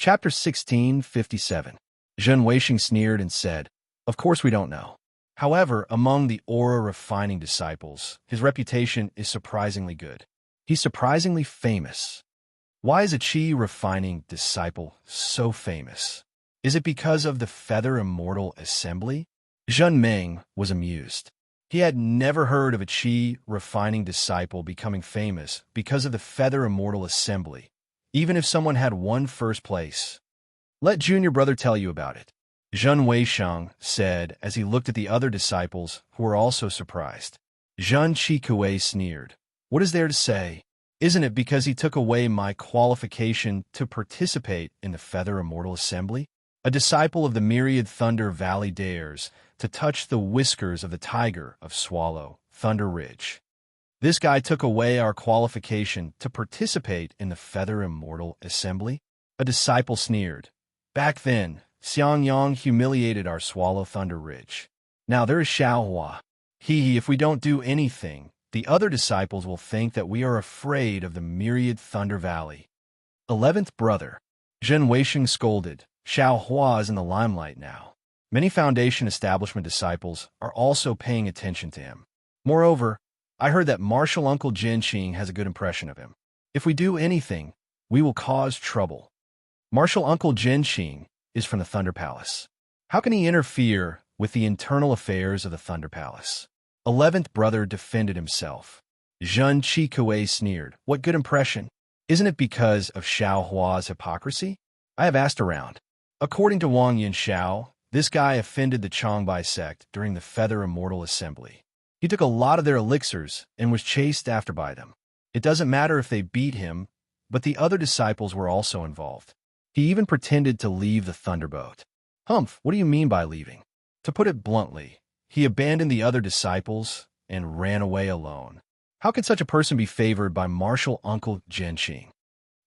Chapter 1657. Zhen Weixing sneered and said, "Of course we don't know. However, among the aura-refining disciples, his reputation is surprisingly good. He's surprisingly famous. Why is a chi-refining disciple so famous? Is it because of the Feather Immortal Assembly?" Zhen Meng was amused. He had never heard of a chi-refining disciple becoming famous because of the Feather Immortal Assembly, even if someone had won first place. "Let junior brother tell you about it," Zhen Weisheng said as he looked at the other disciples who were also surprised. Zhen Qikue sneered. "What is there to say? Isn't it because he took away my qualification to participate in the Feather Immortal Assembly? A disciple of the myriad Thunder Valley dares to touch the whiskers of the tiger of Swallow, Thunder Ridge. This guy took away our qualification to participate in the Feather Immortal Assembly?" A disciple sneered. "Back then, Xiangyang humiliated our Swallow Thunder Ridge. Now there is Xiaohua. If we don't do anything, the other disciples will think that we are afraid of the myriad Thunder Valley." 11th brother. Zhen Weixing scolded. "Xiaohua is in the limelight now. Many Foundation establishment disciples are also paying attention to him. Moreover, I heard that Martial Uncle Jinqing has a good impression of him. If we do anything, we will cause trouble. Martial Uncle Jinqing is from the Thunder Palace. How can he interfere with the internal affairs of the Thunder Palace?" 11th brother defended himself. Zhen Qikue sneered. "What good impression? Isn't it because of Xiaohua's hypocrisy? I have asked around. According to Wang Yinxiao, this guy offended the Changbai sect during the Feather Immortal Assembly. He took a lot of their elixirs and was chased after by them. It doesn't matter if they beat him, but the other disciples were also involved. He even pretended to leave the Thunderboat." "Humph, what do you mean by leaving?" "To put it bluntly, he abandoned the other disciples and ran away alone. How could such a person be favored by Martial Uncle Jinqing?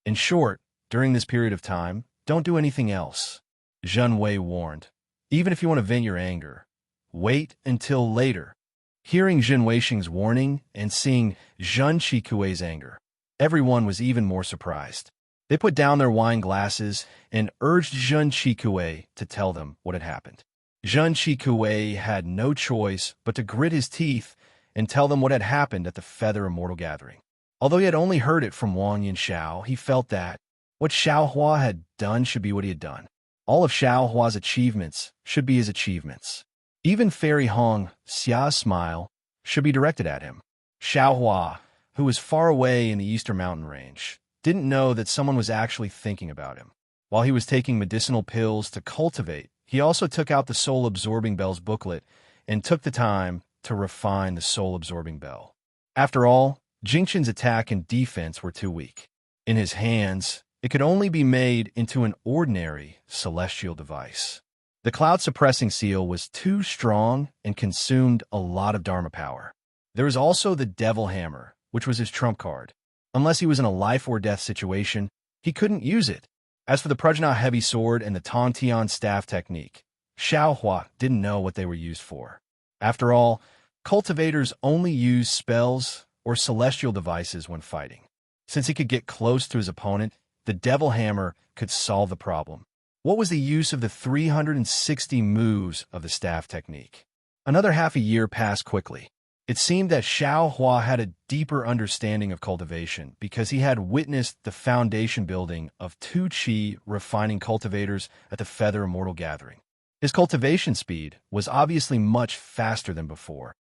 In short, during this period of time, don't do anything else," Zhen Wei warned. "Even if you want to vent your anger, wait until later." Hearing Zhen Weixing's warning and seeing Zhen Qikue's anger, everyone was even more surprised. They put down their wine glasses and urged Zhen Qikue to tell them what had happened. Zhen Qikue had no choice but to grit his teeth and tell them what had happened at the Feather Immortal Gathering. Although he had only heard it from Wang Yinxiao, he felt that what Xiaohua had done should be what he had done. All of Xiaohua's achievements should be his achievements. Even Fairy Hong Xia's smile should be directed at him. Xiaohua, who was far away in the Eastern Mountain Range, didn't know that someone was actually thinking about him. While he was taking medicinal pills to cultivate, he also took out the Soul-Absorbing Bell's booklet and took the time to refine the Soul-Absorbing Bell. After all, Jingqin's attack and defense were too weak. In his hands, it could only be made into an ordinary celestial device. The cloud-suppressing seal was too strong and consumed a lot of Dharma power. There was also the Devil Hammer, which was his trump card. Unless he was in a life-or-death situation, he couldn't use it. As for the Prajna Heavy Sword and the Tongtian Staff Technique, Xiaohua didn't know what they were used for. After all, cultivators only use spells or celestial devices when fighting. Since he could get close to his opponent, the Devil Hammer could solve the problem. What was the use of the 360 moves of the staff technique? Another half a year passed quickly. It seemed that Xiaohua had a deeper understanding of cultivation because he had witnessed the foundation building of two chi-refining cultivators at the Feather Immortal Gathering. His cultivation speed was obviously much faster than before.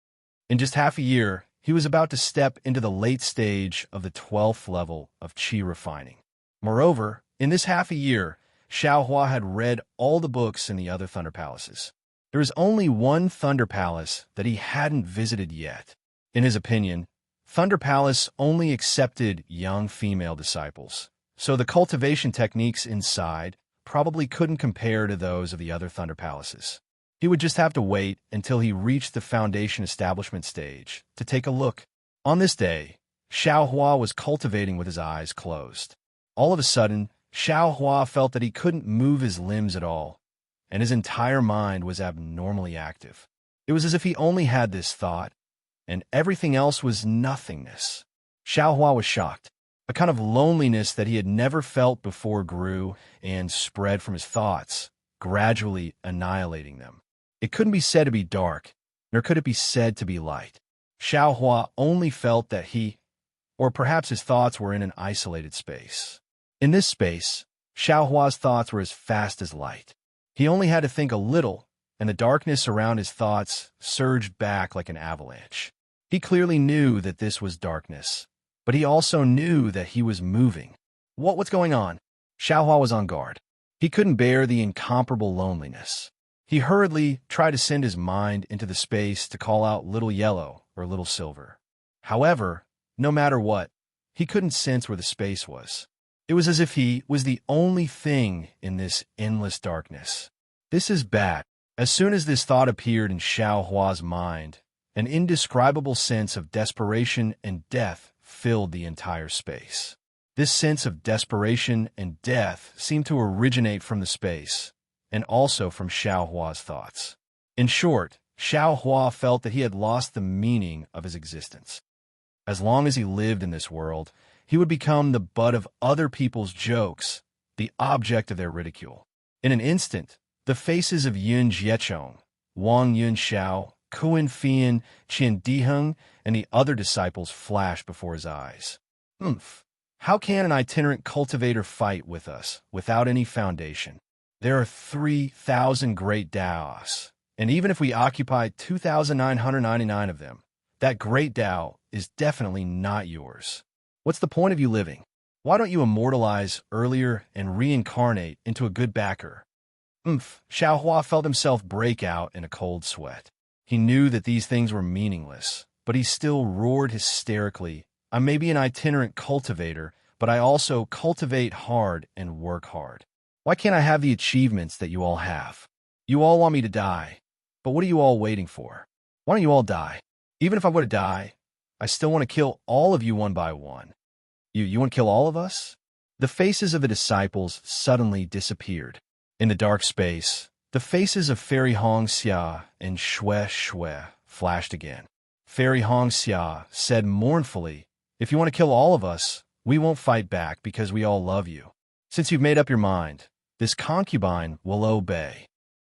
In just half a year, he was about to step into the late stage of the 12th level of chi refining. Moreover, in this half a year, Xiaohua had read all the books in the other Thunder Palaces. There was only one Thunder Palace that he hadn't visited yet. In his opinion, Thunder Palace only accepted young female disciples, so the cultivation techniques inside probably couldn't compare to those of the other Thunder Palaces. He would just have to wait until he reached the Foundation establishment stage to take a look. On this day, Xiaohua was cultivating with his eyes closed. All of a sudden, Xiaohua felt that he couldn't move his limbs at all, and his entire mind was abnormally active. It was as if he only had this thought, and everything else was nothingness. Xiaohua was shocked. A kind of loneliness that he had never felt before grew and spread from his thoughts, gradually annihilating them. It couldn't be said to be dark, nor could it be said to be light. Xiaohua only felt that he, or perhaps his thoughts, were in an isolated space. In this space, Xiaohua's thoughts were as fast as light. He only had to think a little, and the darkness around his thoughts surged back like an avalanche. He clearly knew that this was darkness, but he also knew that he was moving. What's going on? Xiaohua was on guard. He couldn't bear the incomparable loneliness. He hurriedly tried to send his mind into the space to call out Little Yellow or Little Silver. However, no matter what, he couldn't sense where the space was. It was as if he was the only thing in this endless darkness. This is bad. As soon as this thought appeared in Xiaohua's mind, an indescribable sense of desperation and death filled the entire space. This sense of desperation and death seemed to originate from the space, and also from Xiaohua's thoughts. In short, Xiaohua felt that he had lost the meaning of his existence. As long as he lived in this world, he would become the butt of other people's jokes, the object of their ridicule. In an instant, the faces of Yun Jiechong, Wang Yunxiao, Kuan Fian, Qin Diheng, and the other disciples flashed before his eyes. How can an itinerant cultivator fight with us without any foundation? There are 3,000 great Daos, and even if we occupy 2,999 of them, that great Dao is definitely not yours. What's the point of you living? Why don't you immortalize earlier and reincarnate into a good backer? Xiaohua felt himself break out in a cold sweat. He knew that these things were meaningless, but he still roared hysterically, I may be an itinerant cultivator, but I also cultivate hard and work hard. Why can't I have the achievements that you all have? You all want me to die, but what are you all waiting for? Why don't you all die? Even if I'm going to die, I still want to kill all of you one by one. You want to kill all of us? The faces of the disciples suddenly disappeared. In the dark space, the faces of Fairy Hong Xia and Shui flashed again. Fairy Hong Xia said mournfully, if you want to kill all of us, we won't fight back because we all love you. Since you've made up your mind, this concubine will obey.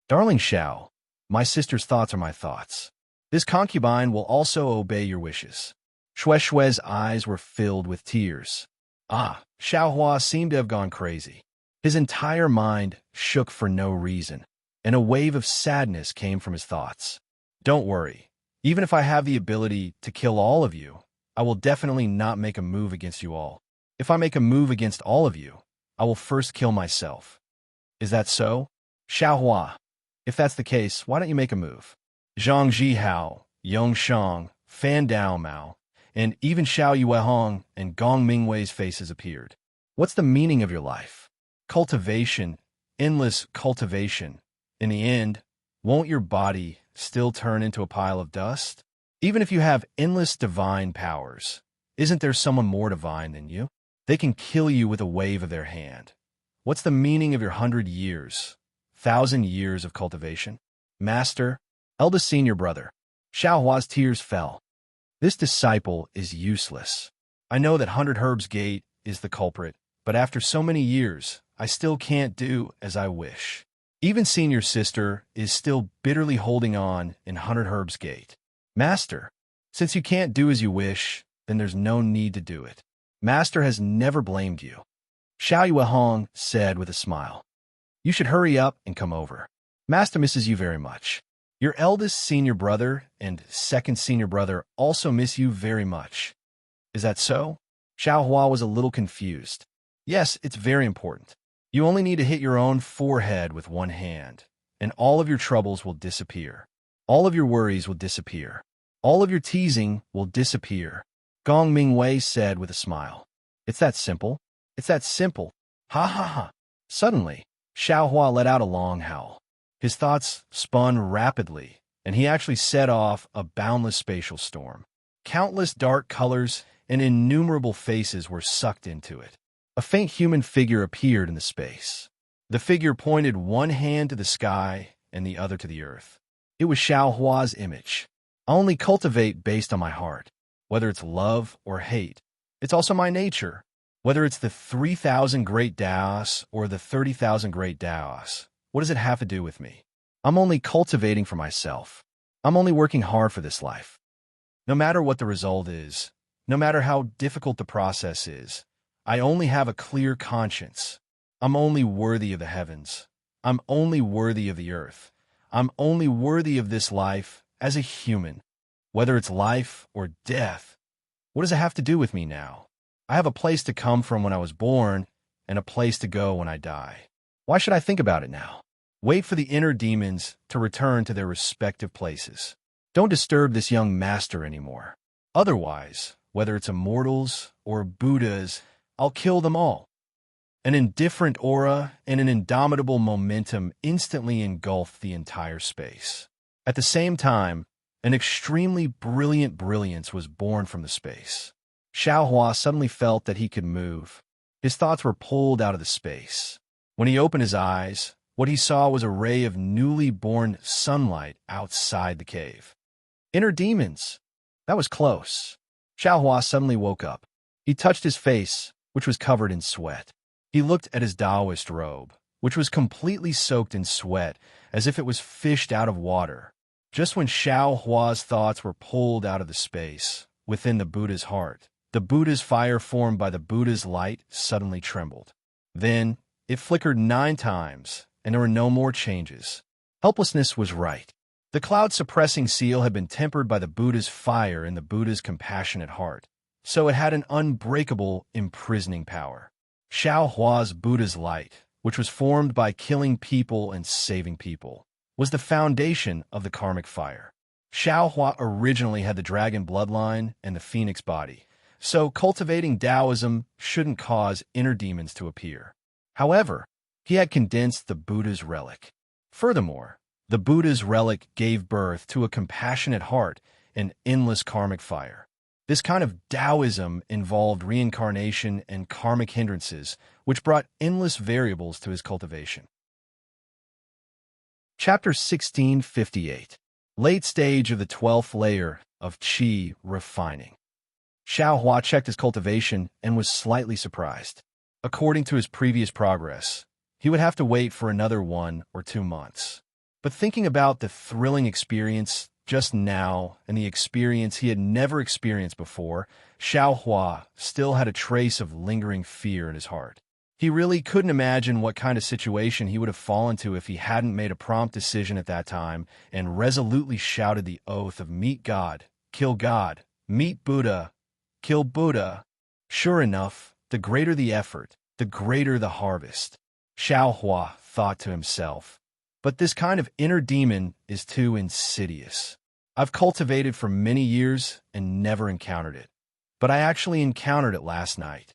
Darling Xiao, my sister's thoughts are my thoughts. This concubine will also obey your wishes. Shui's eyes were filled with tears. Xiaohua seemed to have gone crazy. His entire mind shook for no reason, and a wave of sadness came from his thoughts. Don't worry. Even if I have the ability to kill all of you, I will definitely not make a move against you all. If I make a move against all of you, I will first kill myself. Is that so? Xiaohua, if that's the case, why don't you make a move? Zhang Jihao, Yong Shang, Fan Dao Mao, and even Xiao Yuehong and Gong Mingwei's faces appeared. What's the meaning of your life? Cultivation, endless cultivation. In the end, won't your body still turn into a pile of dust? Even if you have endless divine powers, isn't there someone more divine than you? They can kill you with a wave of their hand. What's the meaning of your 100 years, 1,000 years of cultivation? Master, eldest senior brother. Xiaohua's tears fell. This disciple is useless. I know that 100 Herbs Gate is the culprit, but after so many years, I still can't do as I wish. Even senior sister is still bitterly holding on in 100 Herbs Gate. Master, since you can't do as you wish, then there's no need to do it. Master has never blamed you. Xiao Yuehong said with a smile. You should hurry up and come over. Master misses you very much. Your eldest senior brother and second senior brother also miss you very much. Is that so? Xiaohua was a little confused. Yes, it's very important. You only need to hit your own forehead with one hand, and all of your troubles will disappear. All of your worries will disappear. All of your teasing will disappear. Gong Mingwei said with a smile. It's that simple. It's that simple. Ha ha ha. Suddenly, Xiaohua let out a long howl. His thoughts spun rapidly, and he actually set off a boundless spatial storm. Countless dark colors and innumerable faces were sucked into it. A faint human figure appeared in the space. The figure pointed one hand to the sky and the other to the earth. It was Xiaohua's image. I only cultivate based on my heart, whether it's love or hate. It's also my nature. Whether it's the 3,000 great Daos or the 30,000 great Daos, what does it have to do with me? I'm only cultivating for myself. I'm only working hard for this life. No matter what the result is, no matter how difficult the process is, I only have a clear conscience. I'm only worthy of the heavens. I'm only worthy of the earth. I'm only worthy of this life as a human. Whether it's life or death, what does it have to do with me now? I have a place to come from when I was born and a place to go when I die. Why should I think about it now? Wait for the inner demons to return to their respective places. Don't disturb this young master anymore. Otherwise, whether it's immortals or Buddhas, I'll kill them all. An indifferent aura and an indomitable momentum instantly engulfed the entire space. At the same time, an extremely brilliant brilliance was born from the space. Xiaohua suddenly felt that he could move. His thoughts were pulled out of the space. When he opened his eyes, what he saw was a ray of newly born sunlight outside the cave. Inner demons! That was close. Xiaohua suddenly woke up. He touched his face, which was covered in sweat. He looked at his Taoist robe, which was completely soaked in sweat, as if it was fished out of water. Just when Xiaohua's thoughts were pulled out of the space, within the Buddha's heart, the Buddha's fire formed by the Buddha's light suddenly trembled. Then, it flickered 9 times, and there were no more changes. Helplessness was right. The cloud-suppressing seal had been tempered by the Buddha's fire in the Buddha's compassionate heart, so it had an unbreakable, imprisoning power. Xiaohua's Buddha's light, which was formed by killing people and saving people, was the foundation of the karmic fire. Xiaohua originally had the dragon bloodline and the phoenix body, so cultivating Taoism shouldn't cause inner demons to appear. However, he had condensed the Buddha's relic. Furthermore, the Buddha's relic gave birth to a compassionate heart and endless karmic fire. This kind of Taoism involved reincarnation and karmic hindrances, which brought endless variables to his cultivation. Chapter 1658. Late stage of the 12th layer of Qi refining. Xiaohua checked his cultivation and was slightly surprised. According to his previous progress, he would have to wait for another 1 or 2 months. But thinking about the thrilling experience just now and the experience he had never experienced before, Xiaohua still had a trace of lingering fear in his heart. He really couldn't imagine what kind of situation he would have fallen to if he hadn't made a prompt decision at that time and resolutely shouted the oath of meet God, kill God, meet Buddha, kill Buddha. Sure enough, the greater the effort, the greater the harvest. Xiaohua thought to himself, but this kind of inner demon is too insidious. I've cultivated for many years and never encountered it, but I actually encountered it last night.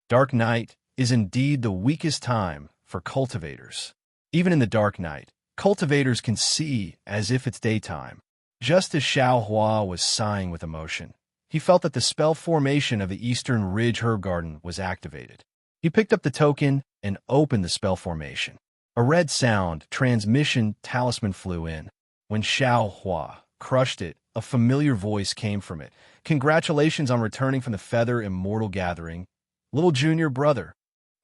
Dark night is indeed the weakest time for cultivators. Even in the dark night, cultivators can see as if it's daytime. Just as Xiaohua was sighing with emotion, he felt that the spell formation of the Eastern Ridge Herb Garden was activated. He picked up the token and opened the spell formation. A red sound transmission talisman flew in. When Xiaohua crushed it, a familiar voice came from it. Congratulations on returning from the Feather Immortal Gathering, little junior brother.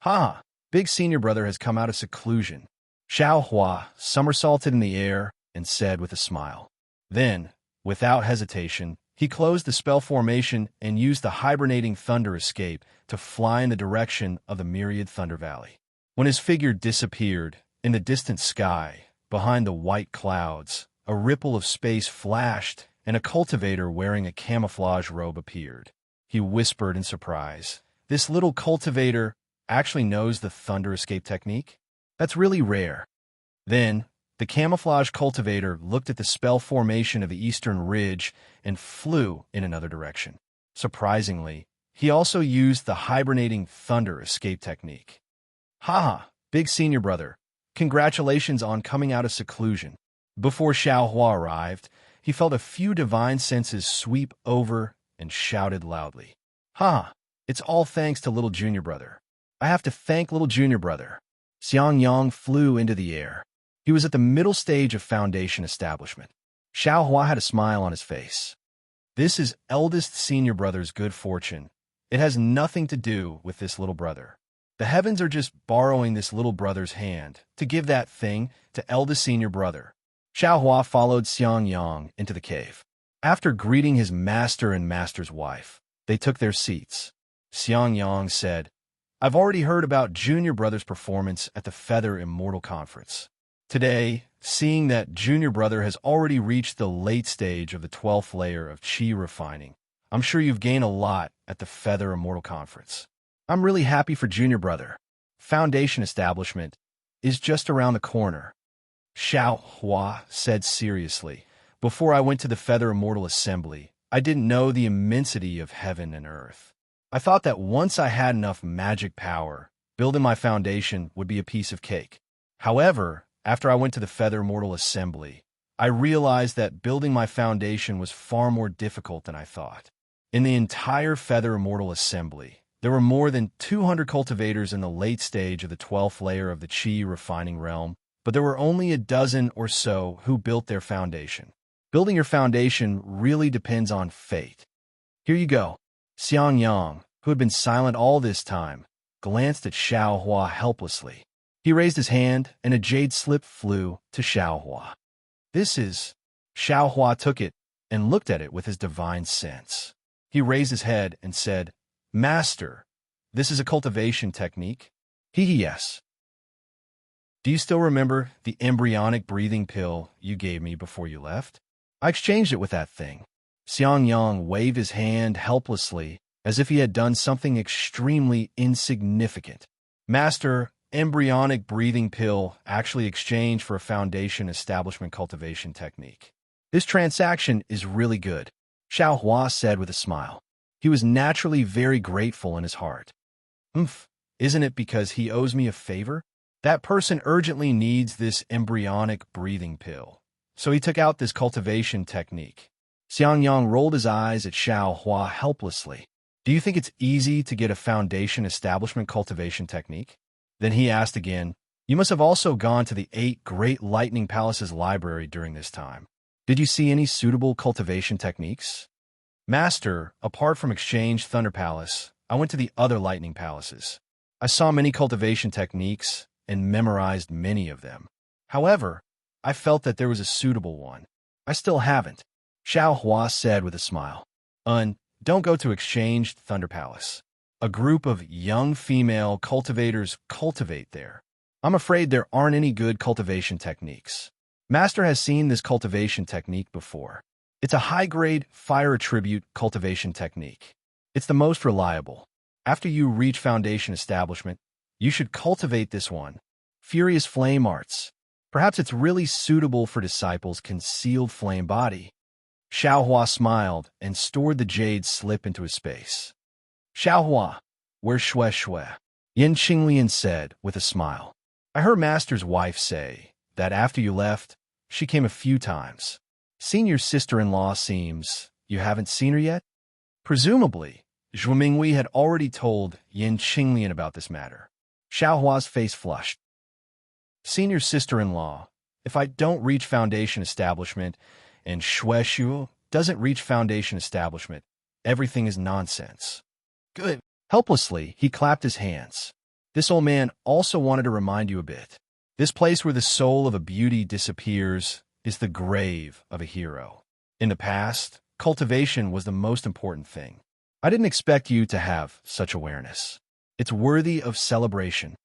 Ha! Big senior brother has come out of seclusion. Xiaohua somersaulted in the air and said with a smile. Then, without hesitation, he closed the spell formation and used the hibernating thunder escape to fly in the direction of the myriad Thunder Valley. When his figure disappeared, in the distant sky, behind the white clouds, a ripple of space flashed and a cultivator wearing a camouflage robe appeared. He whispered in surprise, "This little cultivator actually knows the thunder escape technique? That's really rare." Then, the camouflage cultivator looked at the spell formation of the Eastern Ridge and flew in another direction. Surprisingly, he also used the hibernating thunder escape technique. "Ha! Big senior brother, congratulations on coming out of seclusion." Before Xiaohua arrived, he felt a few divine senses sweep over and shouted loudly, "Ha! It's all thanks to little junior brother. I have to thank little junior brother." Xiang Yang flew into the air. He was at the middle stage of foundation establishment. Xiaohua had a smile on his face. This is eldest senior brother's good fortune, It has nothing to do with this little brother. The heavens are just borrowing this little brother's hand to give that thing to eldest senior brother. Xiaohua followed Xiang Yang into the cave. After greeting his master and master's wife, they took their seats. Xiang Yang said, I've already heard about Junior Brother's performance at the Feather Immortal Conference. Today, seeing that Junior Brother has already reached the late stage of the 12th layer of Qi refining, I'm sure you've gained a lot at the Feather Immortal Conference. I'm really happy for Junior Brother. Foundation establishment is just around the corner. Xiaohua said seriously, Before I went to the Feather Immortal Assembly, I didn't know the immensity of heaven and earth. I thought that once I had enough magic power, building my foundation would be a piece of cake. However, after I went to the Feather Immortal Assembly, I realized that building my foundation was far more difficult than I thought. In the entire Feather Immortal Assembly, there were more than 200 cultivators in the late stage of the 12th layer of the Qi refining realm, but there were only a dozen or so who built their foundation. Building your foundation really depends on fate. Here you go. Xiang Yang, who had been silent all this time, glanced at Xiaohua helplessly. He raised his hand, and a jade slip flew to Xiaohua. This is... Xiaohua took it and looked at it with his divine sense. He raised his head and said, Master, this is a cultivation technique? Yes. Do you still remember the embryonic breathing pill you gave me before you left? I exchanged it with that thing. Xiang Yang waved his hand helplessly as if he had done something extremely insignificant. Master, embryonic breathing pill actually exchanged for a foundation establishment cultivation technique. This transaction is really good, Xiaohua said with a smile. He was naturally very grateful in his heart. Isn't it because he owes me a favor? That person urgently needs this embryonic breathing pill, so he took out this cultivation technique. Xiang Yang rolled his eyes at Xiaohua helplessly. Do you think it's easy to get a foundation establishment cultivation technique? Then he asked again, You must have also gone to the 8 Great Lightning Palaces library during this time. Did you see any suitable cultivation techniques? Master, apart from Exchange Thunder Palace, I went to the other lightning palaces. I saw many cultivation techniques and memorized many of them. However, I felt that there was a suitable one. I still haven't, Xiaohua said with a smile. Don't go to Exchange Thunder Palace. A group of young female cultivators cultivate there. I'm afraid there aren't any good cultivation techniques. Master has seen this cultivation technique before. It's a high-grade fire attribute cultivation technique. It's the most reliable. After you reach foundation establishment, you should cultivate this one. Furious Flame Arts. Perhaps it's really suitable for disciples' concealed flame body. Xiaohua smiled and stored the jade slip into his space. Xiaohua, where's Shui Shui? Yin Qinglian said with a smile. I heard Master's wife say that after you left, she came a few times. Senior sister-in-law seems you haven't seen her yet? Presumably, Zhu Mingwei had already told Yin Qinglian about this matter. Xiaohua's face flushed. Senior sister-in-law, if I don't reach foundation establishment and Shui Shui doesn't reach foundation establishment, everything is nonsense. Good. Helplessly, he clapped his hands. This old man also wanted to remind you a bit. This place where the soul of a beauty disappears is the grave of a hero. In the past, cultivation was the most important thing. I didn't expect you to have such awareness. It's worthy of celebration.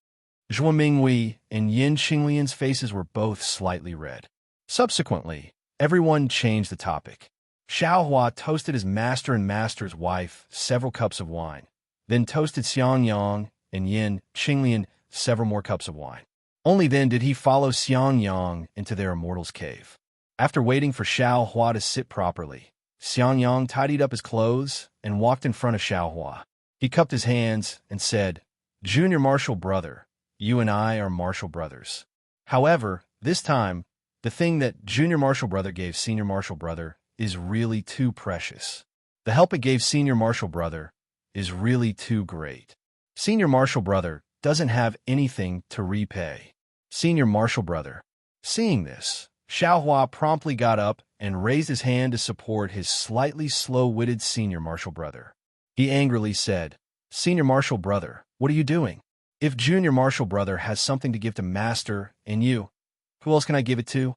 Zhuo Mingwei and Yin Qinglian's faces were both slightly red. Subsequently, everyone changed the topic. Xiaohua toasted his master and master's wife several cups of wine, then toasted Xiang Yang and Yin Qinglian several more cups of wine. Only then did he follow Xiang Yang into their immortal's cave. After waiting for Xiaohua to sit properly, Xiang Yang tidied up his clothes and walked in front of Xiaohua. He cupped his hands and said, Junior Martial Brother, you and I are martial brothers. However, this time, the thing that Junior Martial Brother gave Senior Martial Brother is really too precious. The help it gave Senior Martial Brother is really too great. Senior Martial Brother doesn't have anything to repay. Senior Martial Brother. Seeing this, Xiaohua promptly got up and raised his hand to support his slightly slow-witted Senior Martial Brother. He angrily said, Senior Marshal Brother, what are you doing? If Junior Marshal Brother has something to give to Master and you, who else can I give it to?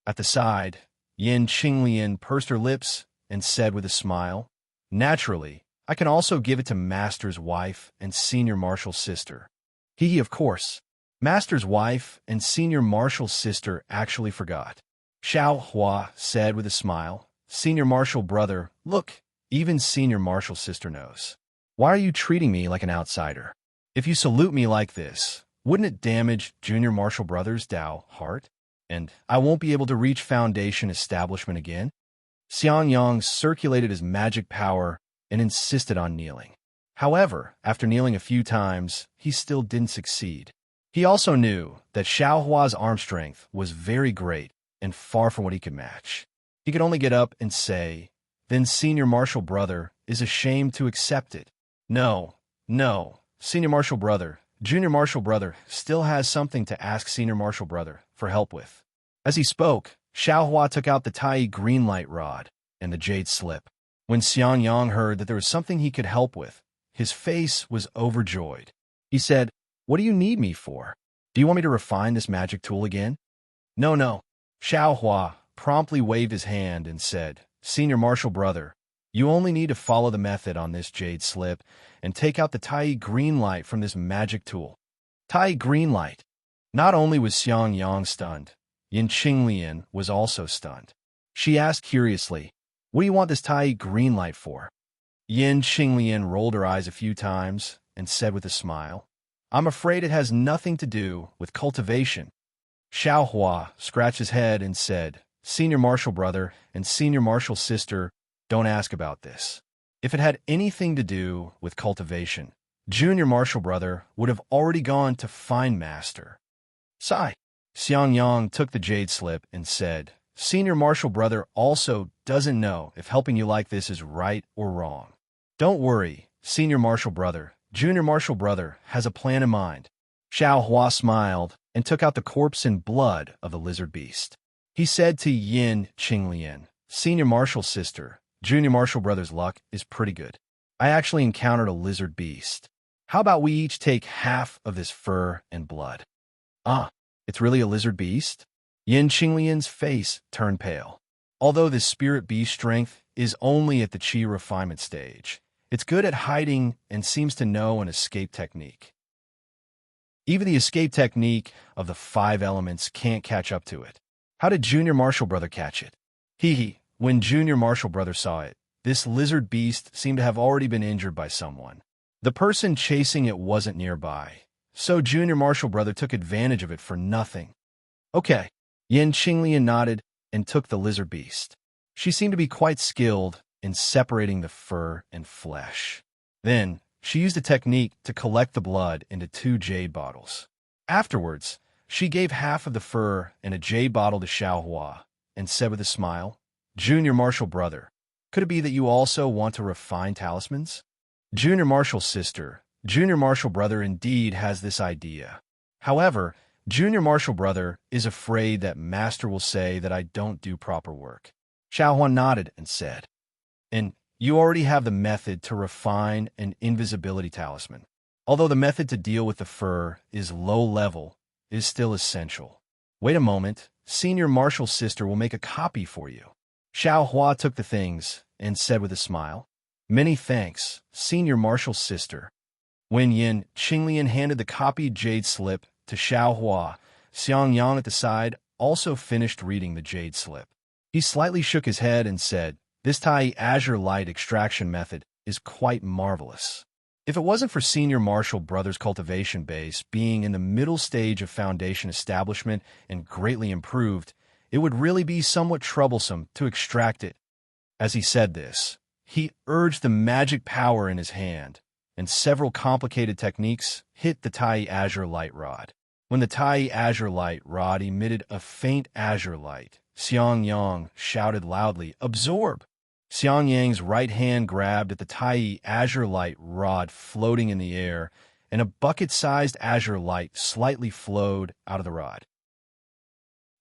At the side, Yin Qinglian pursed her lips and said with a smile, Naturally, I can also give it to Master's wife and Senior Marshal's sister. He, of course. Master's wife and Senior Marshal's sister actually forgot. Xiao Hua said with a smile, Senior Marshal Brother, look, even Senior Marshal's sister knows. Why are you treating me like an outsider? If you salute me like this, wouldn't it damage Junior Marshal Brother's Dao heart? And I won't be able to reach Foundation establishment again? Xiang Yang circulated his magic power and insisted on kneeling. However, after kneeling a few times, he still didn't succeed. He also knew that Xiao Hua's arm strength was very great and far from what he could match. He could only get up and say, Then Senior Marshal Brother is ashamed to accept it. No, Senior Marshal Brother, Junior Marshal Brother still has something to ask Senior Marshal Brother for help with. As he spoke, Xiao Hua took out the Tai green light rod and the jade slip. When Xiang Yang heard that there was something he could help with, his face was overjoyed. He said, What do you need me for? Do you want me to refine this magic tool again? No. Xiao Hua promptly waved his hand and said, Senior Marshal Brother, you only need to follow the method on this jade slip and take out the Tai green light from this magic tool. Tai green light. Not only was Xiang Yang stunned, Yin Qinglian was also stunned. She asked curiously, What do you want this Tai green light for? Yin Qinglian rolled her eyes a few times and said with a smile, I'm afraid it has nothing to do with cultivation. Xiao Hua scratched his head and said, Senior Marshal Brother and Senior Marshal Sister, don't ask about this. If it had anything to do with cultivation, Junior Marshal Brother would have already gone to find Master. Sigh. Xiang Yang took the jade slip and said, Senior Marshal Brother also doesn't know if helping you like this is right or wrong. Don't worry, Senior Marshal Brother. Junior Marshal Brother has a plan in mind. Xiao Hua smiled and took out the corpse and blood of the lizard beast. He said to Yin Qinglian, Senior Marshal Sister, Junior Marshal Brother's luck is pretty good. I actually encountered a lizard beast. How about we each take half of this fur and blood? It's really a lizard beast? Yin Qinglian's face turned pale. Although the spirit beast strength is only at the Qi refinement stage, it's good at hiding and seems to know an escape technique. Even the escape technique of the 5 elements can't catch up to it. How did Junior Marshal Brother catch it? When Junior Marshal Brother saw it, this lizard beast seemed to have already been injured by someone. The person chasing it wasn't nearby, so Junior Marshal Brother took advantage of it for nothing. Okay. Yin Qinglian nodded and took the lizard beast. She seemed to be quite skilled in separating the fur and flesh. Then, she used a technique to collect the blood into 2 jade bottles. Afterwards, she gave half of the fur and a jade bottle to Xiao Hua and said with a smile, Junior Marshal Brother, could it be that you also want to refine talismans? Junior Marshal Sister, Junior Marshal Brother indeed has this idea. However, Junior Marshal Brother is afraid that Master will say that I don't do proper work. Xiao Hua nodded and said, And you already have the method to refine an invisibility talisman. Although the method to deal with the fur is low level, it is still essential. Wait a moment, Senior Marshal Sister will make a copy for you. Xiao Hua took the things and said with a smile, Many thanks, Senior Marshal Sister. When Yin Qinglian handed the copied jade slip to Xiao Hua, Xiang Yang at the side also finished reading the jade slip. He slightly shook his head and said, This Tai Azure Light extraction method is quite marvelous. If it wasn't for Senior Marshal Brother's cultivation base being in the middle stage of Foundation establishment and greatly improved, it would really be somewhat troublesome to extract it. As he said this, he urged the magic power in his hand, and several complicated techniques hit the Tai Azure Light Rod. When the Tai Azure Light Rod emitted a faint azure light, Xiang Yang shouted loudly, Absorb! Xiang Yang's right hand grabbed at the Tai Azure Light Rod floating in the air, and a bucket-sized azure light slightly flowed out of the rod.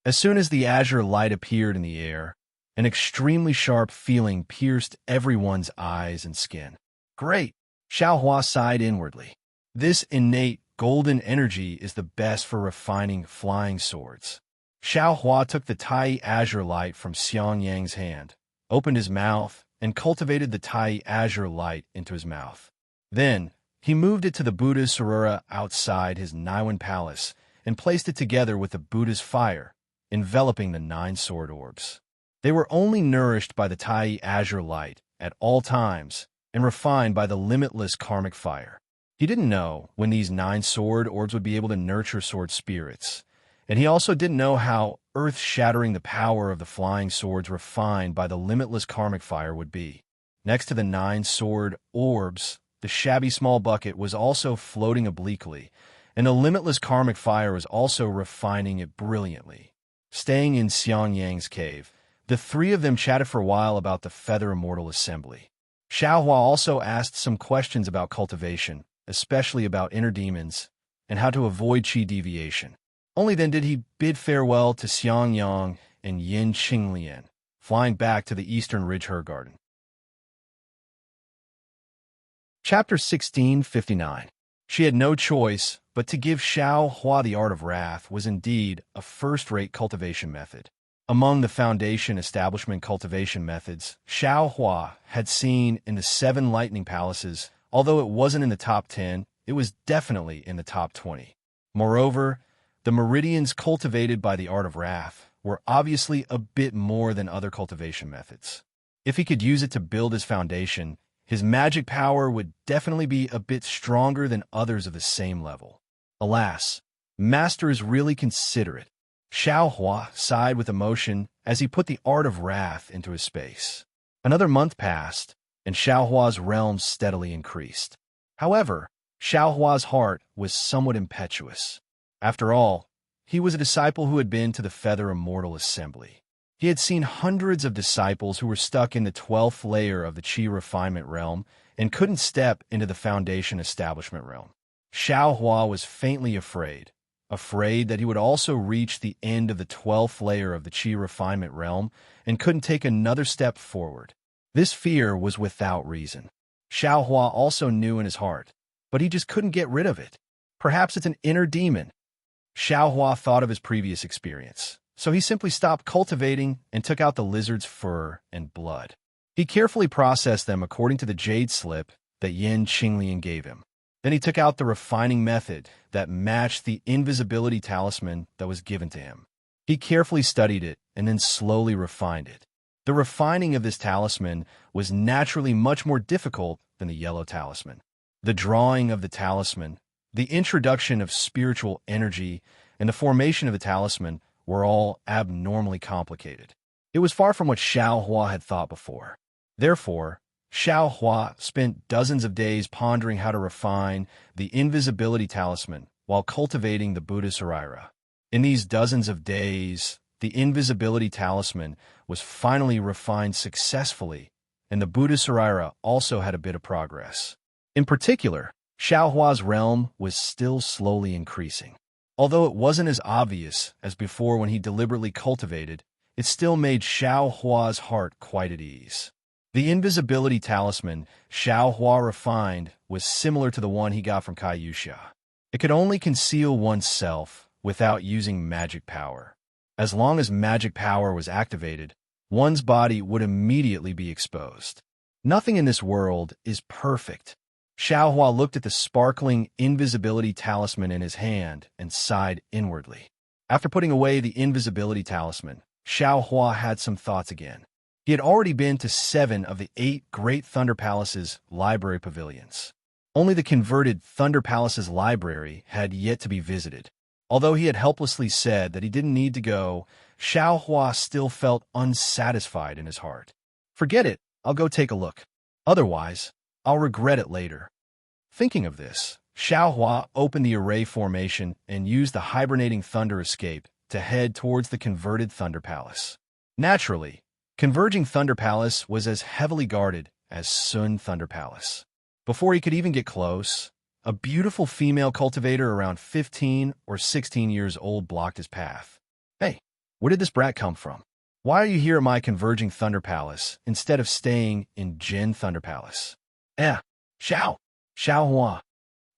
As soon as the azure light appeared in the air, an extremely sharp feeling pierced everyone's eyes and skin. Great. Xiao Hua sighed inwardly. This innate golden energy is the best for refining flying swords. Xiao Hua took the Tai Azure Light from Xiang Yang's hand, opened his mouth, and cultivated the Tai Azure Light into his mouth. Then, he moved it to the Buddha's Sarura outside his Niwen palace and placed it together with the Buddha's fire, enveloping the 9 sword orbs. They were only nourished by the Tai Azure Light at all times and refined by the limitless karmic fire. He didn't know when these 9 sword orbs would be able to nurture sword spirits, and he also didn't know how earth-shattering the power of the flying swords refined by the limitless karmic fire would be. Next to the 9 sword orbs, the shabby small bucket was also floating obliquely, and the limitless karmic fire was also refining it brilliantly. Staying in Xiang Yang's cave, the 3 of them chatted for a while about the Feather Immortal Assembly. Xiao Hua also asked some questions about cultivation, especially about inner demons, and how to avoid qi deviation. Only then did he bid farewell to Xiang Yang and Yin Qinglian, flying back to the Eastern Ridge Her Garden. Chapter 1659. She had no choice, but to give Xiao Hua the art of wrath was indeed a first-rate cultivation method. Among the foundation establishment cultivation methods, Xiao Hua had seen in the 7 lightning palaces, although it wasn't in the top 10, it was definitely in the top 20. Moreover, the meridians cultivated by the art of wrath were obviously a bit more than other cultivation methods. If he could use it to build his foundation, his magic power would definitely be a bit stronger than others of the same level. Alas, Master is really considerate. Xiao Hua sighed with emotion as he put the art of wrath into his space. Another month passed, and Xiao Hua's realm steadily increased. However, Xiao Hua's heart was somewhat impetuous. After all, he was a disciple who had been to the Feather Immortal Assembly. He had seen hundreds of disciples who were stuck in the 12th layer of the Qi refinement realm and couldn't step into the foundation establishment realm. Xiao Hua was faintly afraid that he would also reach the end of the 12th layer of the Qi refinement realm and couldn't take another step forward. This fear was without reason. Xiao Hua also knew in his heart, but he just couldn't get rid of it. Perhaps it's an inner demon. Xiao Hua thought of his previous experience, so he simply stopped cultivating and took out the lizard's fur and blood. He carefully processed them according to the jade slip that Yin Qinglian gave him. Then he took out the refining method that matched the invisibility talisman that was given to him. He carefully studied it and then slowly refined it. The refining of this talisman was naturally much more difficult than the yellow talisman. The drawing of the talisman, the introduction of spiritual energy, and the formation of the talisman were all abnormally complicated. It was far from what Xiao Hua had thought before. Therefore, Xiao Hua spent dozens of days pondering how to refine the invisibility talisman while cultivating the Buddha Sarira. In these dozens of days, the invisibility talisman was finally refined successfully, and the Buddha Sarira also had a bit of progress. In particular, Xiao Hua's realm was still slowly increasing. Although it wasn't as obvious as before when he deliberately cultivated, it still made Xiao Hua's heart quite at ease. The invisibility talisman Xiao Hua refined was similar to the one he got from Kai Yuxia. It could only conceal oneself without using magic power. As long as magic power was activated, one's body would immediately be exposed. Nothing in this world is perfect. Xiao Hua looked at the sparkling invisibility talisman in his hand and sighed inwardly. After putting away the invisibility talisman, Xiao Hua had some thoughts again. He had already been to 7 of the 8 Great Thunder Palace's library pavilions. Only the converted Thunder Palace's library had yet to be visited. Although he had helplessly said that he didn't need to go, Xiao Hua still felt unsatisfied in his heart. Forget it, I'll go take a look. Otherwise, I'll regret it later. Thinking of this, Xiao Hua opened the array formation and used the hibernating thunder escape to head towards the converted Thunder Palace. Naturally, converging Thunder Palace was as heavily guarded as Sun Thunder Palace. Before he could even get close, a beautiful female cultivator around 15 or 16 years old blocked his path. Hey, where did this brat come from? Why are you here at my converging Thunder Palace instead of staying in Jin Thunder Palace? Xiao! Xiao Hua!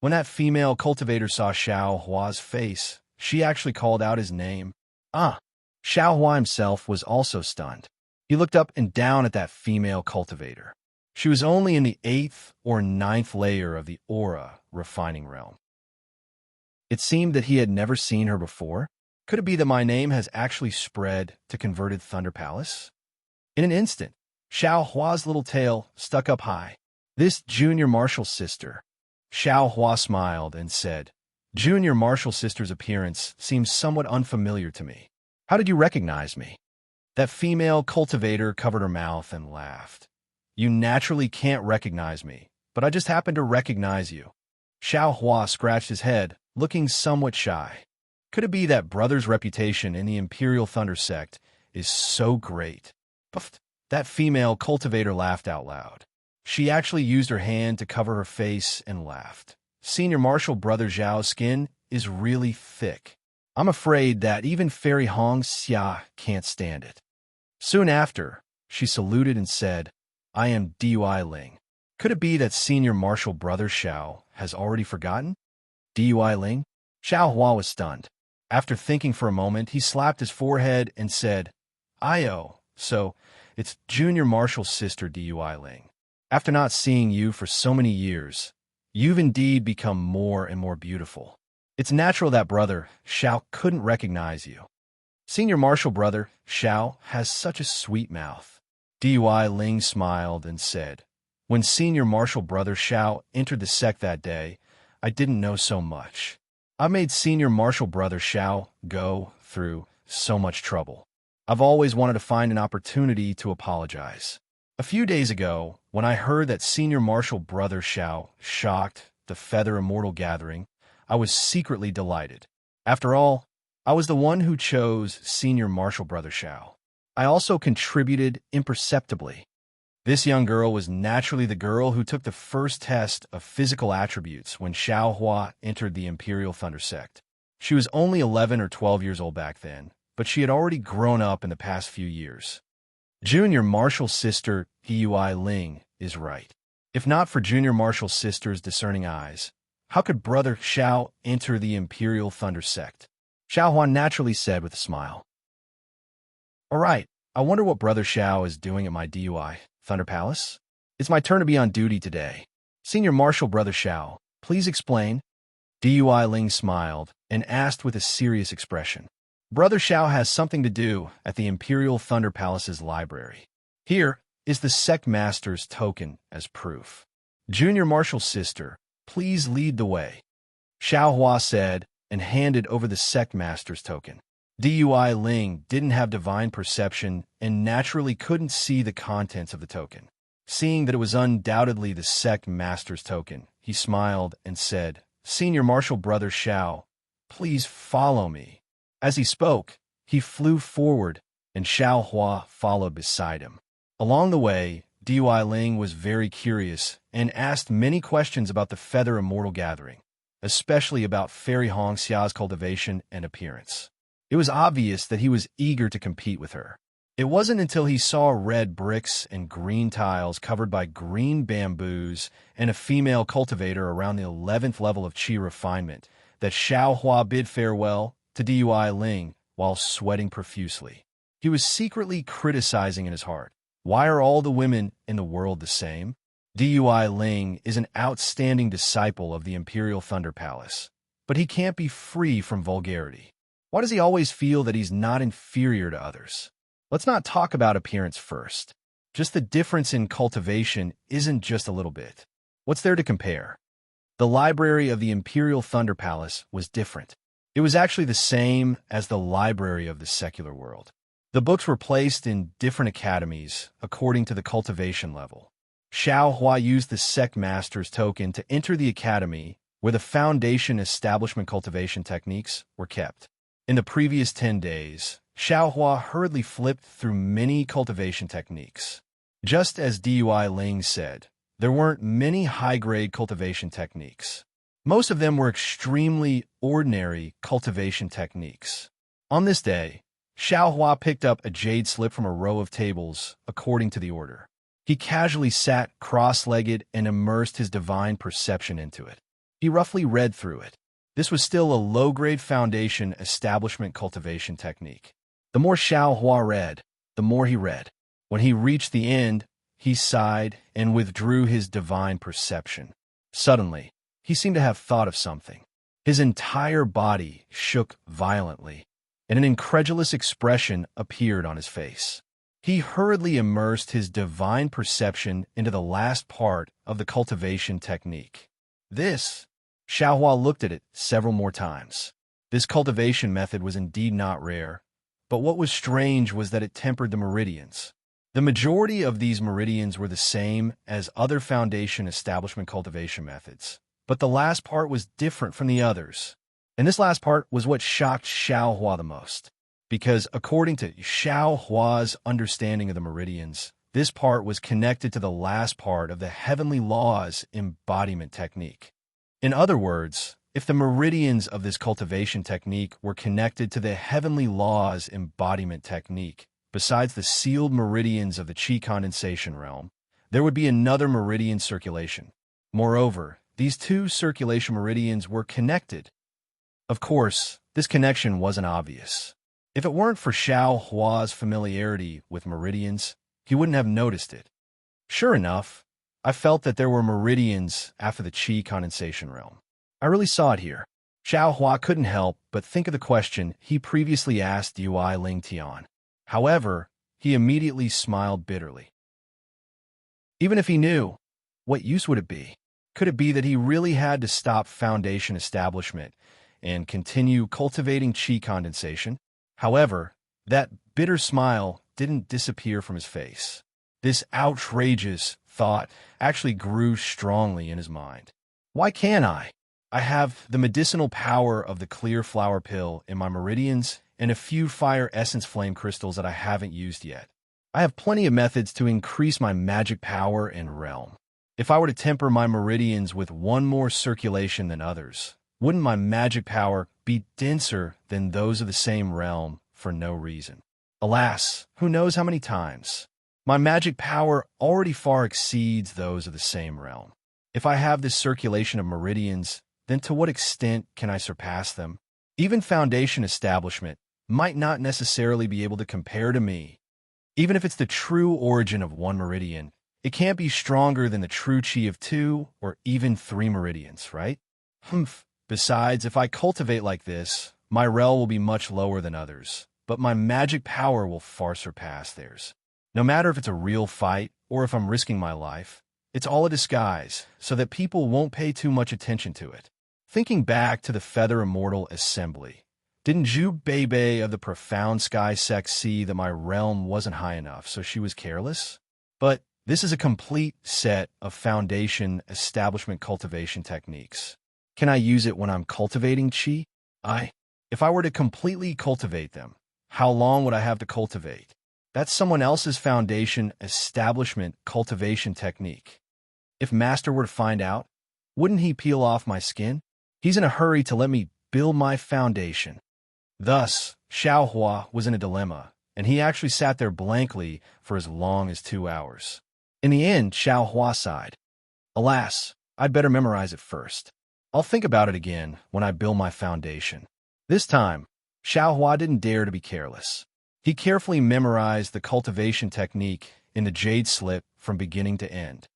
When that female cultivator saw Xiao Hua's face, she actually called out his name. Ah! Xiao Hua himself was also stunned. He looked up and down at that female cultivator. She was only in the 8th or 9th layer of the aura refining realm. It seemed that he had never seen her before. Could it be that my name has actually spread to converted Thunder Palace? In an instant, Xiao Hua's little tail stuck up high. This junior martial sister. Xiao Hua smiled and said, Junior martial sister's appearance seems somewhat unfamiliar to me. How did you recognize me? That female cultivator covered her mouth and laughed. You naturally can't recognize me, but I just happened to recognize you. Xiao Hua scratched his head, looking somewhat shy. Could it be that brother's reputation in the Imperial Thunder sect is so great? Puffed. That female cultivator laughed out loud. She actually used her hand to cover her face and laughed. Senior Marshal Brother Zhao's skin is really thick. I'm afraid that even Fairy Hong Xia can't stand it. Soon after, she saluted and said, I am Dui Ling. Could it be that Senior Marshal Brother Xiao has already forgotten? Dui Ling? Xiao Hua was stunned. After thinking for a moment, he slapped his forehead and said, Io, so it's Junior Marshal's sister Dui Ling. After not seeing you for so many years, you've indeed become more and more beautiful. It's natural that Brother Xiao couldn't recognize you. Senior Marshal Brother Xiao has such a sweet mouth. Dui Ling smiled and said, When Senior Marshal Brother Xiao entered the sect that day, I didn't know so much. I made Senior Marshal Brother Xiao go through so much trouble. I've always wanted to find an opportunity to apologize. A few days ago, when I heard that Senior Marshal Brother Xiao shocked the Feather Immortal Gathering, I was secretly delighted. After all, I was the one who chose Senior Marshal Brother Xiao. I also contributed imperceptibly. This young girl was naturally the girl who took the first test of physical attributes when Xiao Hua entered the Imperial Thunder sect. She was only 11 or 12 years old back then, but she had already grown up in the past few years. Junior Marshal Sister Dui Ling is right. If not for Junior Marshal Sister's discerning eyes, how could Brother Xiao enter the Imperial Thunder sect? Xiao Hua naturally said with a smile. All right, I wonder what Brother Xiao is doing at my DUI Thunder Palace? It's my turn to be on duty today. Senior Marshal Brother Xiao, please explain. Dui Ling smiled and asked with a serious expression. Brother Xiao has something to do at the Imperial Thunder Palace's library. Here is the Sect Master's token as proof. Junior Marshal Sister, please lead the way. Xiao Hua said and handed over the Sect Master's token. Dui Ling didn't have divine perception and naturally couldn't see the contents of the token. Seeing that it was undoubtedly the Sect Master's token, he smiled and said, Senior Marshal Brother Xiao, please follow me. As he spoke, he flew forward, and Xiao Hua followed beside him. Along the way, Dui Ling was very curious and asked many questions about the Feather Immortal Gathering, especially about Fairy Hong Xia's cultivation and appearance. It was obvious that he was eager to compete with her. It wasn't until he saw red bricks and green tiles covered by green bamboos and a female cultivator around the 11th level of Qi refinement that Xiao Hua bid farewell to Dui Ling while sweating profusely. He was secretly criticizing in his heart. Why are all the women in the world the same? Dui Ling is an outstanding disciple of the Imperial Thunder Palace, but he can't be free from vulgarity. Why does he always feel that he's not inferior to others? Let's not talk about appearance first. Just the difference in cultivation isn't just a little bit. What's there to compare? The library of the Imperial Thunder Palace was different. It was actually the same as the library of the secular world. The books were placed in different academies according to the cultivation level. Xiao Hua used the Sect Master's token to enter the academy where the foundation establishment cultivation techniques were kept. In the previous 10 days, Xiao Hua hurriedly flipped through many cultivation techniques. Just as Dui Ling said, there weren't many high-grade cultivation techniques. Most of them were extremely ordinary cultivation techniques. On this day, Xiao Hua picked up a jade slip from a row of tables according to the order. He casually sat cross-legged and immersed his divine perception into it. He roughly read through it. This was still a low-grade foundation establishment cultivation technique. The more Xiao Hua read, the more he read. When he reached the end, he sighed and withdrew his divine perception. Suddenly, he seemed to have thought of something. His entire body shook violently, and an incredulous expression appeared on his face. He hurriedly immersed his divine perception into the last part of the cultivation technique. Xiao Hua looked at it several more times. This cultivation method was indeed not rare, but what was strange was that it tempered the meridians. The majority of these meridians were the same as other foundation establishment cultivation methods, but the last part was different from the others. And this last part was what shocked Xiao Hua the most, because according to Xiao Hua's understanding of the meridians, this part was connected to the last part of the heavenly laws embodiment technique. In other words, if the meridians of this cultivation technique were connected to the heavenly laws embodiment technique, besides the sealed meridians of the qi condensation realm, there would be another meridian circulation. Moreover, these two circulation meridians were connected. Of course, this connection wasn't obvious. If it weren't for Xiao Hua's familiarity with meridians, he wouldn't have noticed it. Sure enough, I felt that there were meridians after the qi condensation realm. I really saw it here. Xiao Hua couldn't help but think of the question he previously asked Yui Ling Tian. However, he immediately smiled bitterly. Even if he knew, what use would it be? Could it be that he really had to stop foundation establishment and continue cultivating qi condensation? However, that bitter smile didn't disappear from his face. This outrageous thought actually grew strongly in his mind. Why can't I? I have the medicinal power of the clear flower pill in my meridians and a few fire essence flame crystals that I haven't used yet. I have plenty of methods to increase my magic power and realm. If I were to temper my meridians with one more circulation than others, wouldn't my magic power be denser than those of the same realm for no reason? Alas, who knows how many times? My magic power already far exceeds those of the same realm. If I have this circulation of meridians, then to what extent can I surpass them? Even foundation establishment might not necessarily be able to compare to me. Even if it's the true origin of one meridian, it can't be stronger than the true qi of 2 or even 3 meridians, right? Besides, if I cultivate like this, my rel will be much lower than others, but my magic power will far surpass theirs. No matter if it's a real fight or if I'm risking my life, it's all a disguise so that people won't pay too much attention to it. Thinking back to the Feather Immortal Assembly, didn't Zhu Beibei of the Profound Sky sect see that my realm wasn't high enough, so she was careless? But this is a complete set of foundation establishment cultivation techniques. Can I use it when I'm cultivating qi? If I were to completely cultivate them, how long would I have to cultivate? That's someone else's foundation establishment cultivation technique. If Master were to find out, wouldn't he peel off my skin? He's in a hurry to let me build my foundation. Thus, Xiao Hua was in a dilemma, and he actually sat there blankly for as long as 2 hours. In the end, Xiao Hua sighed. Alas, I'd better memorize it first. I'll think about it again when I build my foundation. This time, Xiao Hua didn't dare to be careless. He carefully memorized the cultivation technique in the jade slip from beginning to end.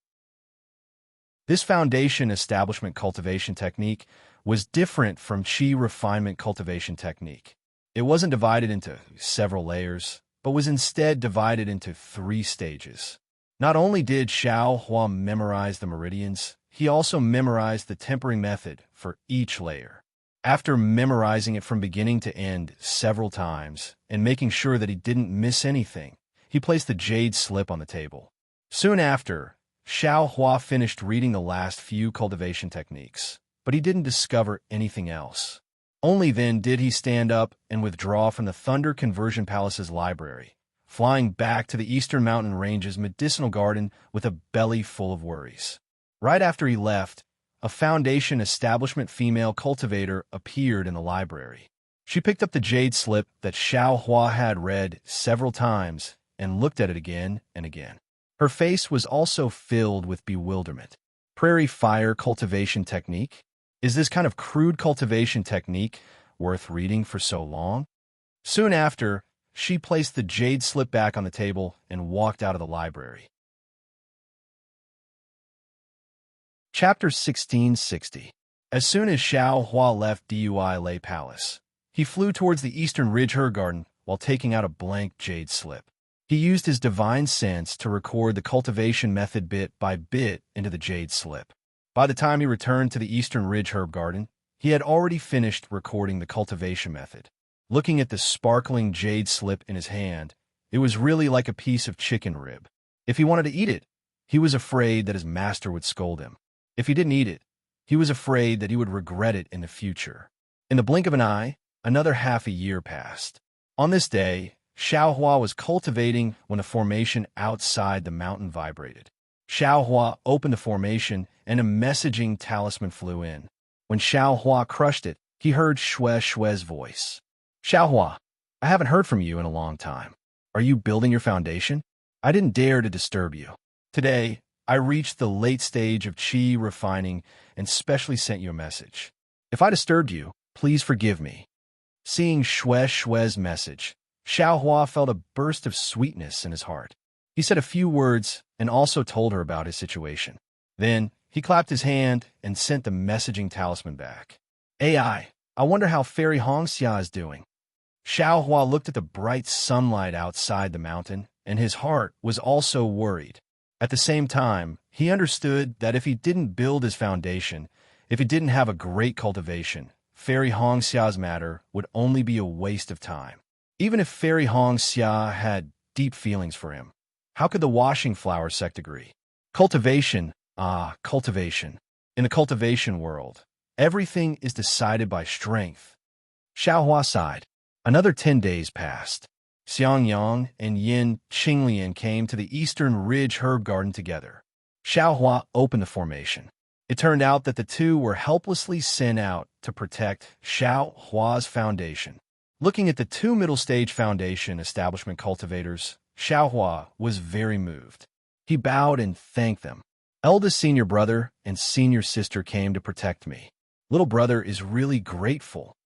This foundation establishment cultivation technique was different from qi refinement cultivation technique. It wasn't divided into several layers, but was instead divided into 3 stages. Not only did Xiao Hua memorize the meridians, he also memorized the tempering method for each layer. After memorizing it from beginning to end several times and making sure that he didn't miss anything, he placed the jade slip on the table. Soon after, Xiao Hua finished reading the last few cultivation techniques, but he didn't discover anything else. Only then did he stand up and withdraw from the Thunder Conversion Palace's library, flying back to the Eastern Mountain Range's medicinal garden with a belly full of worries. Right after he left, a foundation establishment female cultivator appeared in the library. She picked up the jade slip that Xiao Hua had read several times and looked at it again and again. Her face was also filled with bewilderment. Prairie fire cultivation technique? Is this kind of crude cultivation technique worth reading for so long? Soon after, she placed the jade slip back on the table and walked out of the library. Chapter 1660. As soon as Xiao Hua left Dui Lei Palace, he flew towards the Eastern Ridge Herb Garden while taking out a blank jade slip. He used his divine sense to record the cultivation method bit by bit into the jade slip. By the time he returned to the Eastern Ridge Herb Garden, he had already finished recording the cultivation method. Looking at the sparkling jade slip in his hand, it was really like a piece of chicken rib. If he wanted to eat it, he was afraid that his master would scold him. If he didn't eat it, he was afraid that he would regret it in the future. In the blink of an eye, another half a year passed. On this day, Xiao Hua was cultivating when a formation outside the mountain vibrated. Xiao Hua opened the formation and a messaging talisman flew in. When Xiao Hua crushed it, he heard Xue Xue's voice. Xiao Hua, I haven't heard from you in a long time. Are you building your foundation? I didn't dare to disturb you. Today, I reached the late stage of qi refining and specially sent you a message. If I disturbed you, please forgive me. Seeing Xue Xue's message, Xiao Hua felt a burst of sweetness in his heart. He said a few words and also told her about his situation. Then, he clapped his hand and sent the messaging talisman back. I wonder how Fairy Hongxia is doing. Xiao Hua looked at the bright sunlight outside the mountain, and his heart was also worried. At the same time, he understood that if he didn't build his foundation, if he didn't have a great cultivation, Fairy Hongxia's matter would only be a waste of time. Even if Fairy Hongxia had deep feelings for him, how could the washing flower sect agree? Cultivation, cultivation. In the cultivation world, everything is decided by strength. Xiao Hua sighed. Another 10 days passed. Xiang Yang and Yin Qinglian came to the Eastern Ridge Herb Garden together. Xiao Hua opened the formation. It turned out that the two were helplessly sent out to protect Xiao Hua's foundation. Looking at the two middle-stage foundation establishment cultivators, Xiao Hua was very moved. He bowed and thanked them. Eldest senior brother and senior sister came to protect me. Little brother is really grateful.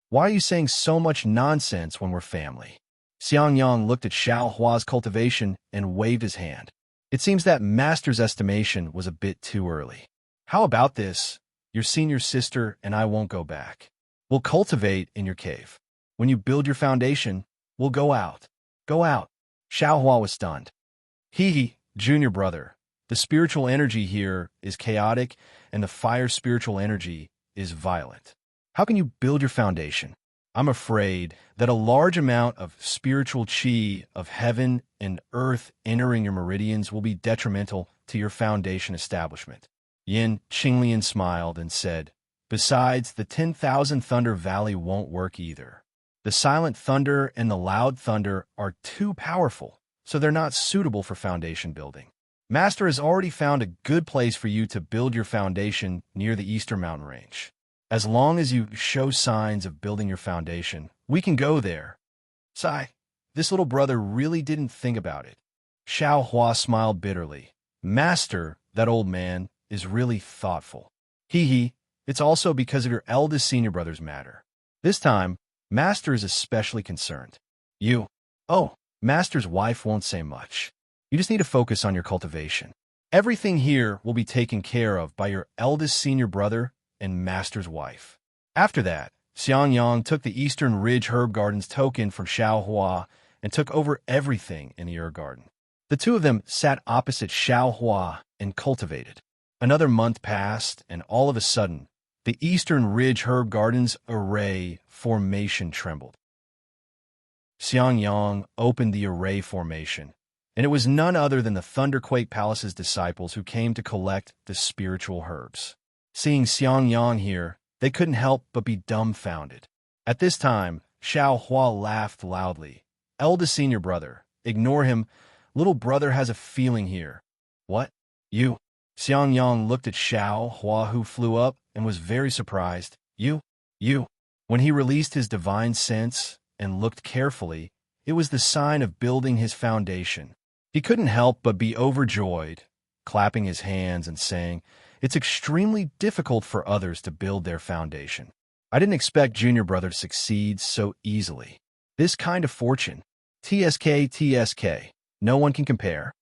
Why are you saying so much nonsense when we're family? Xiang Yang looked at Xiao Hua's cultivation and waved his hand. It seems that Master's estimation was a bit too early. How about this? Your senior sister and I won't go back. We'll cultivate in your cave. When you build your foundation, we'll go out. Go out. Xiao Hua was stunned. Junior brother. The spiritual energy here is chaotic and the fire spiritual energy is violent. How can you build your foundation? I'm afraid that a large amount of spiritual qi of heaven and earth entering your meridians will be detrimental to your foundation establishment. Yin Qinglian smiled and said, besides, the 10,000 Thunder Valley won't work either. The silent thunder and the loud thunder are too powerful, so they're not suitable for foundation building. Master has already found a good place for you to build your foundation near the Eastern Mountain Range. As long as you show signs of building your foundation, we can go there. Sigh, this little brother really didn't think about it. Xiao Hua smiled bitterly. Master, that old man, is really thoughtful. It's also because of your eldest senior brother's matter. This time, Master is especially concerned. Master's wife won't say much. You just need to focus on your cultivation. Everything here will be taken care of by your eldest senior brother and Master's wife. After that, Xiang Yang took the Eastern Ridge Herb Garden's token from Xiao Hua and took over everything in the herb garden. The two of them sat opposite Xiao Hua and cultivated. Another month passed, and all of a sudden, the Eastern Ridge Herb Garden's array formation trembled. Xiang Yang opened the array formation, and it was none other than the Thunderquake Palace's disciples who came to collect the spiritual herbs. Seeing Xiang Yang here, they couldn't help but be dumbfounded. At this time, Xiao Hua laughed loudly. Eldest senior brother, ignore him. Little brother has a feeling here. What? You? Xiang Yang looked at Xiao Hua, who flew up and was very surprised. You? When he released his divine sense and looked carefully, it was the sign of building his foundation. He couldn't help but be overjoyed, clapping his hands and saying, "It's extremely difficult for others to build their foundation. I didn't expect junior brother to succeed so easily. This kind of fortune. TSK, TSK. No one can compare."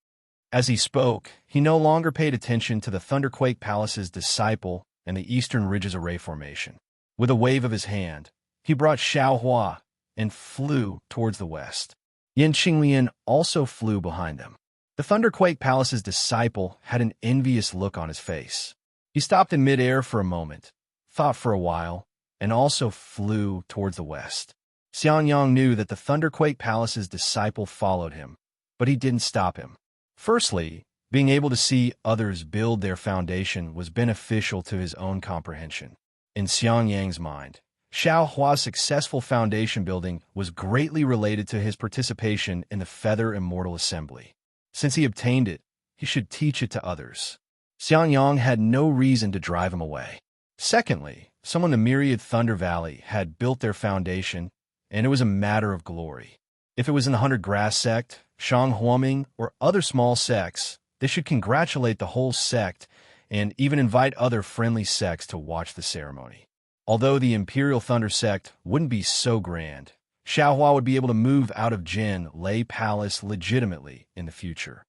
As he spoke, he no longer paid attention to the Thunderquake Palace's disciple and the Eastern Ridges Array formation. With a wave of his hand, he brought Xiaohua and flew towards the west. Yin Qinglian also flew behind them. The Thunderquake Palace's disciple had an envious look on his face. He stopped in midair for a moment, thought for a while, and also flew towards the west. Xiangyang knew that the Thunderquake Palace's disciple followed him, but he didn't stop him. Firstly, being able to see others build their foundation was beneficial to his own comprehension. In Xiangyang's mind, Xiaohua's successful foundation building was greatly related to his participation in the Feather Immortal Assembly. Since he obtained it, he should teach it to others. Xiangyang had no reason to drive him away. Secondly, someone in the Myriad Thunder Valley had built their foundation, and it was a matter of glory. If it was in the 100 Grass sect, Shang Huaming, or other small sects, they should congratulate the whole sect and even invite other friendly sects to watch the ceremony. Although the Imperial Thunder sect wouldn't be so grand, Xiaohua would be able to move out of Jin Lei Palace legitimately in the future.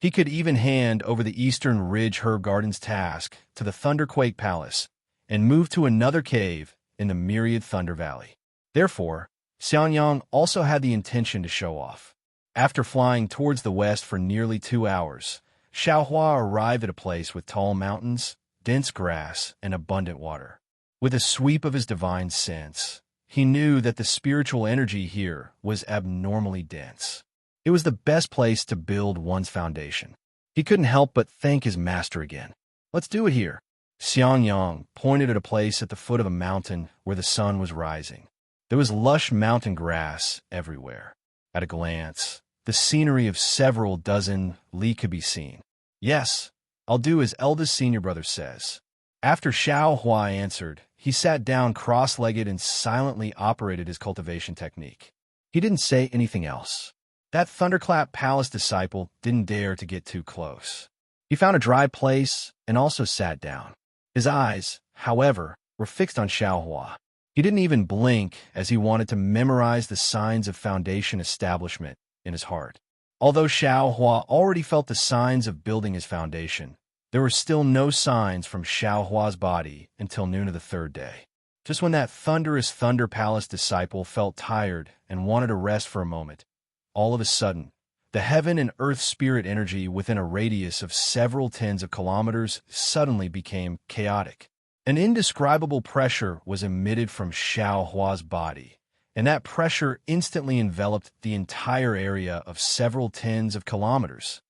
He could even hand over the Eastern Ridge Herb Gardens task to the Thunderquake Palace and move to another cave in the Myriad Thunder Valley. Therefore, Xiangyang also had the intention to show off. After flying towards the west for nearly 2 hours, Xiaohua arrived at a place with tall mountains, dense grass, and abundant water. With a sweep of his divine sense, he knew that the spiritual energy here was abnormally dense. It was the best place to build one's foundation. He couldn't help but thank his master again. "Let's do it here." Xiangyang pointed at a place at the foot of a mountain where the sun was rising. There was lush mountain grass everywhere. At a glance, the scenery of several dozen li could be seen. "Yes, I'll do as eldest senior brother says." After Xiaohua answered, he sat down cross-legged and silently operated his cultivation technique. He didn't say anything else. That Thunderclap Palace disciple didn't dare to get too close. He found a dry place and also sat down. His eyes, however, were fixed on Xiaohua. He didn't even blink as he wanted to memorize the signs of foundation establishment in his heart. Although Xiaohua already felt the signs of building his foundation, there were still no signs from Xiaohua's body until noon of the third day. Just when that thunderous Thunder Palace disciple felt tired and wanted to rest for a moment, all of a sudden, the heaven and earth spirit energy within a radius of several tens of kilometers suddenly became chaotic. An indescribable pressure was emitted from Xiaohua's body, and that pressure instantly enveloped the entire area of several tens of kilometers.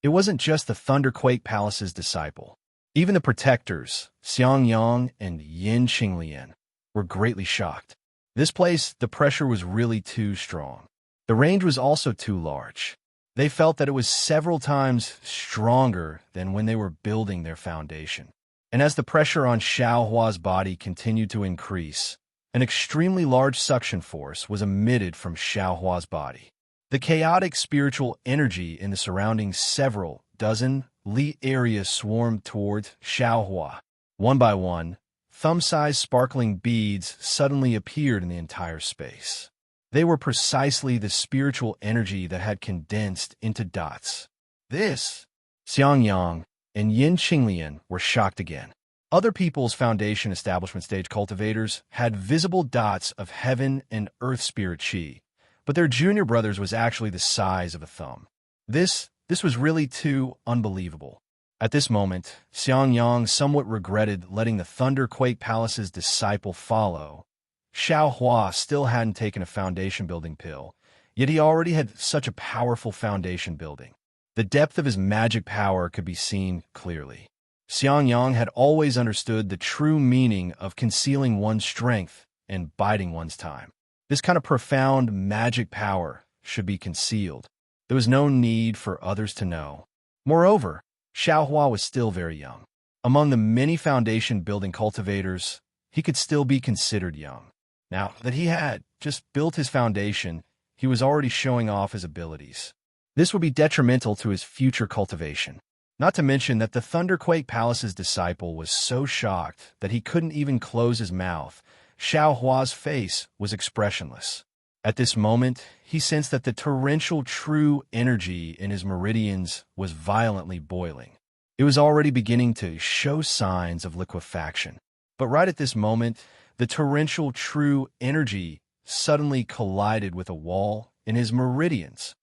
It wasn't just the Thunderquake Palace's disciple. Even the protectors, Xiangyang and Yin Qinglian, were greatly shocked. This place, the pressure was really too strong. The range was also too large. They felt that it was several times stronger than when they were building their foundation. And as the pressure on Xiaohua's body continued to increase, an extremely large suction force was emitted from Xiaohua's body. The chaotic spiritual energy in the surrounding several dozen li areas swarmed towards Xiaohua. One by one, thumb-sized sparkling beads suddenly appeared in the entire space. They were precisely the spiritual energy that had condensed into dots. This, Xiangyang and Yin Qinglian were shocked again. Other people's foundation establishment stage cultivators had visible dots of heaven and earth spirit chi, but their junior brother's was actually the size of a thumb. This was really too unbelievable. At this moment, Xiangyang somewhat regretted letting the Thunderquake Palace's disciple follow. Xiaohua still hadn't taken a foundation building pill, yet he already had such a powerful foundation building. The depth of his magic power could be seen clearly. Xiangyang had always understood the true meaning of concealing one's strength and biding one's time. This kind of profound magic power should be concealed. There was no need for others to know. Moreover, Xiaohua was still very young. Among the many foundation-building cultivators, he could still be considered young. Now that he had just built his foundation, he was already showing off his abilities. This would be detrimental to his future cultivation. Not to mention that the Thunderquake Palace's disciple was so shocked that he couldn't even close his mouth. Xiao Hua's face was expressionless. At this moment, he sensed that the torrential true energy in his meridians was violently boiling. It was already beginning to show signs of liquefaction. But right at this moment, the torrential true energy suddenly collided with a wall in his meridians.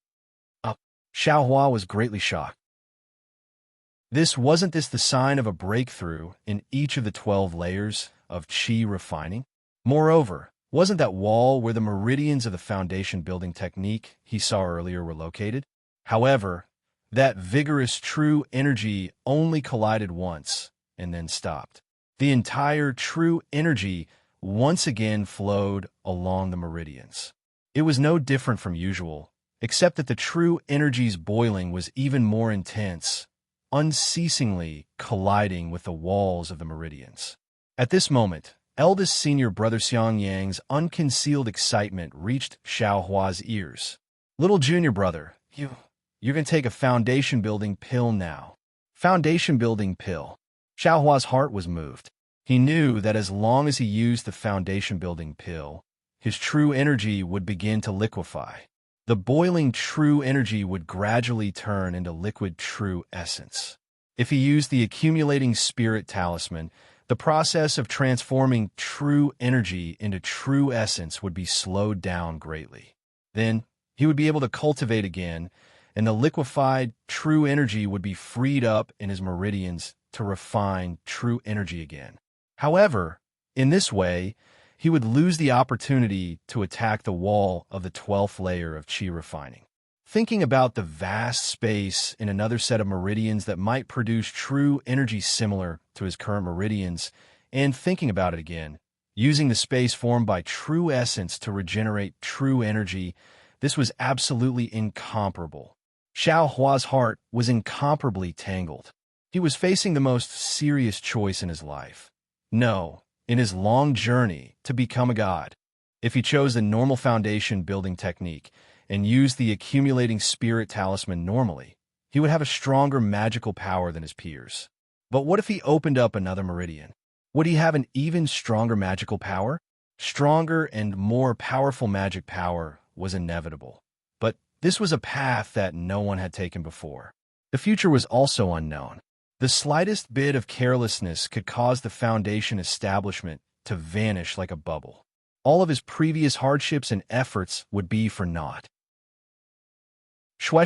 Xiao Hua was greatly shocked. Wasn't this the sign of a breakthrough in each of the 12 layers of qi refining? Moreover, wasn't that wall where the meridians of the foundation building technique he saw earlier were located? However, that vigorous true energy only collided once and then stopped. The entire true energy once again flowed along the meridians. It was no different from usual, except that the true energy's boiling was even more intense, unceasingly colliding with the walls of the meridians. At this moment, eldest senior brother Xiang Yang's unconcealed excitement reached Xiao Hua's ears. Little junior brother, you're going to take a foundation building pill now. Foundation building pill. Xiao Hua's heart was moved. He knew that as long as he used the foundation building pill, his true energy would begin to liquefy. The boiling true energy would gradually turn into liquid true essence. If he used the accumulating spirit talisman, the process of transforming true energy into true essence would be slowed down greatly. Then, he would be able to cultivate again, and the liquefied true energy would be freed up in his meridians to refine true energy again. However, in this way, he would lose the opportunity to attack the wall of the 12th layer of qi refining. Thinking about the vast space in another set of meridians that might produce true energy similar to his current meridians, and thinking about it again, using the space formed by true essence to regenerate true energy, this was absolutely incomparable. Xiao Hua's heart was incomparably tangled. He was facing the most serious choice in his life. No, in his long journey to become a god. If he chose the normal foundation building technique and used the accumulating spirit talisman normally, he would have a stronger magical power than his peers. But what if he opened up another meridian? Would he have an even stronger magical power? Stronger and more powerful magic power was inevitable. But this was a path that no one had taken before. The future was also unknown. The slightest bit of carelessness could cause the foundation establishment to vanish like a bubble. All of his previous hardships and efforts would be for naught. Shui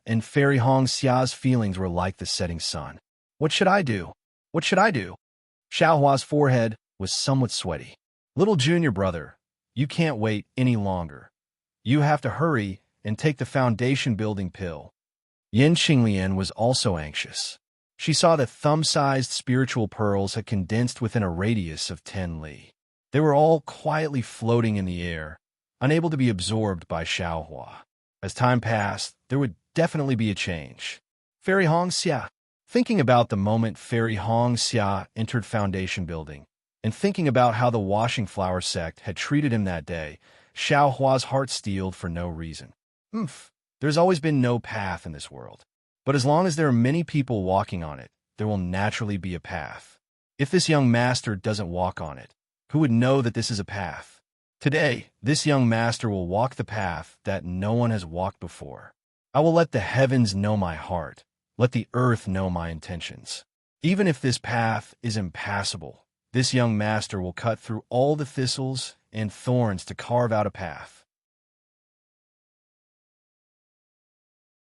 and Fairy Hong Xia's feelings were like the setting sun. What should I do? What should I do? Xiao Hua's forehead was somewhat sweaty. Little junior brother, you can't wait any longer. You have to hurry and take the foundation building pill. Yin Qinglian was also anxious. She saw that thumb-sized spiritual pearls had condensed within a radius of 10 li. They were all quietly floating in the air, unable to be absorbed by Xiao Hua. As time passed, there would definitely be a change. Fairy Hong Xia. Thinking about the moment Fairy Hong Xia entered foundation building, and thinking about how the washing flower sect had treated him that day, Xiao Hua's heart steeled for no reason. There's always been no path in this world. But as long as there are many people walking on it, there will naturally be a path. If this young master doesn't walk on it, who would know that this is a path? Today, this young master will walk the path that no one has walked before. I will let the heavens know my heart. Let the earth know my intentions. Even if this path is impassable, this young master will cut through all the thistles and thorns to carve out a path.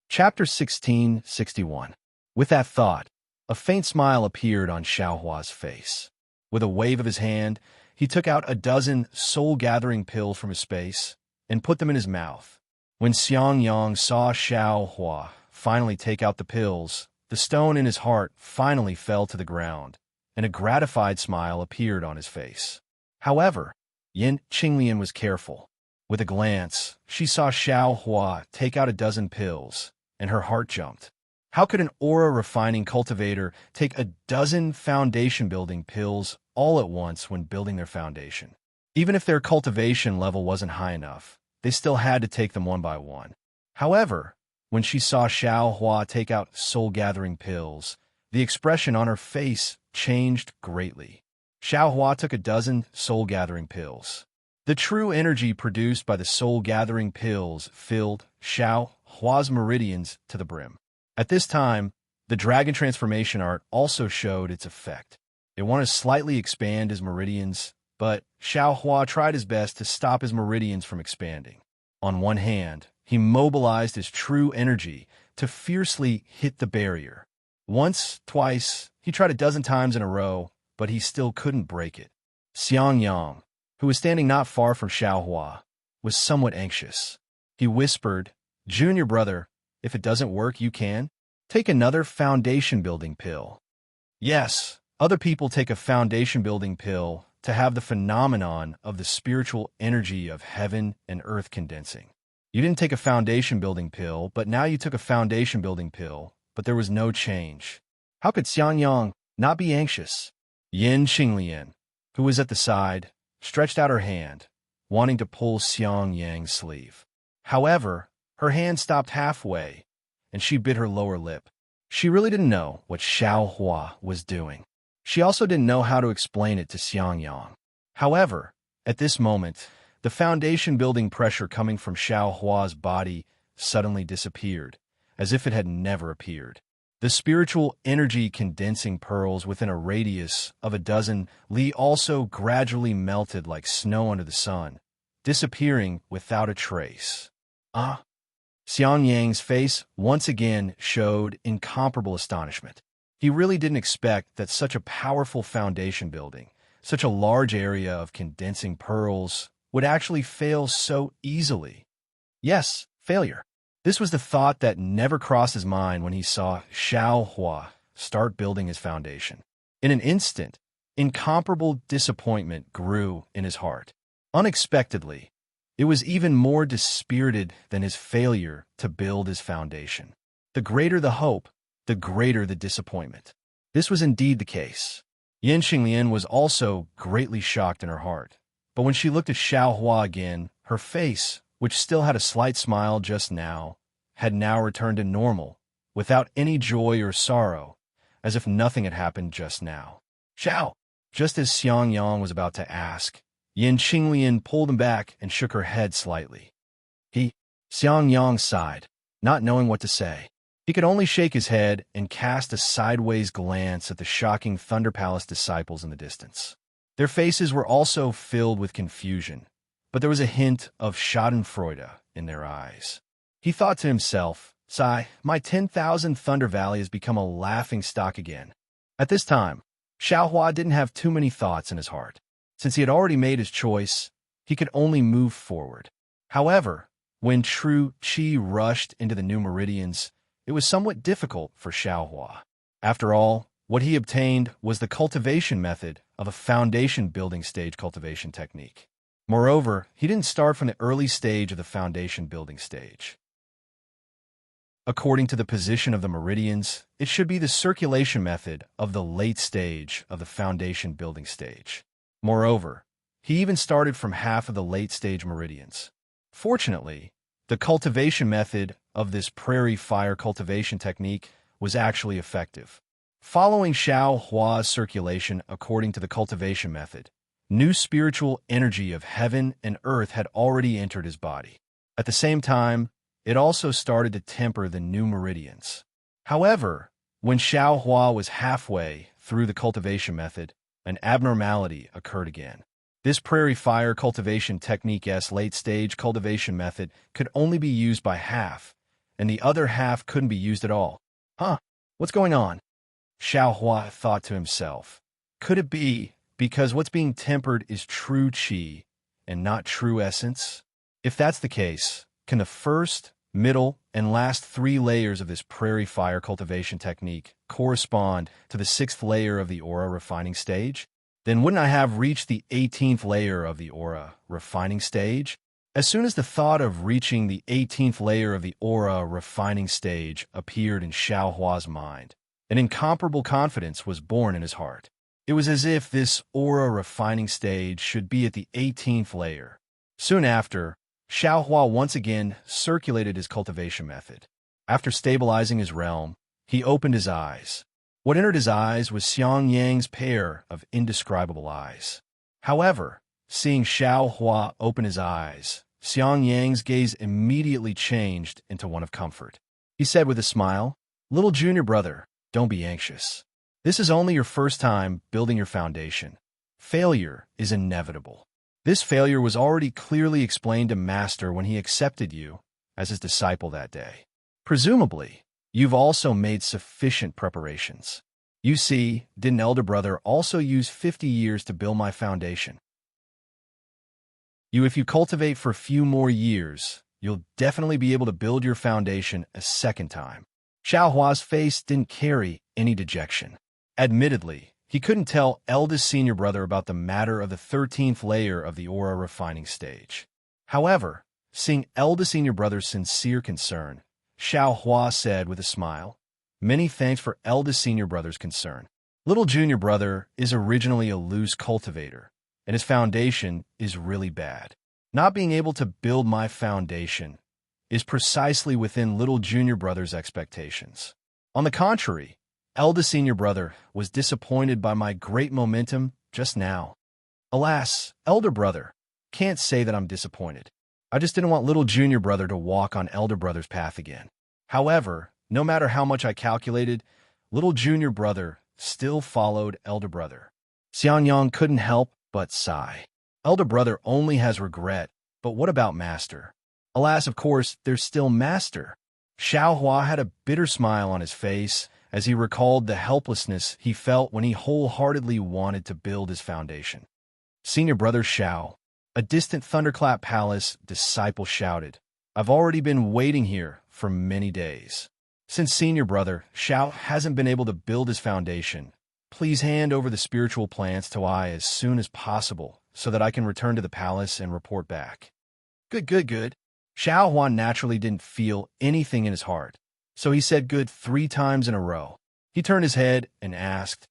Chapter 1661. With that thought, a faint smile appeared on Xiao Hua's face. With a wave of his hand, he took out a dozen soul-gathering pills from his space and put them in his mouth. When Xiang Yang saw Xiao Hua finally take out the pills, the stone in his heart finally fell to the ground, and a gratified smile appeared on his face. However, Yin Qinglian was careful. With a glance, she saw Xiao Hua take out a dozen pills, and her heart jumped. How could an aura-refining cultivator take a dozen foundation-building pills all at once when building their foundation? Even if their cultivation level wasn't high enough, they still had to take them one by one. However, when she saw Xiao Hua take out soul-gathering pills, the expression on her face changed greatly. Xiao Hua took a dozen soul-gathering pills. The true energy produced by the soul-gathering pills filled Xiao Hua's meridians to the brim. At this time, the dragon transformation art also showed its effect. It wanted to slightly expand his meridians, but Xiao Hua tried his best to stop his meridians from expanding. On one hand, he mobilized his true energy to fiercely hit the barrier. Once, twice, he tried a dozen times in a row, but he still couldn't break it. Xiang Yang, who was standing not far from Xiao Hua, was somewhat anxious. He whispered, "Junior brother, if it doesn't work, you can take another foundation-building pill." Yes, other people take a foundation-building pill to have the phenomenon of the spiritual energy of heaven and earth condensing. You didn't take a foundation-building pill, but now you took a foundation-building pill, but there was no change. How could Xiang Yang not be anxious? Yin Xinglian, who was at the side, stretched out her hand, wanting to pull Xiang Yang's sleeve. However, her hand stopped halfway, and she bit her lower lip. She really didn't know what Xiao Hua was doing. She also didn't know how to explain it to Xiang Yang. However, at this moment, the foundation-building pressure coming from Xiao Hua's body suddenly disappeared, as if it had never appeared. The spiritual energy condensing pearls within a radius of a dozen li also gradually melted like snow under the sun, disappearing without a trace. Xiang Yang's face once again showed incomparable astonishment. He really didn't expect that such a powerful foundation building, such a large area of condensing pearls, would actually fail so easily. Yes, failure. This was the thought that never crossed his mind when he saw Xiao Hua start building his foundation. In an instant, incomparable disappointment grew in his heart. Unexpectedly, it was even more dispirited than his failure to build his foundation. The greater the hope, the greater the disappointment. This was indeed the case. Yin Xinglian was also greatly shocked in her heart. But when she looked at Xiao Hua again, her face, which still had a slight smile just now, had now returned to normal, without any joy or sorrow, as if nothing had happened just now. "Xiao!" Just as Xiang Yang was about to ask, Yin Xinglian pulled him back and shook her head slightly. Xiang Yang sighed, not knowing what to say. He could only shake his head and cast a sideways glance at the shocking Thunder Palace disciples in the distance. Their faces were also filled with confusion, but there was a hint of schadenfreude in their eyes. He thought to himself, "Sigh, my 10,000 Thunder Valley has become a laughing stock again." At this time, Xiao Hua didn't have too many thoughts in his heart. Since he had already made his choice, he could only move forward. However, when true qi rushed into the new meridians, it was somewhat difficult for Xiao Hua. After all, what he obtained was the cultivation method of a foundation building stage cultivation technique. Moreover, he didn't start from the early stage of the foundation building stage. According to the position of the meridians, it should be the circulation method of the late stage of the foundation building stage. Moreover, he even started from half of the late stage meridians. Fortunately, the cultivation method of this prairie fire cultivation technique was actually effective. Following Xiao Hua's circulation according to the cultivation method, new spiritual energy of heaven and earth had already entered his body. At the same time, it also started to temper the new meridians. However, when Xiao Hua was halfway through the cultivation method, an abnormality occurred again. This prairie fire cultivation technique's late-stage cultivation method could only be used by half, and the other half couldn't be used at all. What's going on? Xiao Hua thought to himself. Could it be because what's being tempered is true qi and not true essence? If that's the case, can the first, middle, and last 3 layers of this prairie fire cultivation technique correspond to the 6th layer of the aura refining stage? Then wouldn't I have reached the 18th layer of the aura refining stage? As soon as the thought of reaching the 18th layer of the aura refining stage appeared in Xiao Hua's mind, an incomparable confidence was born in his heart. It was as if this aura refining stage should be at the 18th layer. Soon after, Xiao Hua once again circulated his cultivation method. After stabilizing his realm, he opened his eyes. What entered his eyes was Xiang Yang's pair of indescribable eyes. However, seeing Xiao Hua open his eyes, Xiang Yang's gaze immediately changed into one of comfort. He said with a smile, "Little junior brother, don't be anxious. This is only your first time building your foundation. Failure is inevitable." This failure was already clearly explained to Master when he accepted you as his disciple that day. Presumably, you've also made sufficient preparations. You see, did an elder brother also use 50 years to build my foundation? If you cultivate for a few more years, you'll definitely be able to build your foundation a second time. Xiao Hua's face didn't carry any dejection. Admittedly, he couldn't tell eldest senior brother about the matter of the 13th layer of the aura refining stage. However, seeing eldest senior brother's sincere concern, Xiao Hua said with a smile, "Many thanks for eldest senior brother's concern. Little junior brother is originally a loose cultivator, and his foundation is really bad. Not being able to build my foundation is precisely within little junior brother's expectations. On the contrary, eldest senior brother was disappointed by my great momentum just now. Alas, elder brother, can't say that I'm disappointed. I just didn't want little junior brother to walk on elder brother's path again. However, no matter how much I calculated, little junior brother still followed elder brother." Xiangyang couldn't help but sigh. Elder brother only has regret, but what about Master? Alas, of course, there's still Master. Xiao Hua had a bitter smile on his face as he recalled the helplessness he felt when he wholeheartedly wanted to build his foundation. "Senior brother Xiao," a distant Thunderclap Palace disciple shouted, "I've already been waiting here for many days. Since senior brother Xiao hasn't been able to build his foundation, please hand over the spiritual plants to I as soon as possible so that I can return to the palace and report back." Good. Xiao Huan naturally didn't feel anything in his heart, so he said good 3 times in a row. He turned his head and asked,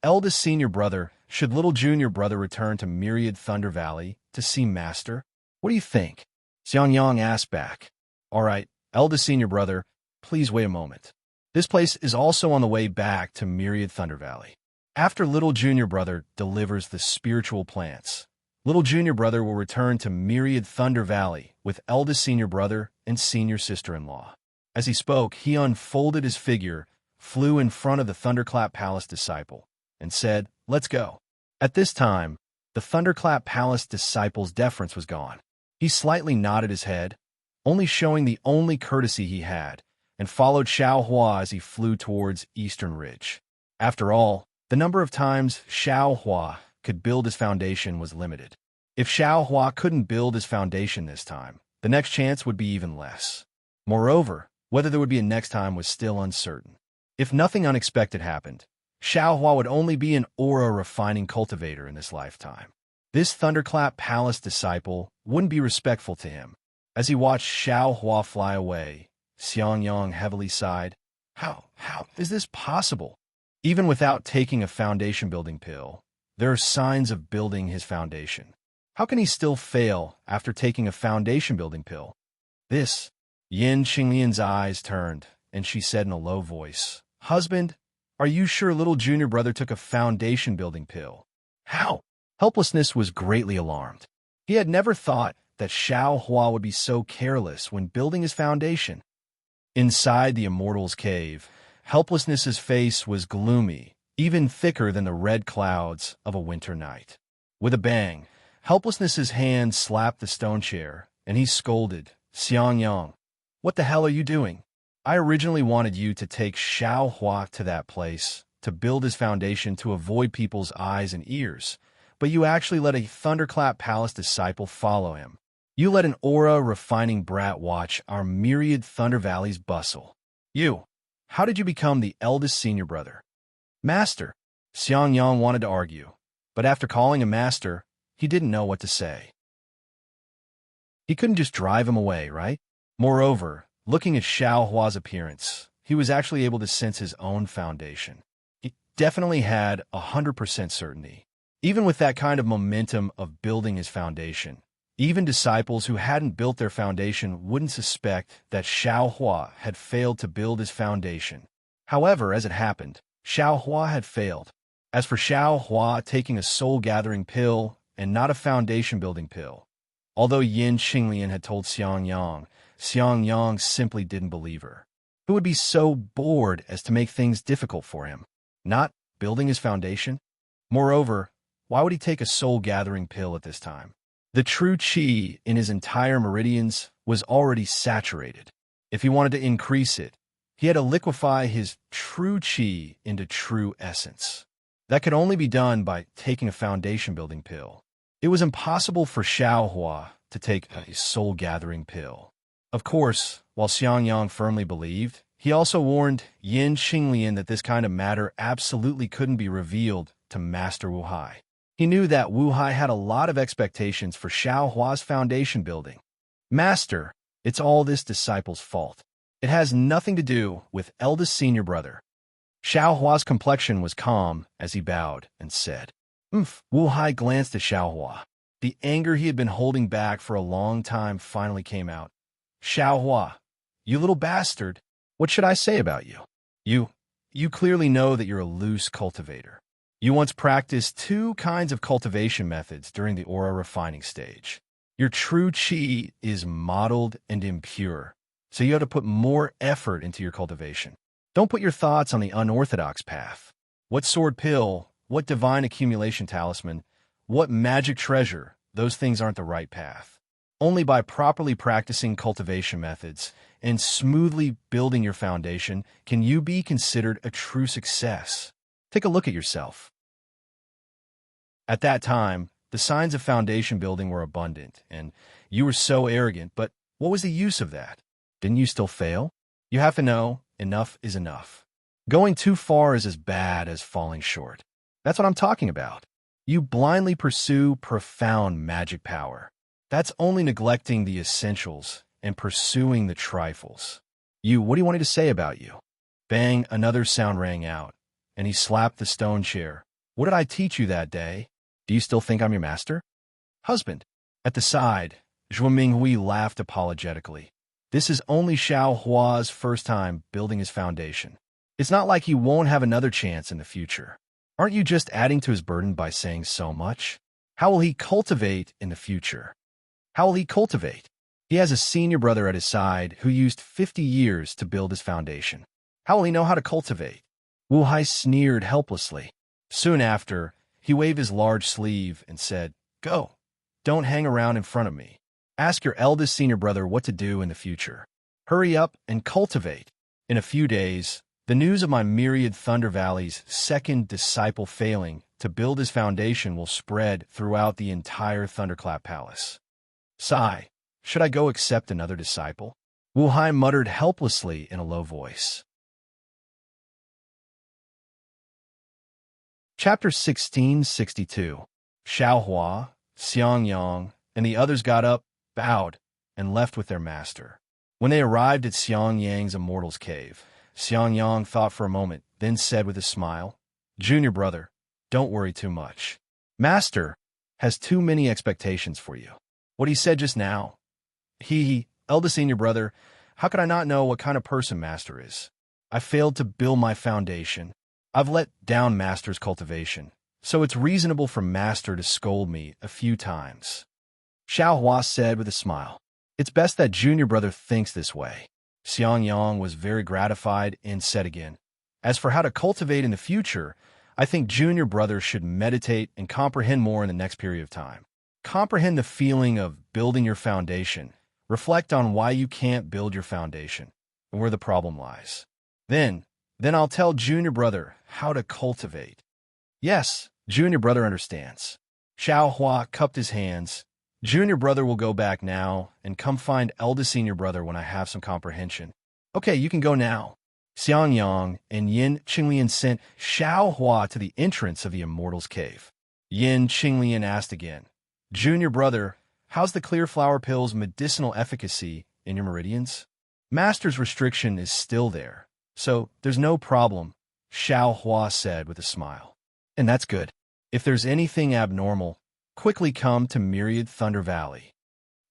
"Eldest senior brother, should little junior brother return to Myriad Thunder Valley to see Master? What do you think?" Xiangyang asked back, "All right, eldest senior brother, please wait a moment. This place is also on the way back to Myriad Thunder Valley. After little junior brother delivers the spiritual plants, little junior brother will return to Myriad Thunder Valley with eldest senior brother and senior sister-in-law." As he spoke, he unfolded his figure, flew in front of the Thunderclap Palace disciple, and said, "Let's go." At this time, the Thunderclap Palace disciple's deference was gone. He slightly nodded his head, only showing the only courtesy he had, and followed Xiao Hua as he flew towards Eastern Ridge. After all, the number of times Xiao Hua could build his foundation was limited. If Xiao Hua couldn't build his foundation this time, the next chance would be even less. Moreover, whether there would be a next time was still uncertain. If nothing unexpected happened, Xiao Hua would only be an aura-refining cultivator in this lifetime. This Thunderclap Palace disciple wouldn't be respectful to him. As he watched Xiao Hua fly away, Xiangyang heavily sighed. How is this possible? Even without taking a foundation-building pill, there are signs of building his foundation. How can he still fail after taking a foundation-building pill? This, Yin Qinglian's eyes turned, and she said in a low voice, "Husband, are you sure little junior brother took a foundation-building pill?" How? Helplessness was greatly alarmed. He had never thought that Xiao Hua would be so careless when building his foundation. Inside the Immortal's cave, Helplessness's face was gloomy, even thicker than the red clouds of a winter night. With a bang, Helplessness's hand slapped the stone chair, and he scolded, "Xiangyang, what the hell are you doing? I originally wanted you to take Xiao Hua to that place to build his foundation to avoid people's eyes and ears, but you actually let a Thunderclap Palace disciple follow him. You let an aura-refining brat watch our Myriad Thunder Valley's bustle. How did you become the eldest senior brother?" "Master," Xiangyang wanted to argue, but after calling him master, he didn't know what to say. He couldn't just drive him away, right? Moreover, looking at Xiao Hua's appearance, he was actually able to sense his own foundation. He definitely had 100% certainty. Even with that kind of momentum of building his foundation, Even disciples who hadn't built their foundation wouldn't suspect that Xiao Hua had failed to build his foundation. However, as it happened, Xiao Hua had failed. As for Xiao Hua taking a soul-gathering pill and not a foundation-building pill, although Yin Qinglian had told Xiangyang, Xiangyang simply didn't believe her. Who would be so bored as to make things difficult for him? Not building his foundation? Moreover, why would he take a soul-gathering pill at this time? The true qi in his entire meridians was already saturated. If he wanted to increase it, he had to liquefy his true qi into true essence. That could only be done by taking a foundation-building pill. It was impossible for Xiao Hua to take a soul-gathering pill. Of course, while Xiangyang firmly believed, he also warned Yin Qinglian that this kind of matter absolutely couldn't be revealed to Master Wu Hai. He knew that Wu Hai had a lot of expectations for Xiao Hua's foundation building. Master, it's all this disciple's fault. It has nothing to do with eldest senior brother. Xiao Hua's complexion was calm as he bowed and said, Wu Hai glanced at Xiao Hua. The anger he had been holding back for a long time finally came out. Xiao Hua, you little bastard, what should I say about you? You clearly know that you're a loose cultivator. You once practiced two kinds of cultivation methods during the aura refining stage. Your true qi is mottled and impure, so you have to put more effort into your cultivation. Don't put your thoughts on the unorthodox path. What sword pill, what divine accumulation talisman, what magic treasure, those things aren't the right path. Only by properly practicing cultivation methods and smoothly building your foundation can you be considered a true success. Take a look at yourself. At that time, the signs of foundation building were abundant, and you were so arrogant, but what was the use of that? Didn't you still fail? You have to know, enough is enough. Going too far is as bad as falling short. That's what I'm talking about. You blindly pursue profound magic power. That's only neglecting the essentials and pursuing the trifles. What do you want me to say about you? Bang, another sound rang out, and he slapped the stone chair. What did I teach you that day? Do you still think I'm your master? Husband. At the side, Zhuo Minghui laughed apologetically. This is only Xiao Hua's first time building his foundation. It's not like he won't have another chance in the future. Aren't you just adding to his burden by saying so much? How will he cultivate in the future? How will he cultivate? He has a senior brother at his side who used 50 years to build his foundation. How will he know how to cultivate? Wu Hai sneered helplessly. Soon after, he waved his large sleeve and said, Go. Don't hang around in front of me. Ask your eldest senior brother what to do in the future. Hurry up and cultivate. In a few days, the news of my myriad Thunder Valley's second disciple failing to build his foundation will spread throughout the entire Thunderclap Palace. Sigh, should I go accept another disciple? Wu Hai muttered helplessly in a low voice. Chapter 1662. Xiao Hua, Xiangyang, and the others got up, bowed, and left with their master. When they arrived at Xiangyang's immortal's cave, Xiangyang thought for a moment, then said with a smile, Junior brother, don't worry too much. Master has too many expectations for you. What he said just now. Eldest senior brother, how could I not know what kind of person Master is? I failed to build my foundation. I've let down Master's cultivation, so it's reasonable for Master to scold me a few times. Xiao Hua said with a smile. It's best that junior brother thinks this way. Xiangyang was very gratified and said again, As for how to cultivate in the future, I think junior brother should meditate and comprehend more in the next period of time. Comprehend the feeling of building your foundation. Reflect on why you can't build your foundation and where the problem lies. Then I'll tell junior brother how to cultivate. Yes, junior brother understands. Xiao Hua cupped his hands. Junior brother will go back now and come find eldest senior brother when I have some comprehension. Okay, you can go now. Xiangyang and Yin Qinglian sent Xiao Hua to the entrance of the Immortal's Cave. Yin Qinglian asked again, Junior brother, how's the clear flower pill's medicinal efficacy in your meridians? Master's restriction is still there, so there's no problem, Xiao Hua said with a smile. And that's good. If there's anything abnormal, quickly come to Myriad Thunder Valley.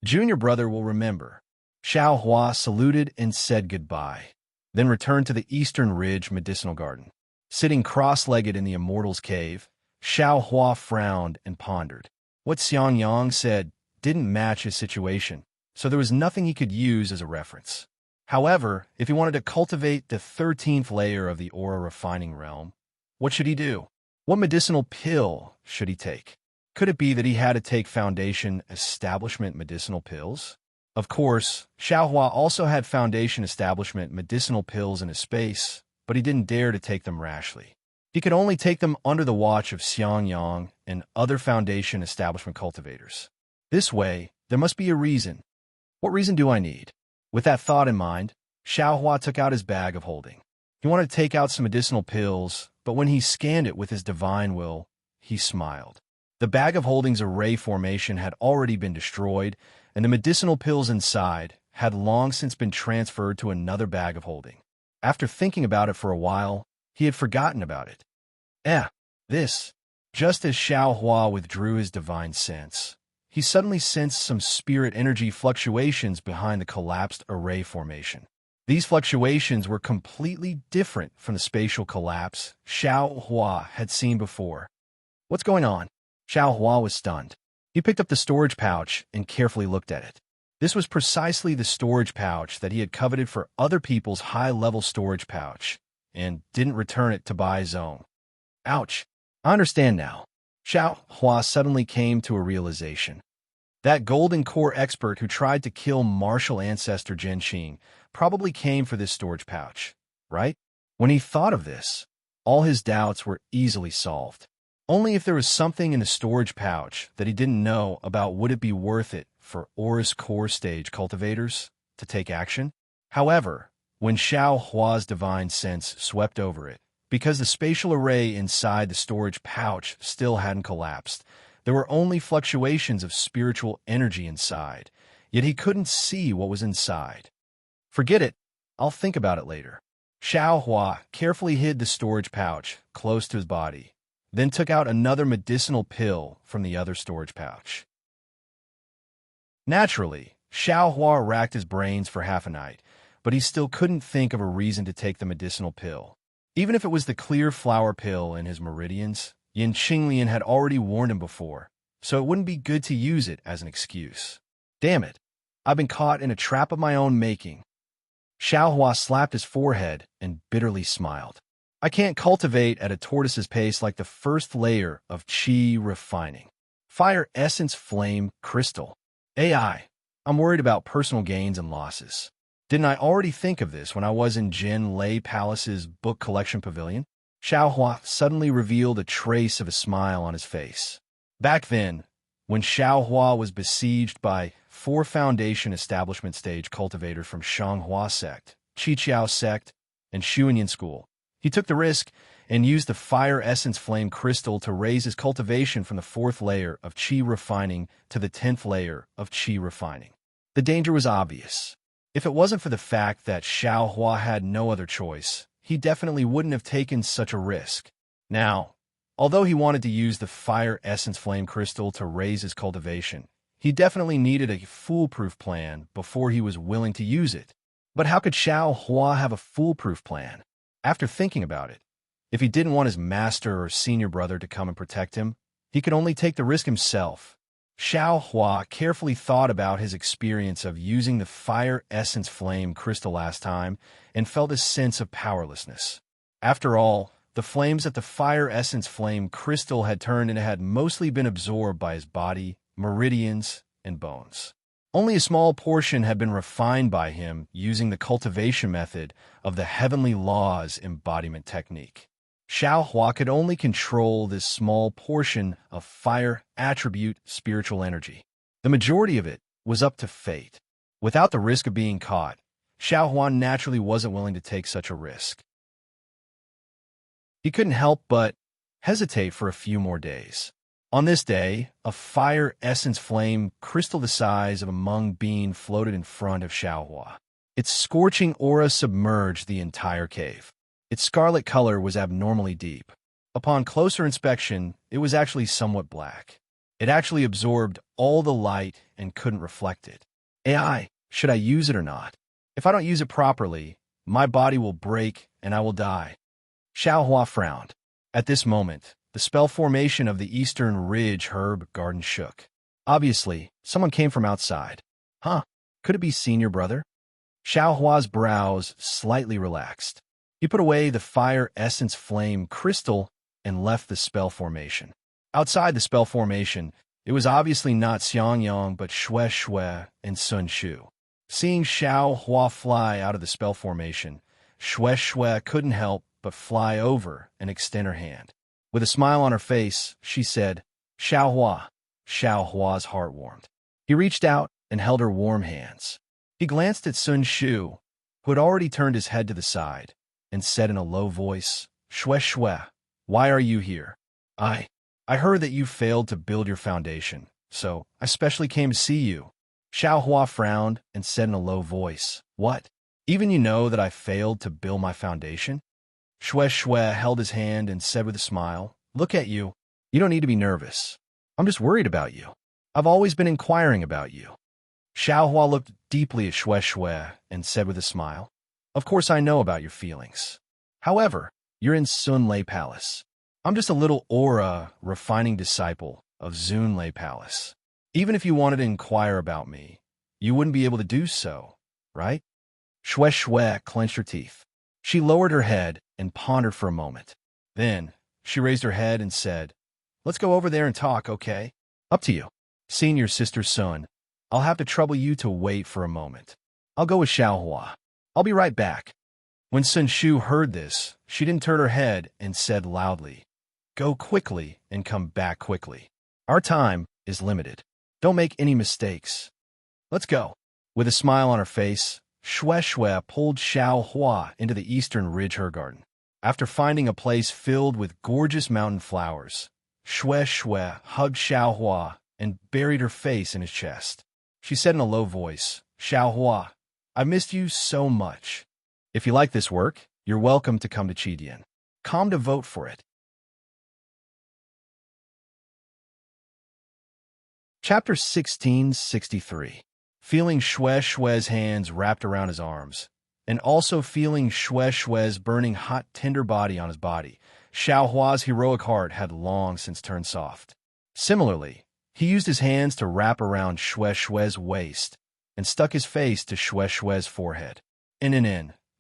Junior brother will remember. Xiao Hua saluted and said goodbye, then returned to the Eastern Ridge Medicinal Garden. Sitting cross-legged in the Immortal's Cave, Xiao Hua frowned and pondered. What Xiang Yang said didn't match his situation, so there was nothing he could use as a reference. However, if he wanted to cultivate the 13th layer of the aura refining realm, what should he do? What medicinal pill should he take? Could it be that he had to take Foundation Establishment medicinal pills? Of course, Xiaohua also had Foundation Establishment medicinal pills in his space, but he didn't dare to take them rashly. He could only take them under the watch of Xiang Yang and other Foundation Establishment cultivators. This way, there must be a reason. What reason do I need? With that thought in mind, Xiaohua took out his bag of holding. He wanted to take out some medicinal pills, but when he scanned it with his divine will, he smiled. The bag of holding's array formation had already been destroyed, and the medicinal pills inside had long since been transferred to another bag of holding. After thinking about it for a while, he had forgotten about it. Just as Xiao Hua withdrew his divine sense, he suddenly sensed some spirit energy fluctuations behind the collapsed array formation. These fluctuations were completely different from the spatial collapse Xiao Hua had seen before. What's going on? Xiao Hua was stunned. He picked up the storage pouch and carefully looked at it. This was precisely the storage pouch that he had coveted for other people's high-level storage pouch, and didn't return it to buy his own. Ouch. I understand now. Xiao Hua suddenly came to a realization. That golden core expert who tried to kill martial ancestor Zhen Qing probably came for this storage pouch, right? When he thought of this, all his doubts were easily solved. Only if there was something in the storage pouch that he didn't know about would it be worth it for Aura's core stage cultivators to take action. However, when Xiao Hua's divine sense swept over it, because the spatial array inside the storage pouch still hadn't collapsed, there were only fluctuations of spiritual energy inside, yet he couldn't see what was inside. Forget it. I'll think about it later. Xiao Hua carefully hid the storage pouch close to his body, then took out another medicinal pill from the other storage pouch. Naturally, Xiao Hua racked his brains for half a night, but he still couldn't think of a reason to take the medicinal pill. Even if it was the clear flower pill in his meridians, Yin Qinglian had already warned him before, so it wouldn't be good to use it as an excuse. Damn it, I've been caught in a trap of my own making. Xiao Hua slapped his forehead and bitterly smiled. I can't cultivate at a tortoise's pace like the first layer of qi refining. Fire essence flame crystal. AI, I'm worried about personal gains and losses. Didn't I already think of this when I was in Jin Lei Palace's book collection pavilion? Xiao Hua suddenly revealed a trace of a smile on his face. Back then, when Xiao Hua was besieged by 4 Foundation Establishment stage cultivators from Shanghua sect, Qiqiao sect, and Xuanyan school, he took the risk and used the Fire Essence Flame Crystal to raise his cultivation from the 4th layer of Qi refining to the 10th layer of Qi refining. The danger was obvious. If it wasn't for the fact that Xiao Hua had no other choice, he definitely wouldn't have taken such a risk. Now, although he wanted to use the Fire Essence Flame Crystal to raise his cultivation, he definitely needed a foolproof plan before he was willing to use it. But how could Xiao Hua have a foolproof plan? After thinking about it, if he didn't want his master or senior brother to come and protect him, he could only take the risk himself. Xiao Hua carefully thought about his experience of using the Fire Essence Flame Crystal last time and felt a sense of powerlessness. After all, the flames that the Fire Essence Flame Crystal had turned into had mostly been absorbed by his body, meridians, and bones. Only a small portion had been refined by him using the cultivation method of the Heavenly Laws embodiment technique. Xiao Hua could only control this small portion of fire attribute spiritual energy. The majority of it was up to fate. Without the risk of being caught, Xiao Hua naturally wasn't willing to take such a risk. He couldn't help but hesitate for a few more days. On this day, a fire essence flame crystal the size of a mung bean floated in front of Xiao Hua. Its scorching aura submerged the entire cave. Its scarlet color was abnormally deep. Upon closer inspection, it was actually somewhat black. It actually absorbed all the light and couldn't reflect it. AI, should I use it or not? If I don't use it properly, my body will break and I will die. Xiao Hua frowned. At this moment, the spell formation of the Eastern Ridge Herb Garden shook. Obviously, someone came from outside. Huh? Could it be Senior Brother? Xiao Hua's brows slightly relaxed. He put away the fire essence flame crystal and left the spell formation. Outside the spell formation, it was obviously not Xiangyang but Xue Xue and Sun Shu. Seeing Xiao Hua fly out of the spell formation, Xue Xue couldn't help but fly over and extend her hand. With a smile on her face, she said, Xiao Hua. Xiao Hua's heart warmed. He reached out and held her warm hands. He glanced at Sun Shu, who had already turned his head to the side, and said in a low voice, Xue Xue, why are you here? I heard that you failed to build your foundation, so I specially came to see you. Xiao Hua frowned and said in a low voice, What? Even you know that I failed to build my foundation? Xue Xue held his hand and said with a smile, Look at you. You don't need to be nervous. I'm just worried about you. I've always been inquiring about you. Xiao Hua looked deeply at Xue Xue and said with a smile, Of course I know about your feelings. However, you're in Sun Lei Palace. I'm just a little aura refining disciple of Zun Lei Palace. Even if you wanted to inquire about me, you wouldn't be able to do so, right? Xue Xue clenched her teeth. She lowered her head and pondered for a moment. Then, she raised her head and said, Let's go over there and talk, okay? Up to you. Senior Sister Sun, I'll have to trouble you to wait for a moment. I'll go with Xiao Hua. I'll be right back. When Sun Shu heard this, she didn't turn her head and said loudly, Go quickly and come back quickly. Our time is limited. Don't make any mistakes. Let's go. With a smile on her face, Xue Xue pulled Xiao Hua into the Eastern Ridge Herb Garden. After finding a place filled with gorgeous mountain flowers, Xue Xue hugged Xiao Hua and buried her face in his chest. She said in a low voice, Xiao Hua, I missed you so much. If you like this work, you're welcome to come to Qidian. Come to vote for it. Chapter 1663. Feeling Xue Xue's hands wrapped around his arms, and also feeling Xue Xue's burning hot tender body on his body, Xiao Hua's heroic heart had long since turned soft. Similarly, he used his hands to wrap around Xue Xue's waist and stuck his face to Xue Xue's forehead. In.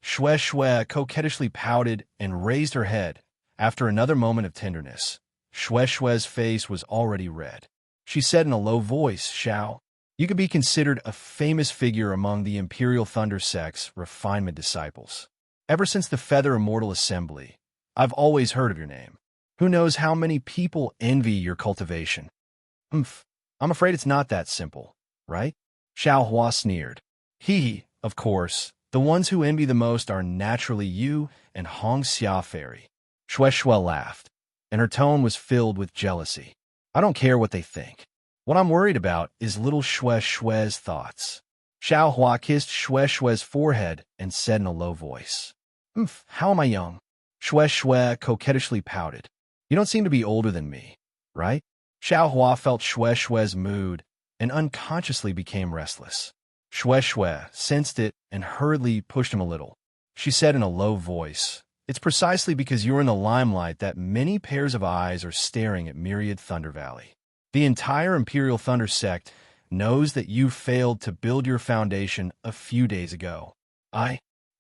Xue Xue coquettishly pouted and raised her head. After another moment of tenderness, Xue Xue's face was already red. She said in a low voice, Xiao, you could be considered a famous figure among the Imperial Thunder Sect's refinement disciples. Ever since the Feather Immortal Assembly, I've always heard of your name. Who knows how many people envy your cultivation? I'm afraid it's not that simple, right? Xiao Hua sneered. Of course, the ones who envy the most are naturally you and Hong Xia Fairy. Xue Xue laughed, and her tone was filled with jealousy. I don't care what they think. What I'm worried about is little Xue Xue's thoughts. Xiao Hua kissed Xue Xue's forehead and said in a low voice, How am I young? Xue Xue coquettishly pouted. You don't seem to be older than me, right? Xiao Hua felt Xue Xue's mood and unconsciously became restless. Xue Xue sensed it and hurriedly pushed him a little. She said in a low voice, It's precisely because you're in the limelight that many pairs of eyes are staring at Myriad Thunder Valley. The entire Imperial Thunder Sect knows that you failed to build your foundation a few days ago.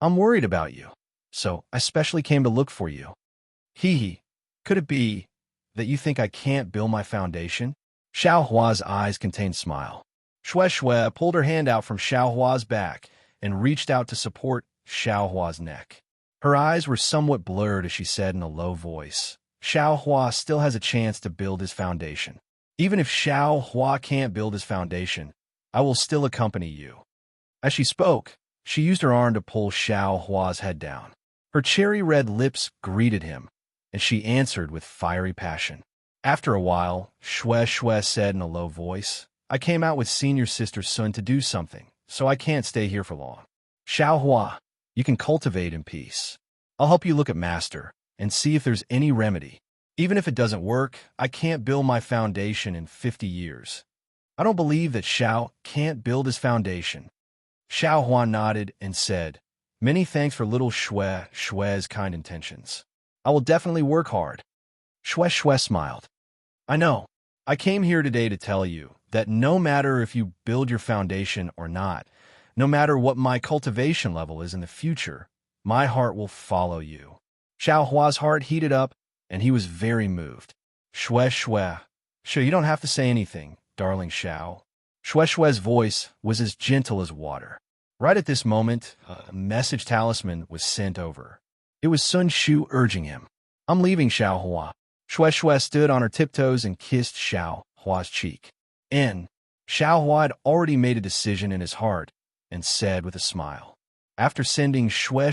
I'm worried about you, so I specially came to look for you. Could it be that you think I can't build my foundation? Xiao Hua's eyes contained smile. Xue Xue pulled her hand out from Xiao Hua's back and reached out to support Xiao Hua's neck. Her eyes were somewhat blurred as she said in a low voice, Xiao Hua still has a chance to build his foundation. Even if Xiao Hua can't build his foundation, I will still accompany you. As she spoke, she used her arm to pull Xiao Hua's head down. Her cherry-red lips greeted him, and she answered with fiery passion. After a while, Xue Xue said in a low voice, I came out with Senior Sister Sun to do something, so I can't stay here for long. Xiao Hua, you can cultivate in peace. I'll help you look at Master and see if there's any remedy. Even if it doesn't work, I can't build my foundation in 50 years. I don't believe that Xiao can't build his foundation. Xiao Hua nodded and said, "Many thanks for little Shue's kind intentions. I will definitely work hard." Shui smiled. "I know. I came here today to tell you that no matter if you build your foundation or not, no matter what my cultivation level is in the future, my heart will follow you." Xiao Hua's heart heated up, and he was very moved. Shui, sure, you don't have to say anything, darling Xiao. Shui's voice was as gentle as water. Right at this moment, a message talisman was sent over. It was Sun Shu urging him. "I'm leaving, Xiao Hua." Shui stood on her tiptoes and kissed Xiao Hua's cheek. Xiao Hua had already made a decision in his heart and said with a smile. After sending Shui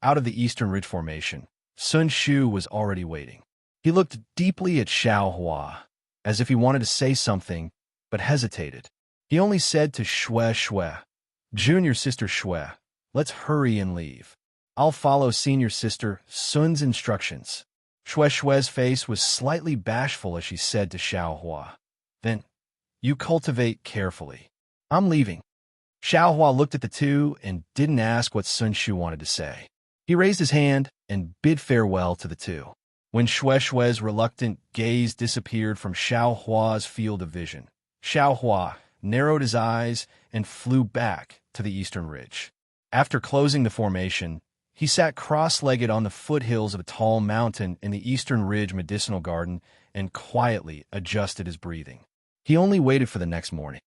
out of the Eastern Ridge Formation, Sun Shu was already waiting. He looked deeply at Xiao Hua, as if he wanted to say something, but hesitated. He only said to Shui, "Junior sister Shui, let's hurry and leave. I'll follow senior sister Sun's instructions." Shui's face was slightly bashful as she said to Xiao Hua, "Then, you cultivate carefully. I'm leaving." Xiao Hua looked at the two and didn't ask what Sun Shu wanted to say. He raised his hand and bid farewell to the two. When Shui's reluctant gaze disappeared from Xiao Hua's field of vision, Xiao Hua narrowed his eyes and flew back to the Eastern Ridge. After closing the formation, he sat cross-legged on the foothills of a tall mountain in the Eastern Ridge Medicinal Garden and quietly adjusted his breathing. He only waited for the next morning.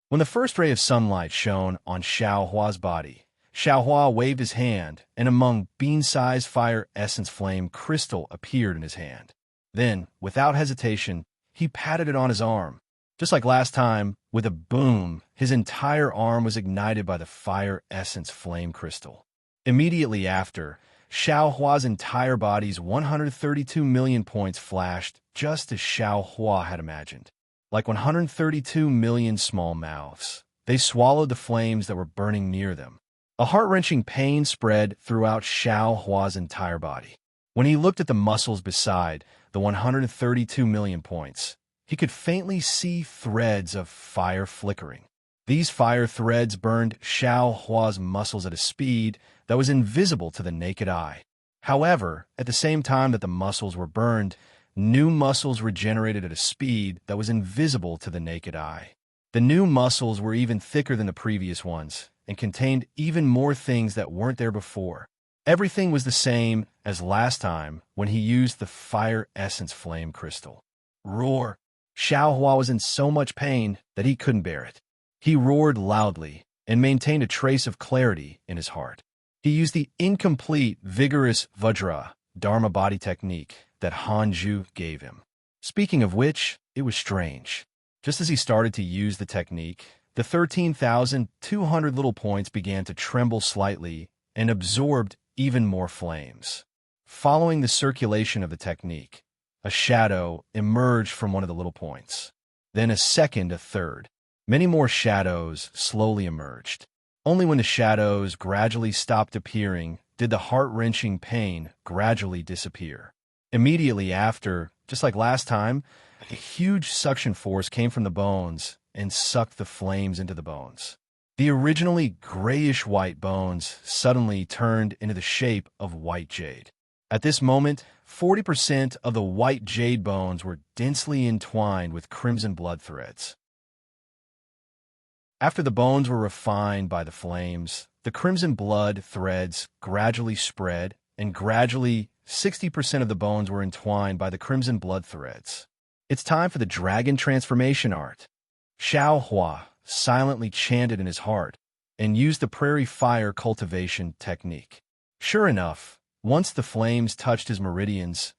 When the first ray of sunlight shone on Xiao Hua's body, Xiao Hua waved his hand, and among bean-sized fire essence flame crystal appeared in his hand. Then, without hesitation, he patted it on his arm. Just like last time, with a boom, his entire arm was ignited by the fire essence flame crystal. Immediately after, Xiao Hua's entire body's 132 million points flashed just as Xiao Hua had imagined. Like 132 million small mouths, they swallowed the flames that were burning near them. A heart-wrenching pain spread throughout Xiao Hua's entire body. When he looked at the muscles beside the 132 million points, he could faintly see threads of fire flickering. These fire threads burned Xiao Hua's muscles at a speed that was invisible to the naked eye. However, at the same time that the muscles were burned, new muscles regenerated at a speed that was invisible to the naked eye. The new muscles were even thicker than the previous ones and contained even more things that weren't there before. Everything was the same as last time when he used the fire essence flame crystal. Roar! Xiao Hua was in so much pain that he couldn't bear it. He roared loudly and maintained a trace of clarity in his heart. He used the incomplete, vigorous Vajra Dharma body technique that Hanju gave him. Speaking of which, it was strange. Just as he started to use the technique, the 13,200 little points began to tremble slightly and absorbed even more flames. Following the circulation of the technique, a shadow emerged from one of the little points. Then a second, a third. Many more shadows slowly emerged. Only when the shadows gradually stopped appearing did the heart-wrenching pain gradually disappear. Immediately after, just like last time, a huge suction force came from the bones and sucked the flames into the bones. The originally grayish-white bones suddenly turned into the shape of white jade. At this moment, 40% of the white jade bones were densely entwined with crimson blood threads. After the bones were refined by the flames, the crimson blood threads gradually spread, and gradually 60% of the bones were entwined by the crimson blood threads. It's time for the dragon transformation art. Xiao Hua silently chanted in his heart and used the prairie fire cultivation technique. Sure enough, once the flames touched his meridians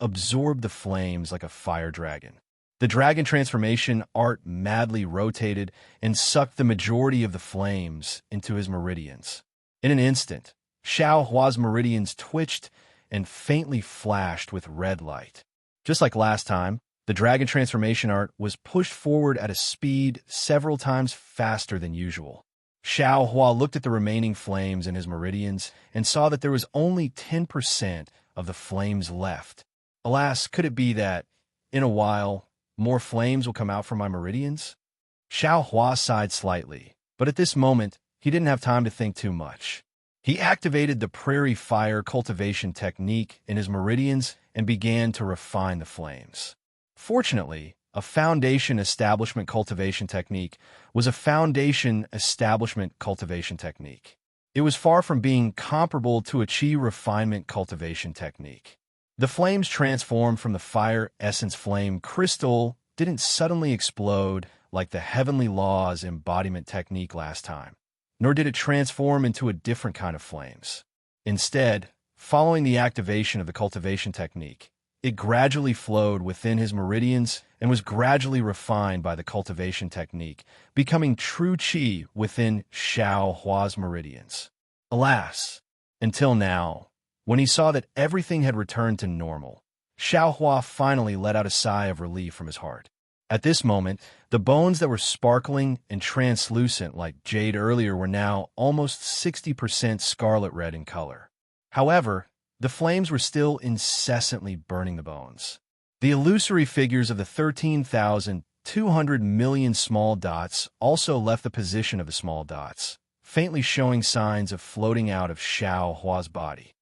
absorbed the flames like a fire dragon. The dragon transformation art madly rotated and sucked the majority of the flames into his meridians. In an instant, Xiao Hua's meridians twitched and faintly flashed with red light. Just like last time, the dragon transformation art was pushed forward at a speed several times faster than usual. Xiao Hua looked at the remaining flames in his meridians and saw that there was only 10% of the flames left. Alas, could it be that, in a while, more flames will come out from my meridians? Xiao Hua sighed slightly, but at this moment, he didn't have time to think too much. He activated the prairie fire cultivation technique in his meridians and began to refine the flames. Fortunately, a foundation establishment cultivation technique was a foundation establishment cultivation technique. It was far from being comparable to a chi refinement cultivation technique. The flames transformed from the fire essence flame crystal didn't suddenly explode like the heavenly laws embodiment technique last time, nor did it transform into a different kind of flames. Instead, following the activation of the cultivation technique, it gradually flowed within his meridians and was gradually refined by the cultivation technique, becoming true qi within Xiao Hua's meridians. Alas, until now, when he saw that everything had returned to normal, Xiao Hua finally let out a sigh of relief from his heart. At this moment, the bones that were sparkling and translucent like jade earlier were now almost 60% scarlet red in color. However, the flames were still incessantly burning the bones. The illusory figures of the 13,200 million small dots also left the position of the small dots, faintly showing signs of floating out of Xiao Hua's body.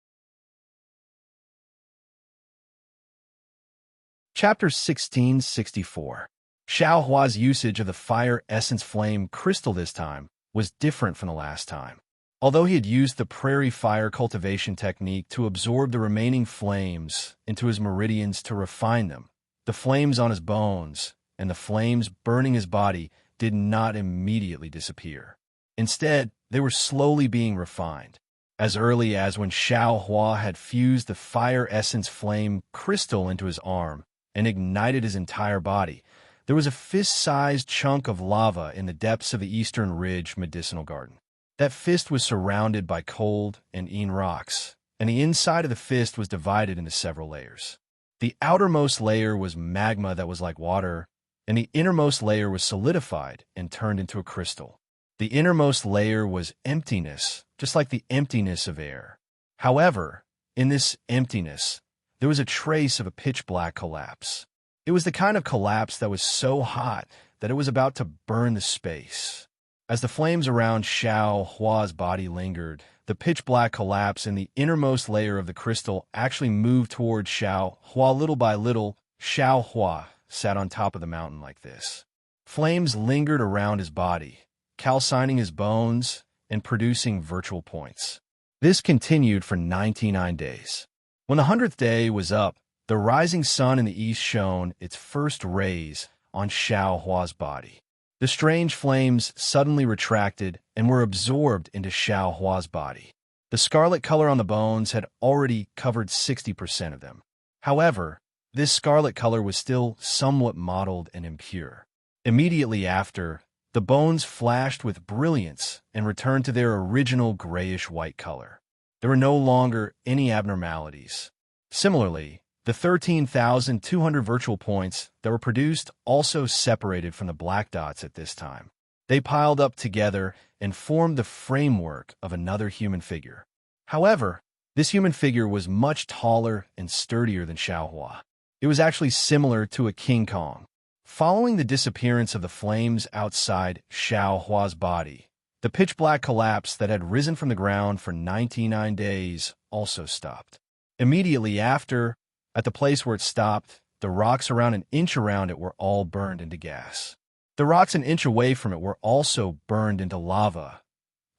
Chapter 1664. Xiao Hua's usage of the fire essence flame crystal this time was different from the last time. Although he had used the prairie fire cultivation technique to absorb the remaining flames into his meridians to refine them, the flames on his bones and the flames burning his body did not immediately disappear. Instead, they were slowly being refined. As early as when Xiao Hua had fused the fire essence flame crystal into his arm and ignited his entire body, there was a fist-sized chunk of lava in the depths of the Eastern Ridge Medicinal Garden. That fist was surrounded by cold and rocks, and the inside of the fist was divided into several layers. The outermost layer was magma that was like water, and the innermost layer was solidified and turned into a crystal. The innermost layer was emptiness, just like the emptiness of air. However, in this emptiness, there was a trace of a pitch-black collapse. It was the kind of collapse that was so hot that it was about to burn the space. As the flames around Xiao Hua's body lingered, the pitch-black collapse in the innermost layer of the crystal actually moved toward Xiao Hua little by little. Xiao Hua sat on top of the mountain like this. Flames lingered around his body, calcining his bones and producing virtual points. This continued for 99 days. When the 100th day was up, the rising sun in the east shone its first rays on Xiao Hua's body. The strange flames suddenly retracted and were absorbed into Xiao Hua's body. The scarlet color on the bones had already covered 60% of them. However, this scarlet color was still somewhat mottled and impure. Immediately after, the bones flashed with brilliance and returned to their original grayish-white color. There were no longer any abnormalities. Similarly, the 13,200 virtual points that were produced also separated from the black dots at this time. They piled up together and formed the framework of another human figure. However, this human figure was much taller and sturdier than Xiao Hua. It was actually similar to a King Kong. Following the disappearance of the flames outside Xiao Hua's body, the pitch-black collapse that had risen from the ground for 99 days also stopped. Immediately after, at the place where it stopped, the rocks around an inch around it were all burned into gas. The rocks an inch away from it were also burned into lava.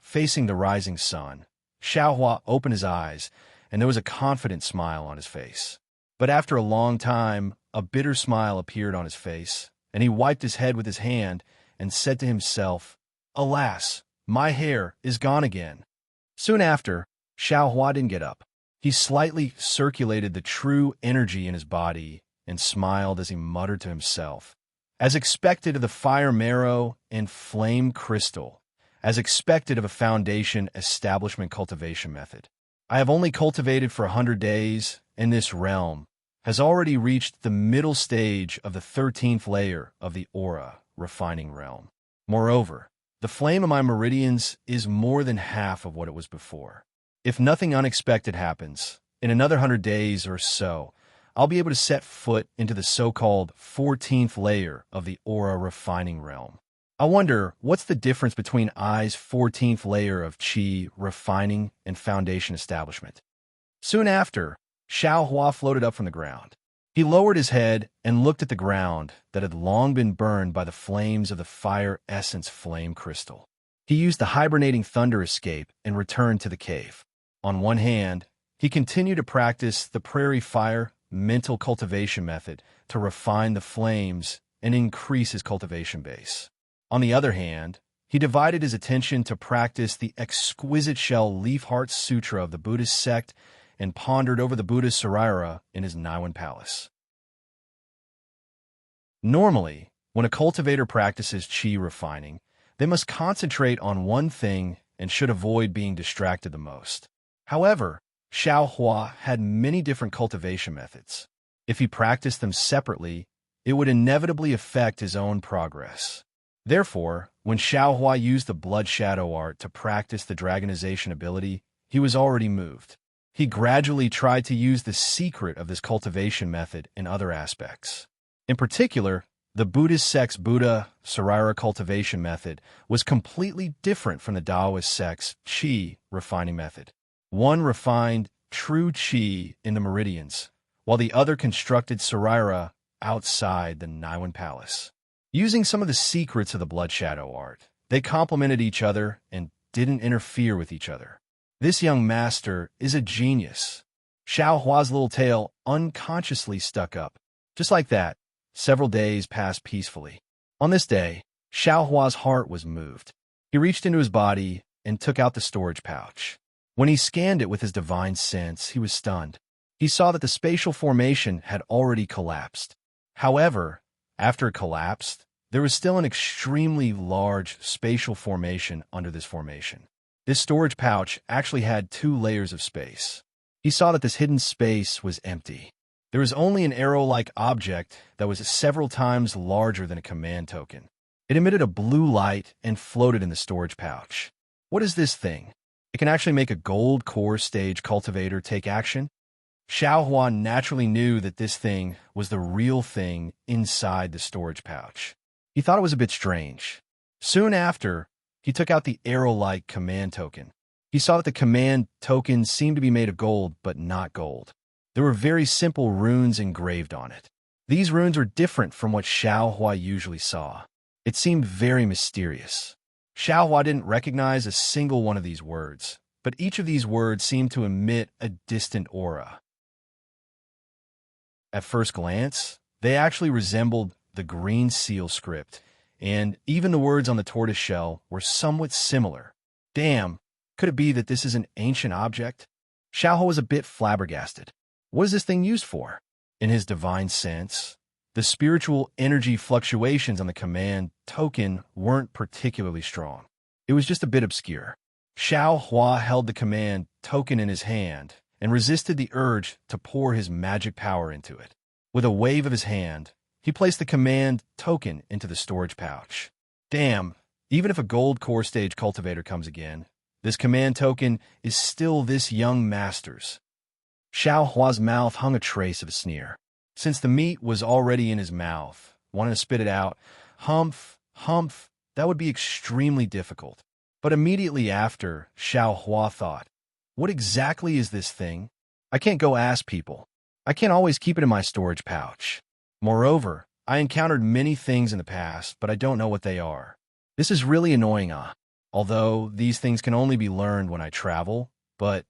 Facing the rising sun, Xiao Hua opened his eyes, and there was a confident smile on his face. But after a long time, a bitter smile appeared on his face, and he wiped his head with his hand and said to himself, "Alas, my hair is gone again." Soon after, Xiao Hua didn't get up. He slightly circulated the true energy in his body and smiled as he muttered to himself, "As expected of the fire marrow and flame crystal, as expected of a foundation establishment cultivation method. I have only cultivated for 100 days, and this realm has already reached the middle stage of the 13th layer of the aura refining realm. Moreover, the flame of my meridians is more than half of what it was before. If nothing unexpected happens, In another 100 days or so, I'll be able to set foot into the so-called 14th layer of the aura refining realm. I wonder, what's the difference between I's 14th layer of Qi refining and foundation establishment? Soon after, Xiao Hua floated up from the ground. He lowered his head and looked at the ground that had long been burned by the flames of the fire essence flame crystal. He used the hibernating thunder escape and returned to the cave. On one hand, he continued to practice the prairie fire mental cultivation method to refine the flames and increase his cultivation base. On the other hand, he divided his attention to practice the exquisite shell leaf heart sutra of the Buddhist sect and pondered over the Buddha's Saraira in his Naiwan palace. Normally, when a cultivator practices qi refining, they must concentrate on one thing and should avoid being distracted the most. However, Xiao Hua had many different cultivation methods. If he practiced them separately, it would inevitably affect his own progress. Therefore, when Xiao Hua used the blood shadow art to practice the dragonization ability, he was already moved. He gradually tried to use the secret of this cultivation method in other aspects. In particular, the Buddhist sect's Buddha Saraira cultivation method was completely different from the Taoist sect's qi refining method. One refined true qi in the meridians, while the other constructed Saraira outside the Naiwan palace. Using some of the secrets of the blood shadow art, they complemented each other and didn't interfere with each other. This young master is a genius. Xiao Hua's little tail unconsciously stuck up. Just like that, several days passed peacefully. On this day, Xiao Hua's heart was moved. He reached into his body and took out the storage pouch. When he scanned it with his divine sense, he was stunned. He saw that the spatial formation had already collapsed. However, after it collapsed, there was still an extremely large spatial formation under this formation. This storage pouch actually had 2 layers of space. He saw that this hidden space was empty. There was only an arrow-like object that was several times larger than a command token. It emitted a blue light and floated in the storage pouch. What is this thing? It can actually make a gold core stage cultivator take action? Xiao Hua naturally knew that this thing was the real thing inside the storage pouch. He thought it was a bit strange. Soon after, he took out the arrow-like command token. He saw that the command token seemed to be made of gold, but not gold. There were very simple runes engraved on it. These runes were different from what Xiao Hua usually saw. It seemed very mysterious. Xiao Hua didn't recognize a single one of these words, but each of these words seemed to emit a distant aura. At first glance, they actually resembled the green seal script, and even the words on the tortoise shell were somewhat similar. Damn, could it be that this is an ancient object? Xiao Hua was a bit flabbergasted. What is this thing used for? In his divine sense, the spiritual energy fluctuations on the command token weren't particularly strong. It was just a bit obscure. Xiao Hua held the command token in his hand and resisted the urge to pour his magic power into it. With a wave of his hand, he placed the command token into the storage pouch. Damn, even if a gold core stage cultivator comes again, this command token is still this young master's. Xiao Hua's mouth hung a trace of a sneer. Since the meat was already in his mouth, wanting to spit it out, humph, that would be extremely difficult. But immediately after, Xiao Hua thought, what exactly is this thing? I can't go ask people. I can't always keep it in my storage pouch. Moreover, I encountered many things in the past, but I don't know what they are. This is really annoying, although these things can only be learned when I travel, but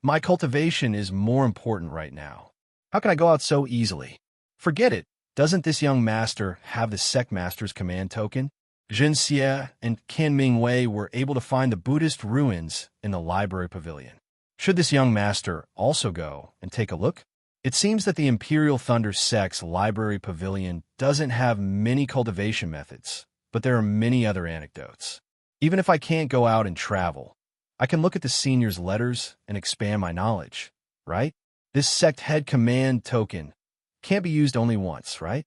my cultivation is more important right now. How can I go out so easily? Forget it. Doesn't this young master have the sect master's command token? Jin Xie and Qian Mingwei were able to find the Buddhist ruins in the library pavilion. Should this young master also go and take a look? It seems that the Imperial Thunder sect's library pavilion doesn't have many cultivation methods, but there are many other anecdotes. Even if I can't go out and travel, I can look at the senior's letters and expand my knowledge, right? This sect head command token can't be used only once, right?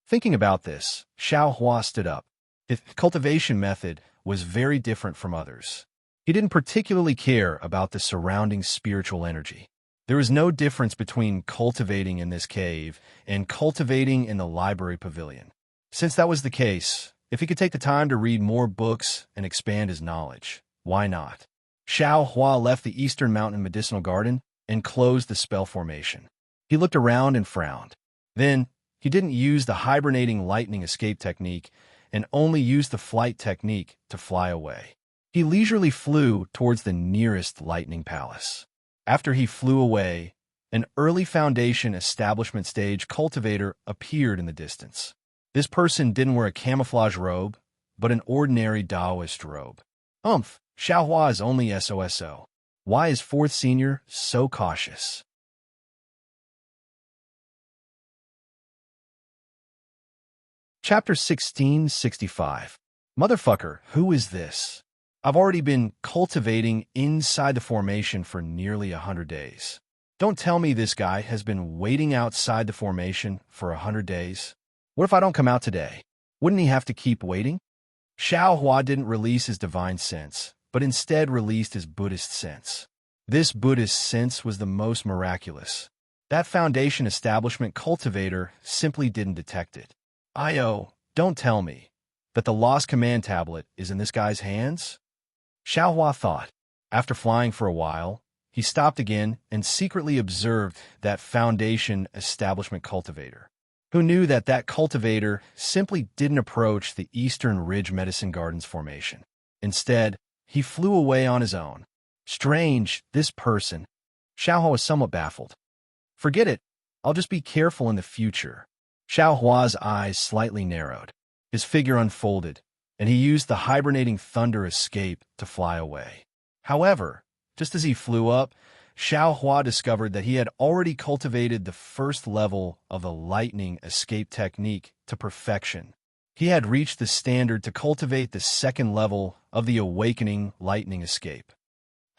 Thinking about this, Xiao Hua stood up. His cultivation method was very different from others. He didn't particularly care about the surrounding spiritual energy. There was no difference between cultivating in this cave and cultivating in the library pavilion. Since that was the case, if he could take the time to read more books and expand his knowledge, why not? Xiao Hua left the Eastern Mountain Medicinal Garden and closed the spell formation. He looked around and frowned. Then, he didn't use the hibernating lightning escape technique and only used the flight technique to fly away. He leisurely flew towards the nearest lightning palace. After he flew away, an early Foundation establishment stage cultivator appeared in the distance. This person didn't wear a camouflage robe, but an ordinary Taoist robe. Xiaohua is only SOSO. Why is 4th senior so cautious? Chapter 1665. Motherfucker, who is this? I've already been cultivating inside the formation for nearly 100 days. Don't tell me this guy has been waiting outside the formation for 100 days. What if I don't come out today? Wouldn't he have to keep waiting? Xiao Hua didn't release his divine sense, but instead released his Buddhist sense. This Buddhist sense was the most miraculous. That Foundation establishment cultivator simply didn't detect it. Don't tell me that the lost command tablet is in this guy's hands? Xiao Hua thought. After flying for a while, he stopped again and secretly observed that Foundation establishment cultivator. Who knew that that cultivator simply didn't approach the Eastern Ridge Medicine Gardens formation. Instead, he flew away on his own. Strange, this person. Xiao Hua was somewhat baffled. Forget it. I'll just be careful in the future. Xiao Hua's eyes slightly narrowed. His figure unfolded, and he used the hibernating thunder escape to fly away. However, just as he flew up, Xiao Hua discovered that he had already cultivated the first level of the lightning escape technique to perfection. He had reached the standard to cultivate the second level of the awakening lightning escape.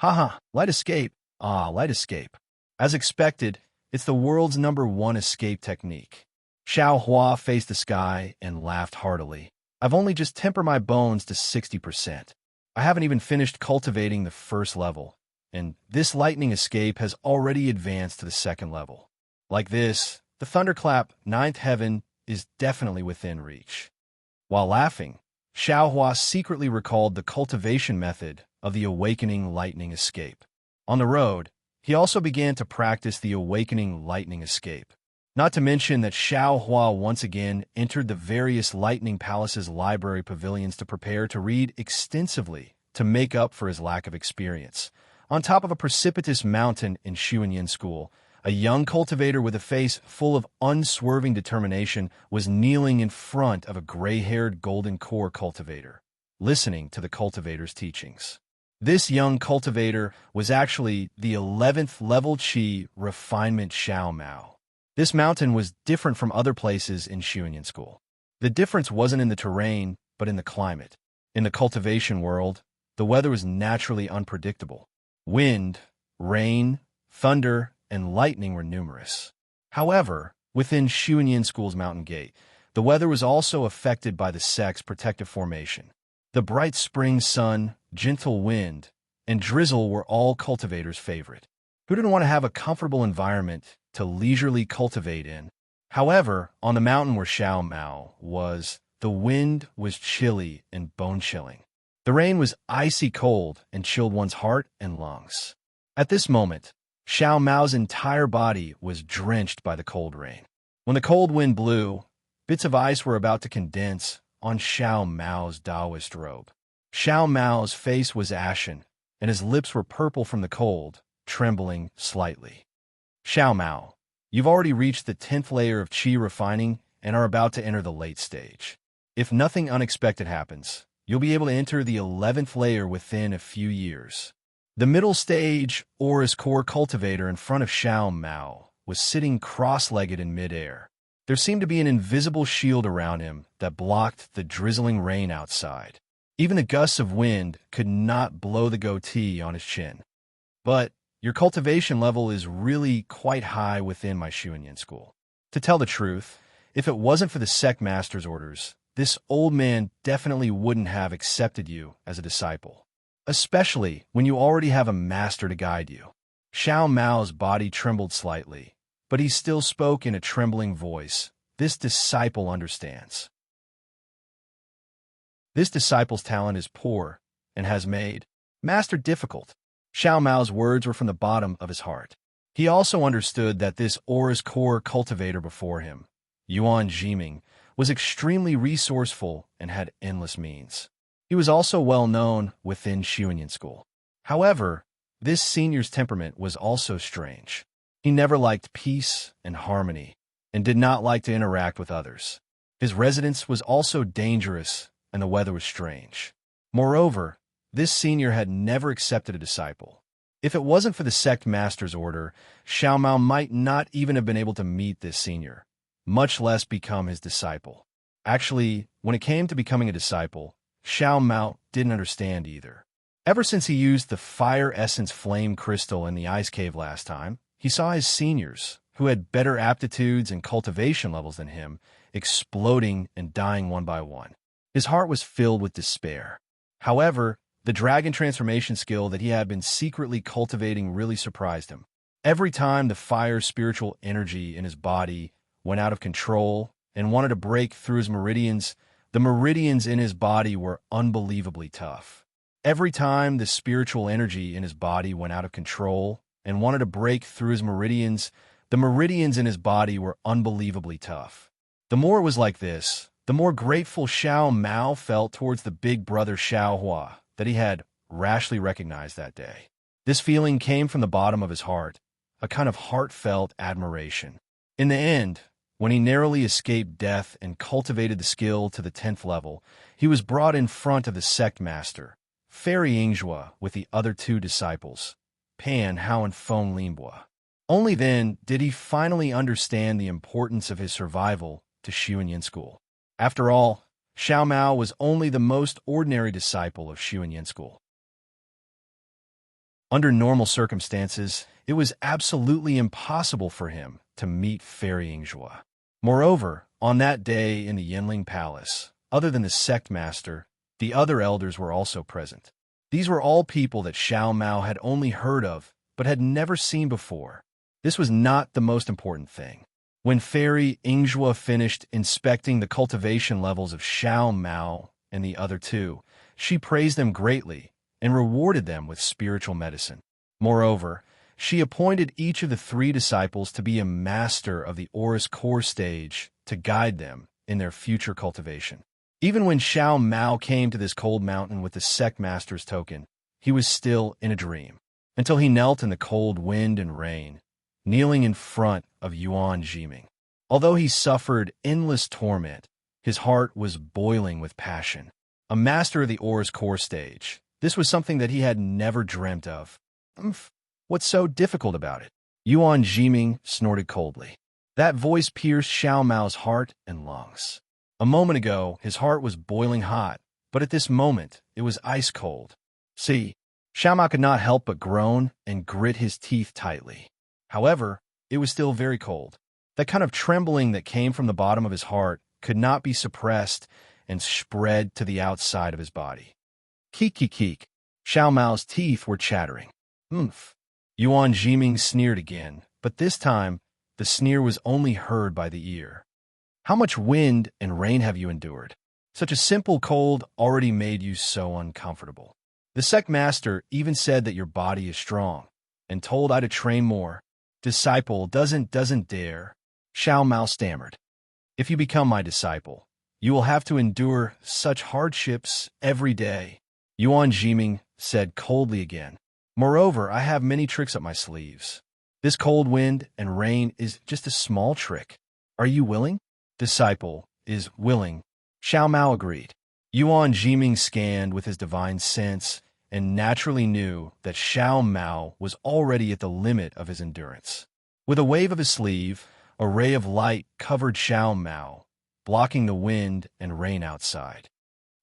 Haha, light escape. Light escape. As expected, it's the world's #1 escape technique. Xiao Hua faced the sky and laughed heartily. I've only just tempered my bones to 60%. I haven't even finished cultivating the first level, and this lightning escape has already advanced to the second level. Like this, the thunderclap 9th heaven is definitely within reach. While laughing, Xiao Hua secretly recalled the cultivation method of the awakening lightning escape. On the road, he also began to practice the awakening lightning escape. Not to mention that Xiao Hua once again entered the various Lightning Palace's library pavilions to prepare to read extensively to make up for his lack of experience. On top of a precipitous mountain in Xuanyan School, a young cultivator with a face full of unswerving determination was kneeling in front of a gray-haired golden core cultivator, listening to the cultivator's teachings. This young cultivator was actually the 11th level Qi refinement Xiao Mao. This mountain was different from other places in Xuanyan School. The difference wasn't in the terrain, but in the climate. In the cultivation world, the weather was naturally unpredictable. Wind, rain, thunder, and lightning were numerous. However, within Xuanyan School's mountain gate, the weather was also affected by the sect's protective formation. The bright spring sun, gentle wind, and drizzle were all cultivators' favorite. Who didn't want to have a comfortable environment to leisurely cultivate in? However, on the mountain where Xiao Mao was, the wind was chilly and bone-chilling. The rain was icy cold and chilled one's heart and lungs. At this moment, Xiao Mao's entire body was drenched by the cold rain. When the cold wind blew, bits of ice were about to condense on Xiao Mao's Taoist robe. Xiao Mao's face was ashen, and his lips were purple from the cold, trembling slightly. Xiao Mao, you've already reached the 10th layer of Qi refining and are about to enter the late stage. If nothing unexpected happens, you'll be able to enter the 11th layer within a few years. The middle stage Aura's core cultivator in front of Xiao Mao was sitting cross-legged in midair. There seemed to be an invisible shield around him that blocked the drizzling rain outside. Even the gusts of wind could not blow the goatee on his chin. But your cultivation level is really quite high within my Xuanyan School. To tell the truth, if it wasn't for the sect master's orders, this old man definitely wouldn't have accepted you as a disciple, especially when you already have a master to guide you. Xiao Mao's body trembled slightly, but he still spoke in a trembling voice. This disciple understands. This disciple's talent is poor and has made master difficult. Xiao Mao's words were from the bottom of his heart. He also understood that this aura's core cultivator before him, Yuan Jiming, was extremely resourceful and had endless means. He was also well known within Xuanyan school. However, this senior's temperament was also strange. He never liked peace and harmony, and did not like to interact with others. His residence was also dangerous, and the weather was strange. Moreover, this senior had never accepted a disciple. If it wasn't for the sect master's order, Xiao Mao might not even have been able to meet this senior, much less become his disciple. Actually, when it came to becoming a disciple, Xiao Mao didn't understand either. Ever since he used the fire essence flame crystal in the ice cave last time, he saw his seniors, who had better aptitudes and cultivation levels than him, exploding and dying one by one. His heart was filled with despair. However, the dragon transformation skill that he had been secretly cultivating really surprised him. Every time the fire spiritual energy in his body went out of control and wanted to break through his meridians, the meridians in his body were unbelievably tough. Every time the spiritual energy in his body went out of control and wanted to break through his meridians, the meridians in his body were unbelievably tough. The more it was like this, the more grateful Xiao Mao felt towards the big brother Xiao Hua that he had rashly recognized that day. This feeling came from the bottom of his heart, a kind of heartfelt admiration. In the end, when he narrowly escaped death and cultivated the skill to the 10th level, he was brought in front of the sect master, Fairy Yingjue, with the other two disciples, Pan Hao and Feng Linbua. Only then did he finally understand the importance of his survival to Xuanyan school. After all, Xiao Mao was only the most ordinary disciple of Xuanyan school. Under normal circumstances, it was absolutely impossible for him to meet Fairy Yingjue. Moreover, on that day in the Yanling Palace, other than the sect master, the other elders were also present. These were all people that Xiao Mao had only heard of, but had never seen before. This was not the most important thing. When Fairy Yingjue finished inspecting the cultivation levels of Xiao Mao and the other two, she praised them greatly and rewarded them with spiritual medicine. Moreover, she appointed each of the three disciples to be a master of the Aura's core stage to guide them in their future cultivation. Even when Xiao Mao came to this cold mountain with the sect master's token, he was still in a dream, until he knelt in the cold wind and rain, kneeling in front of Yuan Jiming. Although he suffered endless torment, his heart was boiling with passion. A master of the Aura's core stage, this was something that he had never dreamt of. What's so difficult about it? Yuan Jiming snorted coldly. That voice pierced Xiao Mao's heart and lungs. A moment ago, his heart was boiling hot, but at this moment, it was ice cold. See, Xiao Mao could not help but groan and grit his teeth tightly. However, it was still very cold. That kind of trembling that came from the bottom of his heart could not be suppressed and spread to the outside of his body. Keek, keek, keek. Xiao Mao's teeth were chattering. Yuan Jiming sneered again, but this time, the sneer was only heard by the ear. How much wind and rain have you endured? Such a simple cold already made you so uncomfortable. The sect master even said that your body is strong, and told I to train more. Disciple doesn't dare. Xiao Mao stammered. If you become my disciple, you will have to endure such hardships every day. Yuan Jiming said coldly again. Moreover, I have many tricks up my sleeves. This cold wind and rain is just a small trick. Are you willing? Disciple is willing. Xiao Mao agreed. Yuan Jiming scanned with his divine sense and naturally knew that Xiao Mao was already at the limit of his endurance. With a wave of his sleeve, a ray of light covered Xiao Mao, blocking the wind and rain outside.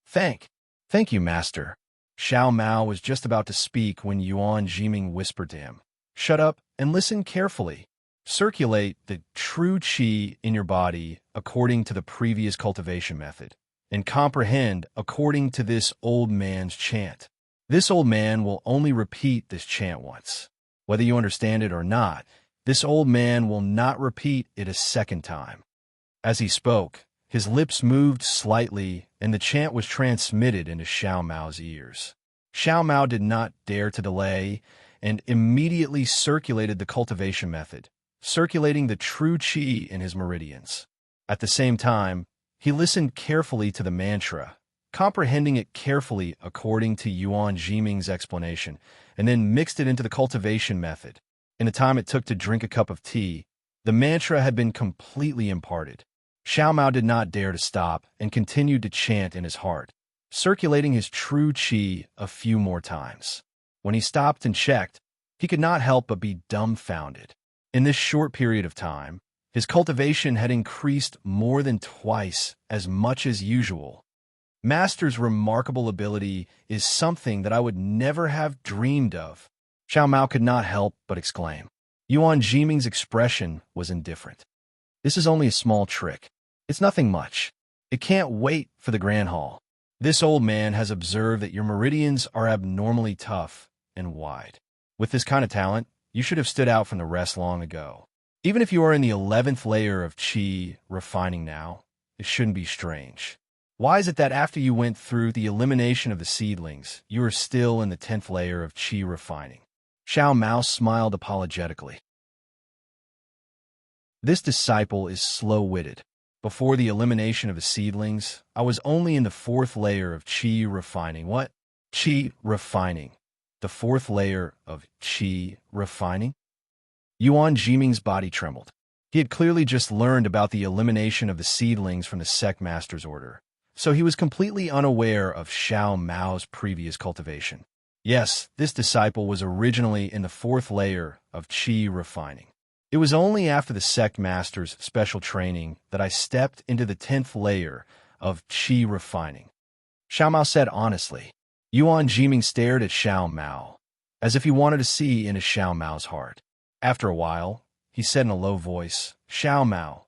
Thank you, master. Xiao Mao was just about to speak when Yuan Jiming whispered to him, Shut up and listen carefully. Circulate the true qi in your body according to the previous cultivation method, and comprehend according to this old man's chant. This old man will only repeat this chant once. Whether you understand it or not, this old man will not repeat it a second time. As he spoke, his lips moved slightly, and the chant was transmitted into Xiao Mao's ears. Xiao Mao did not dare to delay, and immediately circulated the cultivation method, circulating the true qi in his meridians. At the same time, he listened carefully to the mantra, comprehending it carefully according to Yuan Jiming's explanation, and then mixed it into the cultivation method. In the time it took to drink a cup of tea, the mantra had been completely imparted. Xiao Mao did not dare to stop and continued to chant in his heart, circulating his true qi a few more times. When he stopped and checked, he could not help but be dumbfounded. In this short period of time, his cultivation had increased more than twice as much as usual. Master's remarkable ability is something that I would never have dreamed of. Xiao Mao could not help but exclaim. Yuan Jiming's expression was indifferent. This is only a small trick. It's nothing much. It can't wait for the Grand Hall. This old man has observed that your meridians are abnormally tough and wide. With this kind of talent, you should have stood out from the rest long ago. Even if you are in the 11th layer of qi refining now, it shouldn't be strange. Why is it that after you went through the elimination of the seedlings, you are still in the 10th layer of qi refining? Xiao Mao smiled apologetically. This disciple is slow-witted. Before the elimination of the seedlings, I was only in the 4th layer of qi refining. What? Qi refining. The 4th layer of qi refining? Yuan Jiming's body trembled. He had clearly just learned about the elimination of the seedlings from the sect master's order, so he was completely unaware of Xiao Mao's previous cultivation. Yes, this disciple was originally in the 4th layer of qi refining. It was only after the sect master's special training that I stepped into the 10th layer of qi refining. Xiao Mao said honestly. Yuan Jiming stared at Xiao Mao, as if he wanted to see into Xiao Mao's heart. After a while, he said in a low voice, Xiao Mao,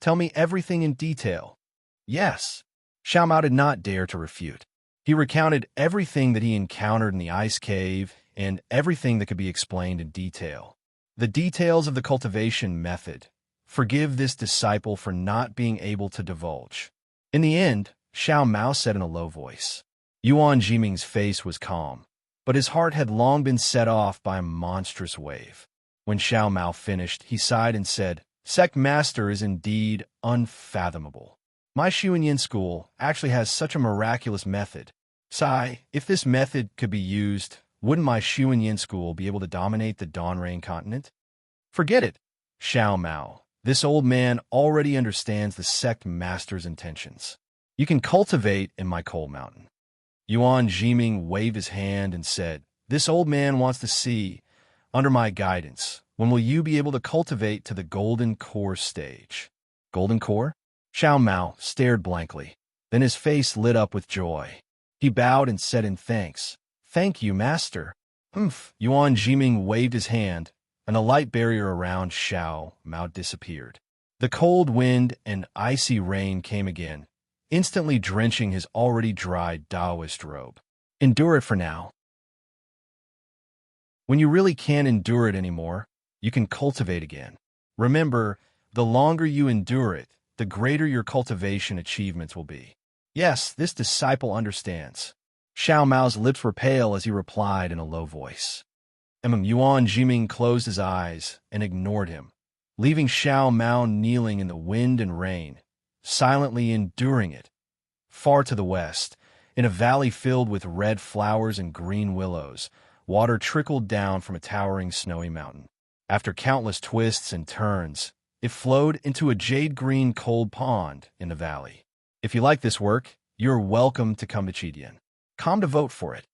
tell me everything in detail. Yes. Xiao Mao did not dare to refute. He recounted everything that he encountered in the ice cave and everything that could be explained in detail. The details of the cultivation method. Forgive this disciple for not being able to divulge. In the end, Xiao Mao said in a low voice. Yuan Jiming's face was calm, but his heart had long been set off by a monstrous wave. When Xiao Mao finished, he sighed and said, Sect Master is indeed unfathomable. My Xuanyin school actually has such a miraculous method. Sai, if this method could be used, wouldn't my Xuanyin school be able to dominate the Dawnrain continent? Forget it, Xiao Mao. This old man already understands the sect master's intentions. You can cultivate in my coal mountain. Yuan Jiming waved his hand and said, This old man wants to see, under my guidance, when will you be able to cultivate to the golden core stage? Golden core? Xiao Mao stared blankly. Then his face lit up with joy. He bowed and said in thanks, Thank you, Master. Yuan Jiming waved his hand, and a light barrier around Xiao Mao disappeared. The cold wind and icy rain came again, instantly drenching his already dry Taoist robe. Endure it for now. When you really can't endure it anymore, you can cultivate again. Remember, the longer you endure it, the greater your cultivation achievements will be. Yes, this disciple understands. Xiao Mao's lips were pale as he replied in a low voice. Yuan Jiming closed his eyes and ignored him, leaving Xiao Mao kneeling in the wind and rain, silently enduring it. Far to the west, in a valley filled with red flowers and green willows, water trickled down from a towering snowy mountain. After countless twists and turns, it flowed into a jade-green cold pond in the valley. If you like this work, you're welcome to come to Chidian. Come to vote for it.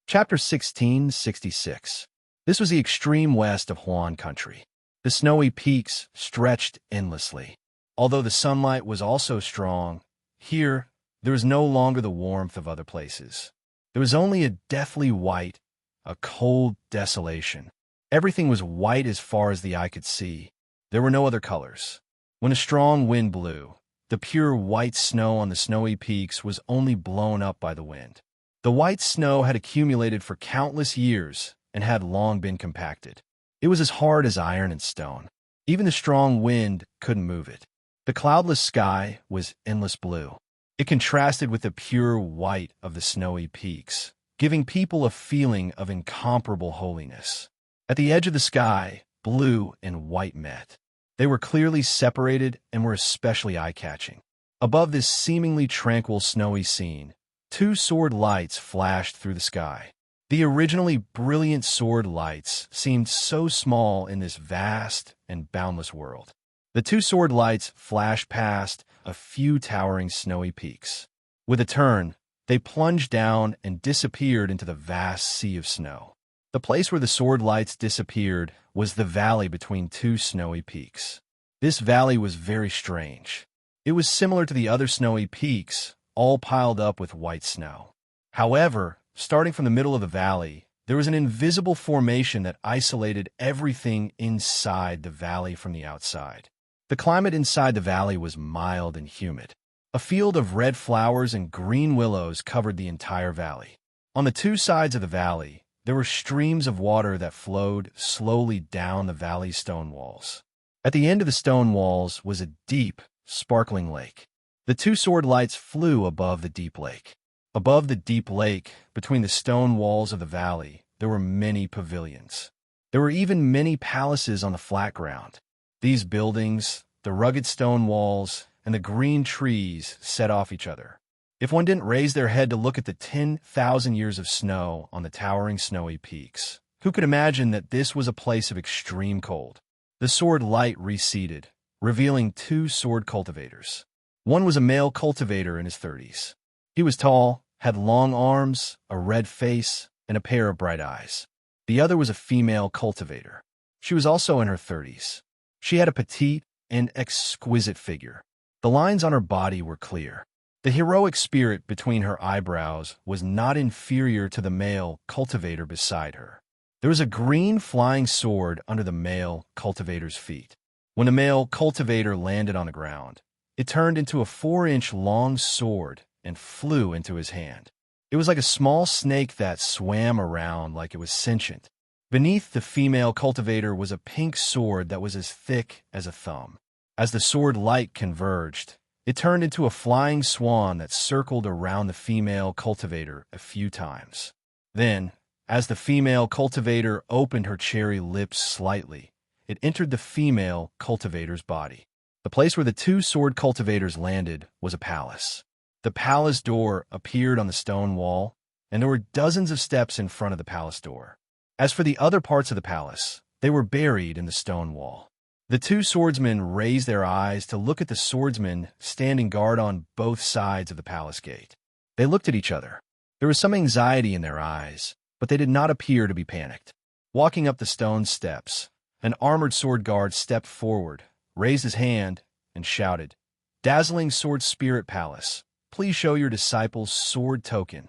Chapter 1666. This was the extreme west of Huan country. The snowy peaks stretched endlessly. Although the sunlight was also strong, here there was no longer the warmth of other places. There was only a deathly white, a cold desolation. Everything was white as far as the eye could see. There were no other colors. When a strong wind blew, the pure white snow on the snowy peaks was only blown up by the wind. The white snow had accumulated for countless years and had long been compacted. It was as hard as iron and stone. Even the strong wind couldn't move it. The cloudless sky was endless blue. It contrasted with the pure white of the snowy peaks, giving people a feeling of incomparable holiness. At the edge of the sky, blue and white met. They were clearly separated and were especially eye-catching. Above this seemingly tranquil snowy scene, two sword lights flashed through the sky. The originally brilliant sword lights seemed so small in this vast and boundless world. The two sword lights flashed past a few towering snowy peaks. With a turn, they plunged down and disappeared into the vast sea of snow. The place where the sword lights disappeared was the valley between two snowy peaks. This valley was very strange. It was similar to the other snowy peaks, all piled up with white snow. However, starting from the middle of the valley, there was an invisible formation that isolated everything inside the valley from the outside. The climate inside the valley was mild and humid. A field of red flowers and green willows covered the entire valley. On the two sides of the valley, there were streams of water that flowed slowly down the valley's stone walls. At the end of the stone walls was a deep, sparkling lake. The two sword lights flew above the deep lake. Above the deep lake, between the stone walls of the valley, there were many pavilions. There were even many palaces on the flat ground. These buildings, the rugged stone walls, and the green trees set off each other. If one didn't raise their head to look at the 10,000 years of snow on the towering snowy peaks, who could imagine that this was a place of extreme cold? The sword light receded, revealing two sword cultivators. One was a male cultivator in his 30s. He was tall, had long arms, a red face, and a pair of bright eyes. The other was a female cultivator. She was also in her 30s. She had a petite and exquisite figure. The lines on her body were clear. The heroic spirit between her eyebrows was not inferior to the male cultivator beside her. There was a green flying sword under the male cultivator's feet. When the male cultivator landed on the ground, it turned into a 4-inch long sword and flew into his hand. It was like a small snake that swam around like it was sentient. Beneath the female cultivator was a pink sword that was as thick as a thumb. As the sword light converged, it turned into a flying swan that circled around the female cultivator a few times. Then, as the female cultivator opened her cherry lips slightly, it entered the female cultivator's body. The place where the two sword cultivators landed was a palace. The palace door appeared on the stone wall, and there were dozens of steps in front of the palace door. As for the other parts of the palace, they were buried in the stone wall. The two swordsmen raised their eyes to look at the swordsmen standing guard on both sides of the palace gate. They looked at each other. There was some anxiety in their eyes, but they did not appear to be panicked. Walking up the stone steps, an armored sword guard stepped forward, raised his hand, and shouted, "Dazzling Sword Spirit Palace, please show your disciples sword token."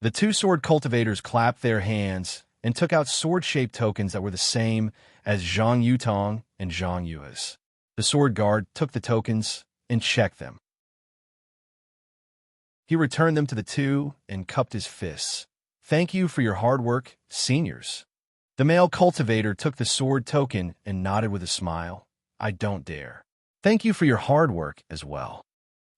The two sword cultivators clapped their hands and took out sword-shaped tokens that were the same as Zhang Yutong and Zhang Yue's. The sword guard took the tokens and checked them. He returned them to the two and cupped his fists. "Thank you for your hard work, seniors." The male cultivator took the sword token and nodded with a smile. "I don't dare. Thank you for your hard work as well."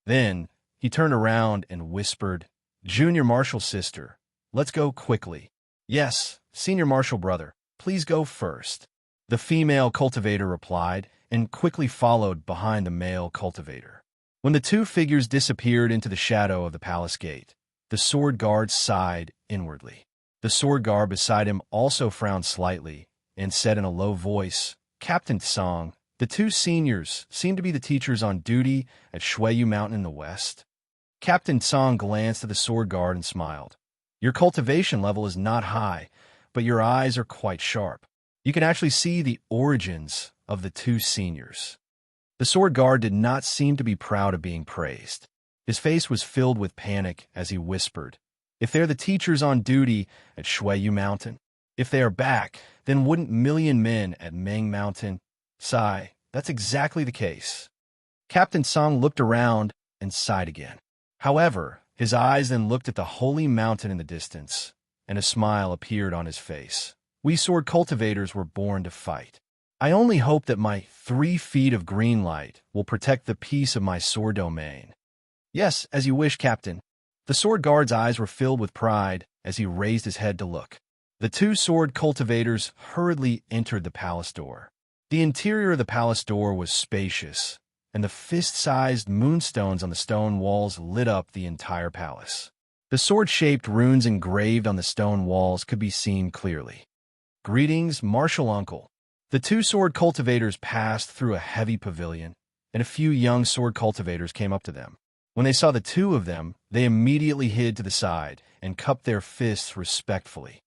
Then he turned around and whispered, "Junior Marshal sister, let's go quickly." "Yes, Senior Marshal brother, please go first." The female cultivator replied and quickly followed behind the male cultivator. When the two figures disappeared into the shadow of the palace gate, the sword guard sighed inwardly. The sword guard beside him also frowned slightly and said in a low voice, "Captain Song, the two seniors seem to be the teachers on duty at Shuiyu Mountain in the west." Captain Song glanced at the sword guard and smiled. "Your cultivation level is not high, but your eyes are quite sharp. You can actually see the origins of the two seniors." The sword guard did not seem to be proud of being praised. His face was filled with panic as he whispered, "If they're the teachers on duty at Shuiyu Mountain, if they are back, then wouldn't million men at Meng Mountain?" Sigh, that's exactly the case. Captain Song looked around and sighed again. However, His eyes then looked at the holy mountain in the distance, and a smile appeared on his face. We sword cultivators were born to fight. I only hope that my 3 feet of green light will protect the peace of my sword domain. Yes, as you wish, Captain. The sword guard's eyes were filled with pride as he raised his head to look. The 2 sword cultivators hurriedly entered the palace door. The interior of the palace door was spacious, and the fist-sized moonstones on the stone walls lit up the entire palace. The sword-shaped runes engraved on the stone walls could be seen clearly. Greetings, Martial Uncle. The 2 sword cultivators passed through a heavy pavilion, and a few young sword cultivators came up to them. When they saw the 2 of them, they immediately hid to the side and cupped their fists respectfully.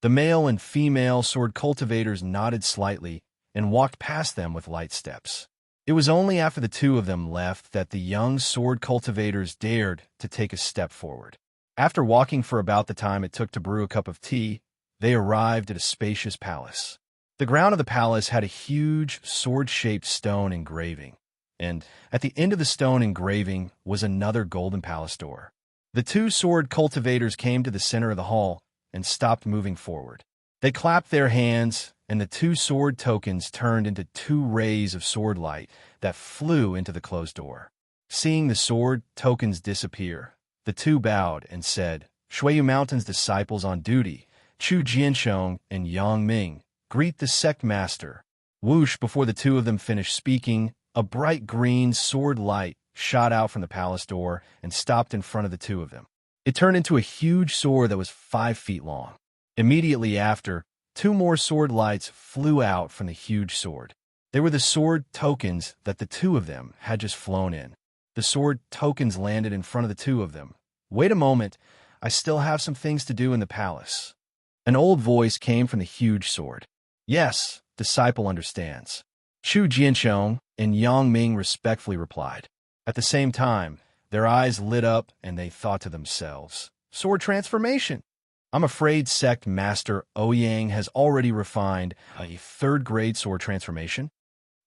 The male and female sword cultivators nodded slightly and walked past them with light steps. It was only after the 2 of them left that the young sword cultivators dared to take a step forward. After walking for about the time it took to brew a cup of tea, they arrived at a spacious palace. The ground of the palace had a huge sword-shaped stone engraving, and at the end of the stone engraving was another golden palace door. The 2 sword cultivators came to the center of the hall and stopped moving forward. They clapped their hands, and the 2 sword tokens turned into 2 rays of sword light that flew into the closed door. Seeing the sword tokens disappear, the 2 bowed and said, Shuiyu Mountain's disciples on duty, Chu Jiansheng and Yang Ming, greet the sect master. Whoosh, before the 2 of them finished speaking, a bright green sword light shot out from the palace door and stopped in front of the 2 of them. It turned into a huge sword that was 5 feet long. Immediately after, 2 more sword lights flew out from the huge sword. They were the sword tokens that the 2 of them had just flown in. The sword tokens landed in front of the 2 of them. Wait a moment, I still have some things to do in the palace. An old voice came from the huge sword. Yes, disciple understands. Chu Jiansheng and Yang Ming respectfully replied. At the same time, their eyes lit up and they thought to themselves, sword transformation. I'm afraid Sect Master Ouyang has already refined a 3rd-grade sword transformation.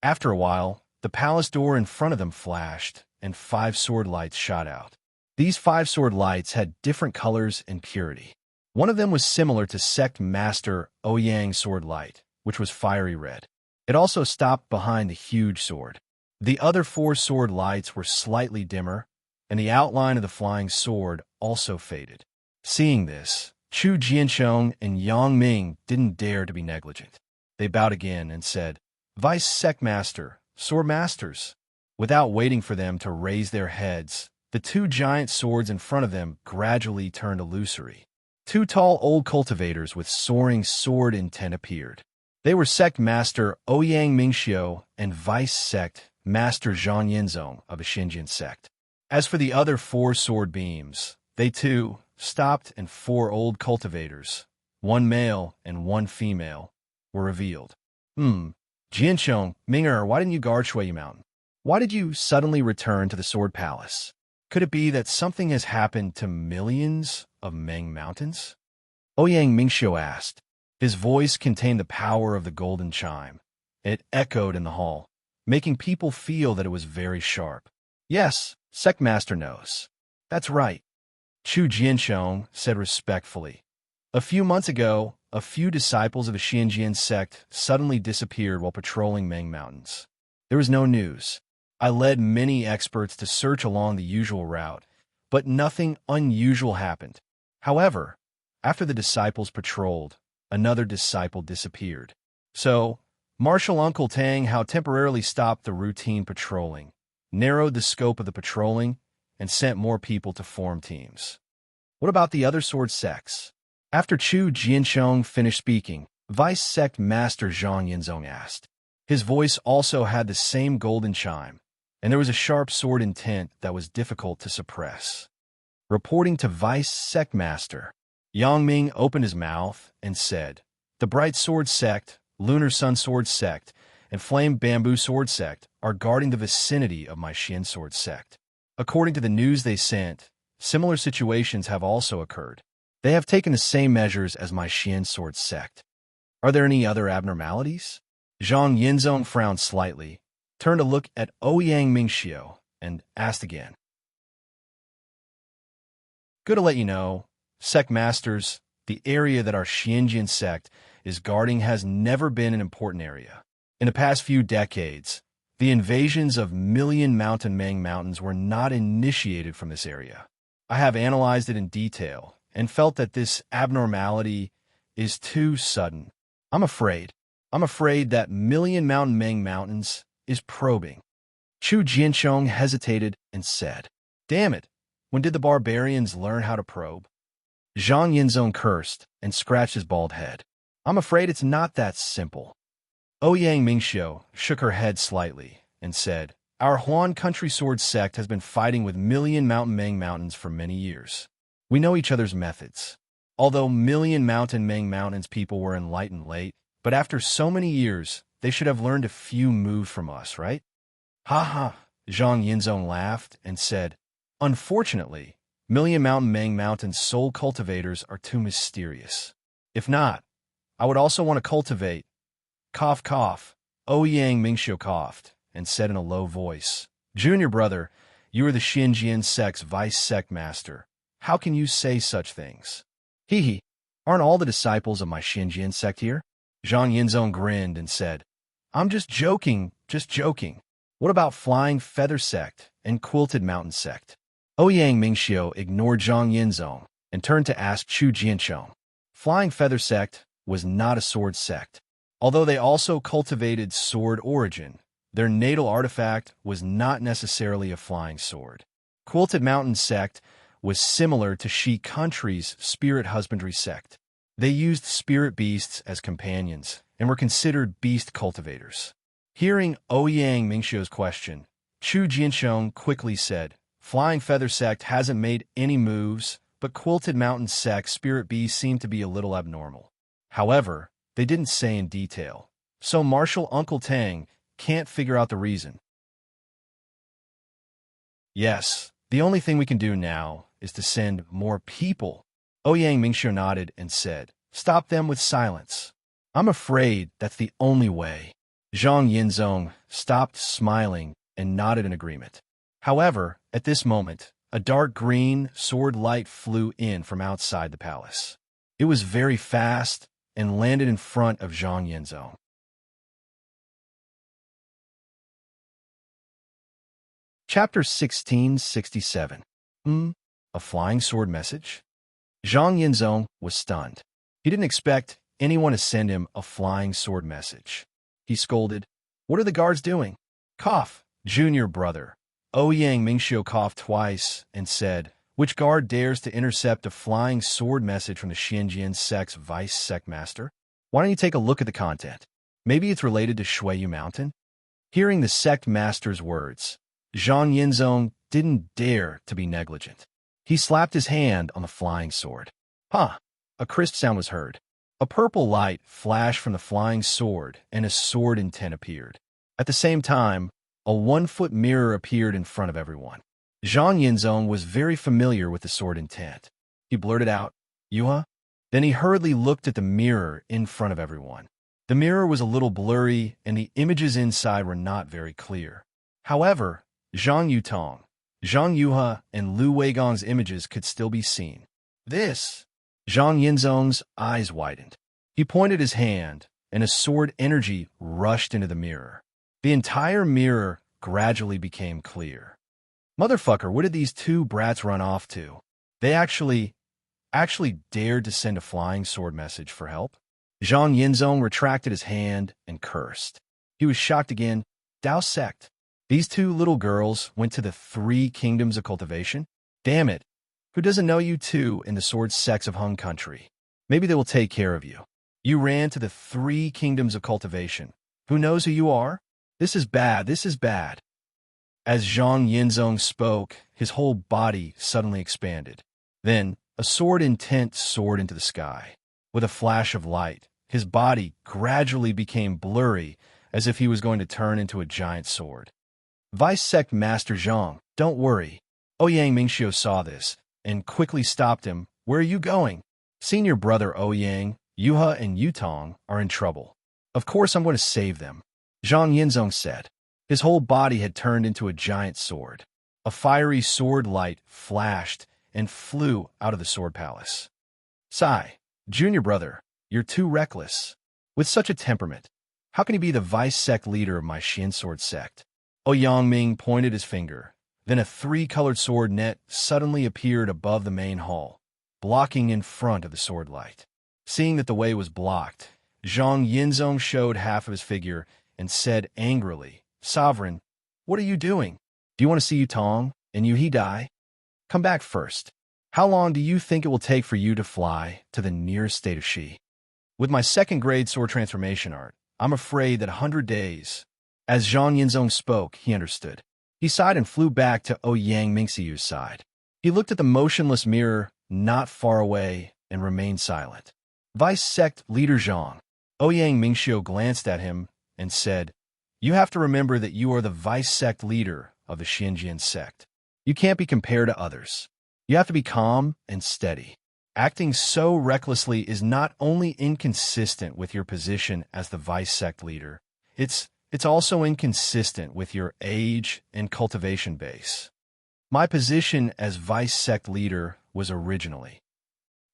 After a while, the palace door in front of them flashed, and 5 sword lights shot out. These 5 sword lights had different colors and purity. One of them was similar to Sect Master Ouyang's sword light, which was fiery red. It also stopped behind the huge sword. The other 4 sword lights were slightly dimmer, and the outline of the flying sword also faded. Seeing this, Chu Jiansheng and Yang Ming didn't dare to be negligent. They bowed again and said, Vice Sect Master, Sword Masters. Without waiting for them to raise their heads, the 2 giant swords in front of them gradually turned illusory. 2 tall old cultivators with soaring sword intent appeared. They were Sect Master Ouyang Mingxiu and Vice Sect Master Zhang Yinzong of a Xinjiang sect. As for the other 4 sword beams, they too stopped, and 4 old cultivators, 1 male and 1 female, were revealed. Jiansheng, Ming'er, why didn't you guard Shuiyu Mountain? Why did you suddenly return to the Sword Palace? Could it be that something has happened to millions of Meng Mountains? Ouyang Mingxiu asked. His voice contained the power of the golden chime. It echoed in the hall, making people feel that it was very sharp. Yes, Sect Master knows. That's right. Chu Jiansheng said respectfully. A few months ago, a few disciples of the Xinjiang sect suddenly disappeared while patrolling Meng Mountains. There was no news. I led many experts to search along the usual route, but nothing unusual happened. However, after the disciples patrolled, another disciple disappeared. So, Martial Uncle Tang Hao temporarily stopped the routine patrolling, narrowed the scope of the patrolling, and sent more people to form teams. What about the other sword sects? After Chu Jiansheng finished speaking, Vice Sect Master Zhang Yinzong asked. His voice also had the same golden chime, and there was a sharp sword intent that was difficult to suppress. Reporting to Vice Sect Master, Yang Ming opened his mouth and said, The Bright Sword Sect, Lunar Sun Sword Sect, and Flame Bamboo Sword Sect are guarding the vicinity of my Xian Sword Sect. According to the news they sent, similar situations have also occurred. They have taken the same measures as my Xian Sword Sect. Are there any other abnormalities? Zhang Yinzong frowned slightly, turned to look at Ouyang Mingxiu, and asked again. Good to let you know, sect masters, the area that our Xianjian sect is guarding has never been an important area. In the past few decades, the invasions of Million Mountain Meng Mountains were not initiated from this area. I have analyzed it in detail and felt that this abnormality is too sudden. I'm afraid that Million Mountain Meng Mountains is probing. Chu Jiansheng hesitated and said, "Damn it, when did the barbarians learn how to probe?" Zhang Yinzong cursed and scratched his bald head. "I'm afraid it's not that simple." Ouyang Mingxiu shook her head slightly and said, "Our Huan Country Sword sect has been fighting with Million Mountain Meng Mountains for many years. We know each other's methods. Although Million Mountain Meng Mountains people were enlightened late, but after so many years, they should have learned a few moves from us, right?" "Ha ha," Zhang Yinzong laughed and said, "Unfortunately, Million Mountain Meng Mountain's soul cultivators are too mysterious. If not, I would also want to cultivate." Cough, cough. Ouyang Mingxiu coughed and said in a low voice, "Junior brother, you are the Xinjian sect's vice sect master. How can you say such things?" "Hee hee, aren't all the disciples of my Xinjian sect here?" Zhang Yinzong grinned and said, "I'm just joking, just joking. What about Flying Feather Sect and Quilted Mountain Sect?" Ouyang Mingxiu ignored Zhang Yinzong and turned to ask Chu Jiansheng. Flying Feather Sect was not a sword sect. Although they also cultivated sword origin, their natal artifact was not necessarily a flying sword. Quilted Mountain Sect was similar to Shi Country's Spirit Husbandry Sect. They used spirit beasts as companions and were considered beast cultivators. Hearing Ouyang Mingxiu's question, Chu Jiansheng quickly said, "Flying Feather Sect hasn't made any moves, but Quilted Mountain Sect spirit beasts seem to be a little abnormal. However, they didn't say in detail, so Marshal Uncle Tang can't figure out the reason." "Yes, the only thing we can do now is to send more people." Ouyang Mingxiu nodded and said, "Stop them with silence." "I'm afraid that's the only way." Zhang Yinzong stopped smiling and nodded in agreement. However, at this moment, a dark green sword light flew in from outside the palace. It was very fast and landed in front of Zhang Yinzong. Chapter 1667. A flying sword message? Zhang Yinzong was stunned. He didn't expect anyone to send him a flying sword message. He scolded, "What are the guards doing?" "Cough, junior brother." Ouyang Mingxiu coughed twice and said, "Which guard dares to intercept a flying sword message from the Xinjian sect's vice sect master? Why don't you take a look at the content? Maybe it's related to Shuiyu Mountain?" Hearing the sect master's words, Zhang Yinzong didn't dare to be negligent. He slapped his hand on the flying sword. "Huh!" A crisp sound was heard. A purple light flashed from the flying sword, and a sword intent appeared. At the same time, a 1-foot mirror appeared in front of everyone. Zhang Yinzong was very familiar with the sword intent. He blurted out, "Yuha?" Then he hurriedly looked at the mirror in front of everyone. The mirror was a little blurry, and the images inside were not very clear. However, Zhang Yutong, Zhang Yuha, and Lu Weigong's images could still be seen. "This!" Zhang Yinzong's eyes widened. He pointed his hand, and a sword energy rushed into the mirror. The entire mirror gradually became clear. "Motherfucker, what did these two brats run off to? They actually dared to send a flying sword message for help?" Zhang Yinzong retracted his hand and cursed. He was shocked again. Dao sect. These two little girls went to the 3 kingdoms of cultivation? Damn it. Who doesn't know you two in the sword sects of Hun Country? Maybe they will take care of you. You ran to the 3 kingdoms of cultivation. Who knows who you are? This is bad, this is bad. As Zhang Yinzong spoke, his whole body suddenly expanded. Then, a sword intent soared into the sky. With a flash of light, his body gradually became blurry, as if he was going to turn into a giant sword. "Vice Sect Master Zhang, don't worry." Ouyang Mingxiu saw this, and quickly stopped him. "Where are you going?" "Senior brother Ouyang, Yuha, and Yutong are in trouble. Of course I'm going to save them," Zhang Yinzong said. His whole body had turned into a giant sword. A fiery sword light flashed, and flew out of the sword palace. Sigh, junior brother, you're too reckless. With such a temperament, how can you be the vice sect leader of my Xian sword sect? Ming pointed his finger. Then a three-colored sword net suddenly appeared above the main hall, blocking in front of the sword light. Seeing that the way was blocked, Zhang Yinzong showed half of his figure and said angrily, Sovereign, what are you doing? Do you want to see Yutong and Yu He die? Come back first. How long do you think it will take for you to fly to the nearest state of Shi? With my second-grade sword transformation art, I'm afraid that 100 days. As Zhang Yinzong spoke, he understood. He sighed and flew back to Yang Mingxiu's side. He looked at the motionless mirror not far away and remained silent. Vice Sect Leader Zhang. Yang Mingxiu glanced at him and said, You have to remember that you are the Vice Sect Leader of the Xinjiang sect. You can't be compared to others. You have to be calm and steady. Acting so recklessly is not only inconsistent with your position as the Vice Sect Leader, it's also inconsistent with your age and cultivation base. My position as Vice Sect Leader was originally.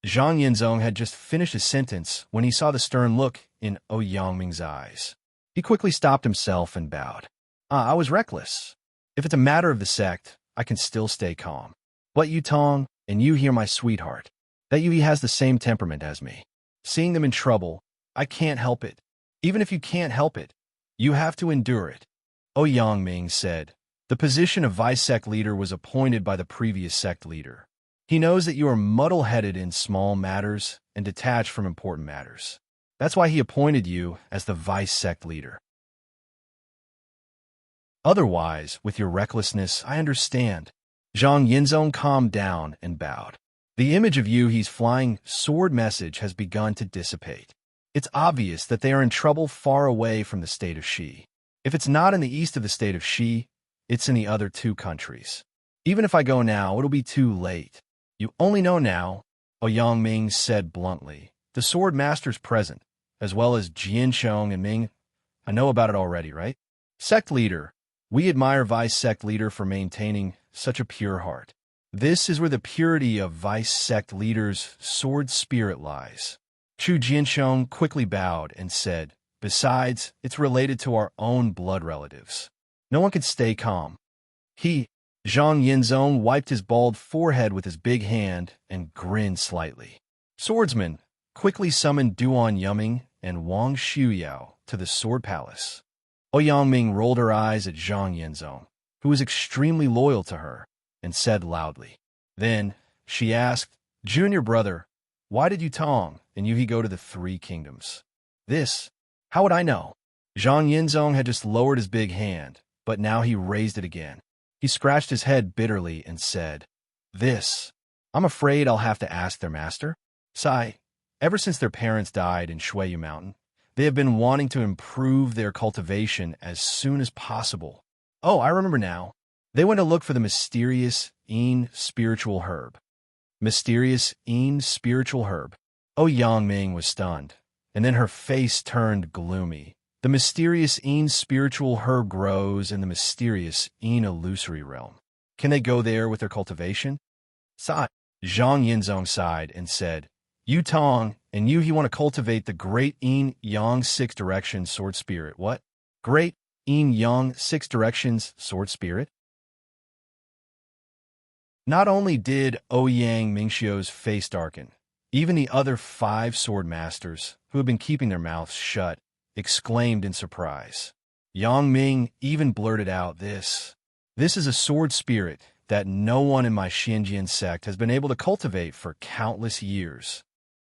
Zhang Yinzong had just finished his sentence when he saw the stern look in Yangming's eyes. He quickly stopped himself and bowed. I was reckless. If it's a matter of the sect, I can still stay calm. But Yutong and Yu He are my sweetheart. That Yu He has the same temperament as me. Seeing them in trouble, I can't help it. Even if you can't help it, you have to endure it. Yangming said. The position of Vice Sect Leader was appointed by the previous sect leader. He knows that you are muddle-headed in small matters and detached from important matters. That's why he appointed you as the Vice Sect Leader. Otherwise, with your recklessness, I understand. Zhang Yinzong calmed down and bowed. The image of Yu He's flying sword message has begun to dissipate. It's obvious that they are in trouble far away from the state of Shi. If it's not in the east of the state of Shi, it's in the other two countries. Even if I go now, it'll be too late. You only know now, Yangming said bluntly. The sword masters present, as well as Jiansheng and Ming. I know about it already, right? Sect Leader. We admire Vice Sect Leader for maintaining such a pure heart. This is where the purity of Vice Sect Leader's sword spirit lies. Chu Jiansheng quickly bowed and said, Besides, it's related to our own blood relatives. No one can stay calm. Zhang Yinzong wiped his bald forehead with his big hand and grinned slightly. Swordsman, quickly summoned Duan Yuming and Wang Shuyao to the Sword Palace. Yangming rolled her eyes at Zhang Yinzong, who was extremely loyal to her, and said loudly. Then she asked, Junior brother, why did Yutong and Yu He go to the Three Kingdoms? How would I know? Zhang Yinzong had just lowered his big hand, but now he raised it again. He scratched his head bitterly and said, I'm afraid I'll have to ask their master. Ever since their parents died in Shuiyu Mountain, they have been wanting to improve their cultivation as soon as possible. I remember now. They went to look for the mysterious spiritual herb. Mysterious spiritual herb. Yangming was stunned, and then her face turned gloomy. The mysterious spiritual herb grows in the mysterious illusory realm. Can they go there with their cultivation? Zhang Yinzong sighed and said, Yutong and Yu He want to cultivate the great Yang Six Directions Sword Spirit. What? Great Yang Six Directions Sword Spirit? Not only did Yang Mingxiu's face darken, even the other 5 sword masters, who had been keeping their mouths shut, exclaimed in surprise. Yang Ming even blurted out, This is a sword spirit that no one in my Xinjiang sect has been able to cultivate for countless years.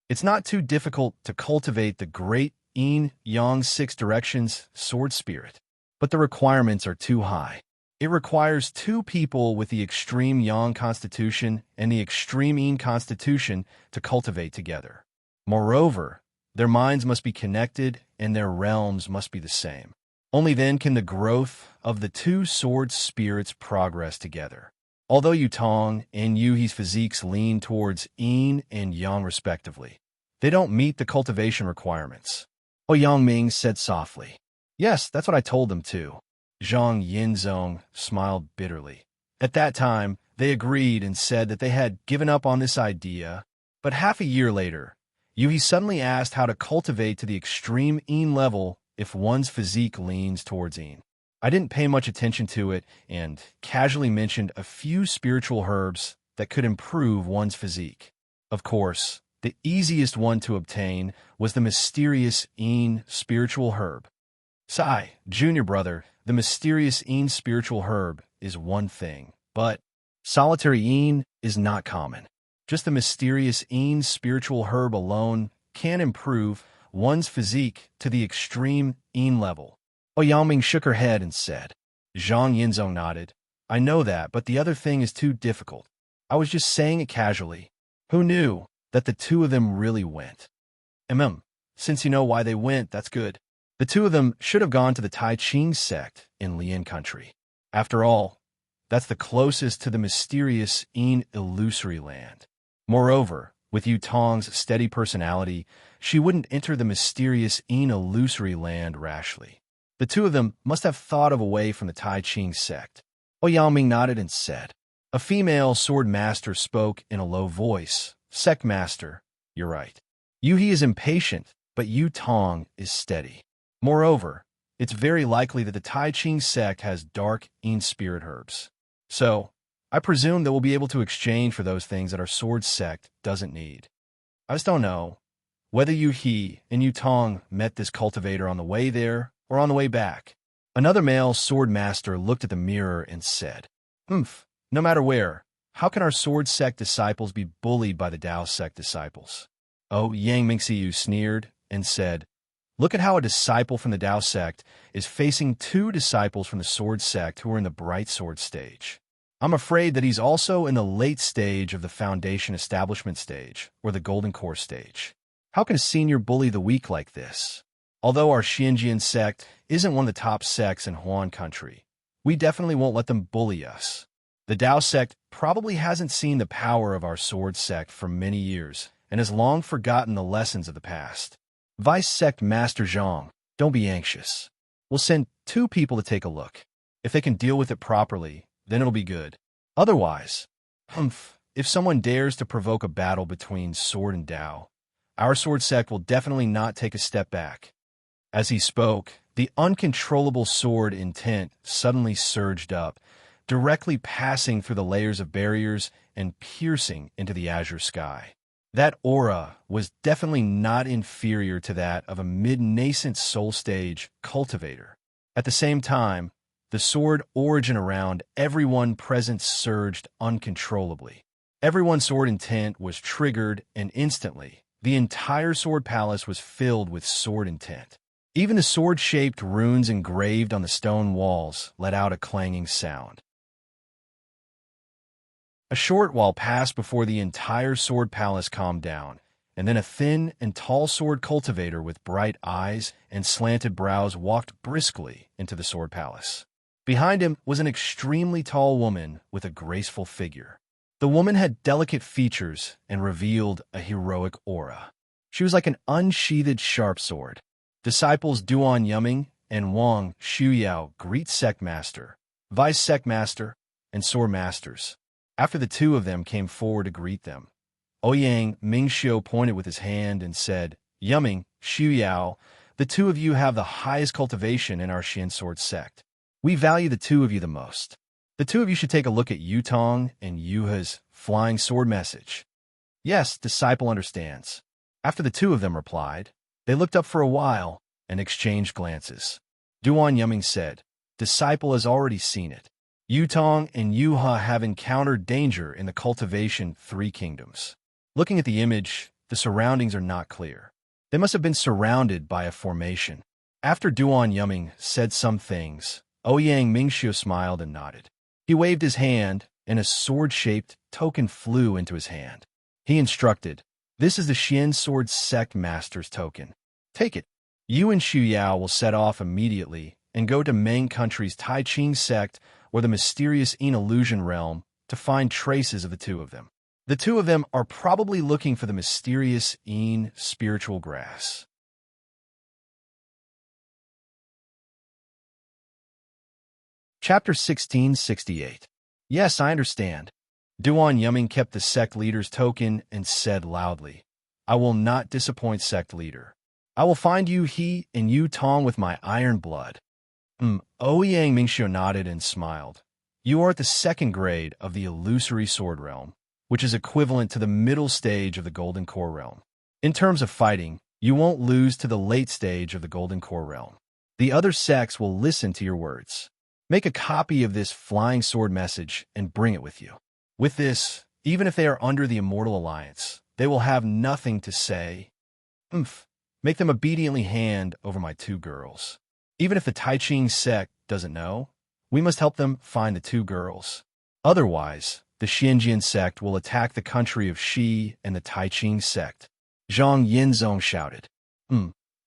It's not too difficult to cultivate the great Yang Six Directions sword spirit, but the requirements are too high. It requires 2 people with the extreme Yang constitution and the extreme Yin constitution to cultivate together. Moreover, their minds must be connected and their realms must be the same. Only then can the growth of the 2 sword spirits progress together. Although Yutong and Yu He's physiques lean towards Yin and Yang respectively, they don't meet the cultivation requirements. Yangming said softly. Yes, that's what I told them too. Zhang Yinzong smiled bitterly. At that time, They agreed and said that they had given up on this idea, but half a year later, Yuhi suddenly asked how to cultivate to the extreme Een level if one's physique leans towards Een. I didn't pay much attention to it and casually mentioned a few spiritual herbs that could improve one's physique. Of course, the easiest one to obtain was the mysterious Een spiritual herb. Sai, junior brother, the mysterious Een spiritual herb is one thing, but solitary Een is not common. Just the mysterious Een spiritual herb alone can improve one's physique to the extreme Een level. Ouyaming shook her head and said. Zhang Yinzong nodded. I know that, but the other thing is too difficult. I was just saying it casually. Who knew that the two of them really went? Since you know why they went, that's good. The two of them should have gone to the Tai Ching sect in Lian country. After all, that's the closest to the mysterious Een illusory land. Moreover, with Yu Tong's steady personality, she wouldn't enter the mysterious Een illusory land rashly. The two of them must have thought of a way from the Tai Ching sect. Ouyaming nodded and said. A female sword master spoke in a low voice. Sect master, you're right. Yuhi is impatient, but Yu Tong is steady. Moreover, it's very likely that the Tai Ching sect has dark Een spirit herbs. So, I presume that we'll be able to exchange for those things that our sword sect doesn't need. I just don't know whether Yuhi and Yu Tong met this cultivator on the way there or on the way back. Another male sword master looked at the mirror and said, no matter where, how can our sword sect disciples be bullied by the Dao sect disciples? Oh, Yang Mingxiu sneered and said, look at how a disciple from the Dao sect is facing two disciples from the sword sect who are in the bright sword stage. I'm afraid that he's also in the late stage of the foundation establishment stage, or the golden core stage. How can a senior bully the weak like this? Although our Xianjian sect isn't one of the top sects in Huan country, we definitely won't let them bully us. The Dao sect probably hasn't seen the power of our sword sect for many years and has long forgotten the lessons of the past. Vice Sect Master Zhang, don't be anxious. We'll send 2 people to take a look. If they can deal with it properly, then it'll be good. Otherwise, if someone dares to provoke a battle between sword and Dao, our sword sect will definitely not take a step back. As he spoke, the uncontrollable sword intent suddenly surged up, directly passing through the layers of barriers and piercing into the azure sky. That aura was definitely not inferior to that of a mid-nascent soul stage cultivator. At the same time, the sword origin around everyone present surged uncontrollably. Everyone's sword intent was triggered, and instantly, the entire sword palace was filled with sword intent. Even the sword-shaped runes engraved on the stone walls let out a clanging sound. A short while passed before the entire sword palace calmed down, and then a thin and tall sword cultivator with bright eyes and slanted brows walked briskly into the sword palace. Behind him was an extremely tall woman with a graceful figure. The woman had delicate features and revealed a heroic aura. She was like an unsheathed sharp sword. Disciples Duan Yuming and Wang Shuyao greet Sect Master, Vice Sect Master, and Sword Masters. After the two of them came forward to greet them, Ouyang Mingxiu pointed with his hand and said, Yuming, Shuyao, the two of you have the highest cultivation in our Xian sword sect. We value the two of you the most. The two of you should take a look at Yu Tong and Yuha's flying sword message. Yes, disciple understands. After the two of them replied, they looked up for a while and exchanged glances. Duan Yuming said, Disciple has already seen it. Yu Tong and Yuha have encountered danger in the Cultivation 3 Kingdoms. Looking at the image, the surroundings are not clear. They must have been surrounded by a formation. After Duan Yuming said some things, Ouyang Mingxiu smiled and nodded. He waved his hand, and a sword-shaped token flew into his hand. He instructed, This is the Xian Sword Sect Master's token. Take it. You and Xu Yao will set off immediately and go to Meng Country's Tai Ching sect or the mysterious Een Illusion realm to find traces of the two of them. The two of them are probably looking for the mysterious Een spiritual grass. Chapter 1668. Yes, I understand. Duan Yuming kept the sect leader's token and said loudly, I will not disappoint sect leader. I will find you he and you Tong with my iron blood. Ouyang Mingxiu nodded and smiled. You are at the second grade of the illusory sword realm, which is equivalent to the middle stage of the golden core realm. In terms of fighting, you won't lose to the late stage of the golden core realm. The other sects will listen to your words. Make a copy of this flying sword message and bring it with you. With this, even if they are under the Immortal Alliance, they will have nothing to say. Make them obediently hand over my 2 girls. Even if the Taiching sect doesn't know, we must help them find the 2 girls. Otherwise, the Xianjian sect will attack the country of Xi and the Taiching sect. Zhang Yinzong shouted.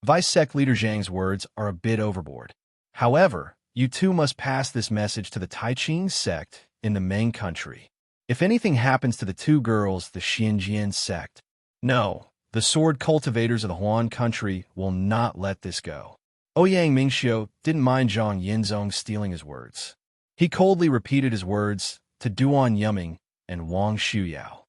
Vice sect leader Zhang's words are a bit overboard. However, you 2 must pass this message to the Taiching sect in the main country. If anything happens to the 2 girls, the Xianjian sect, no, the sword cultivators of the Huan country will not let this go. Ouyang Mingxiu didn't mind Zhang Yinzong stealing his words. He coldly repeated his words to Duan Yuming and Wang Shuyao.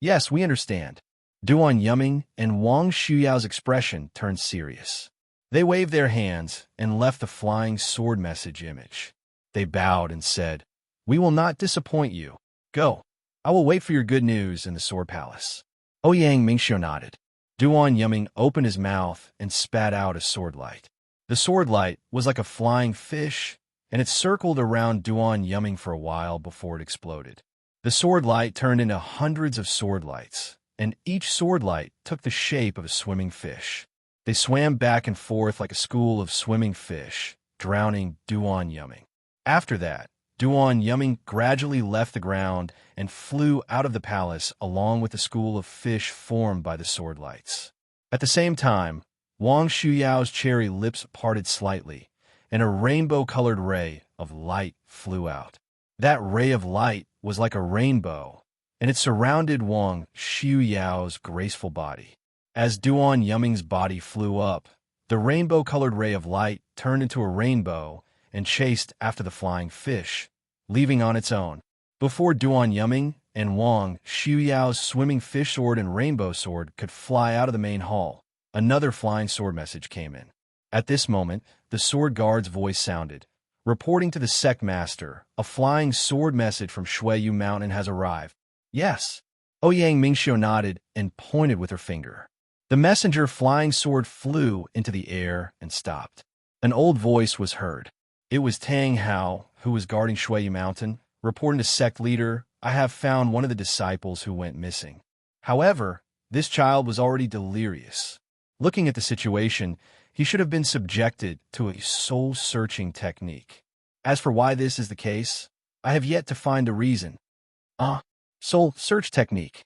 Yes, we understand. Duan Yuming and Wang Shuyao's expression turned serious. They waved their hands and left the flying sword message image. They bowed and said, We will not disappoint you. Go. I will wait for your good news in the sword palace. Ouyang Mingxiu nodded. Duan Yuming opened his mouth and spat out a sword light. The sword light was like a flying fish, and it circled around Duan Yuming for a while before it exploded. The sword light turned into hundreds of sword lights, and each sword light took the shape of a swimming fish. They swam back and forth like a school of swimming fish, drowning Duan Yuming. After that, Duan Yuming gradually left the ground and flew out of the palace along with the school of fish formed by the sword lights. At the same time, Wang Shuyao's cherry lips parted slightly, and a rainbow-colored ray of light flew out. That ray of light was like a rainbow, and it surrounded Wang Shuyao's graceful body. As Duan Yuming's body flew up, the rainbow-colored ray of light turned into a rainbow and chased after the flying fish, leaving on its own. Before Duan Yuming and Wang Shuyao's swimming fish sword and rainbow sword could fly out of the main hall, another flying sword message came in. At this moment, the sword guard's voice sounded, reporting to the sect master, a flying sword message from Shuiyu Mountain has arrived. Yes. Ouyang Mingxiu nodded and pointed with her finger. The messenger flying sword flew into the air and stopped. An old voice was heard. It was Tang Hao, who was guarding Shuiyu Mountain, reporting to sect leader, I have found one of the disciples who went missing. However, this child was already delirious. Looking at the situation, he should have been subjected to a soul-searching technique. As for why this is the case, I have yet to find a reason. Soul search technique.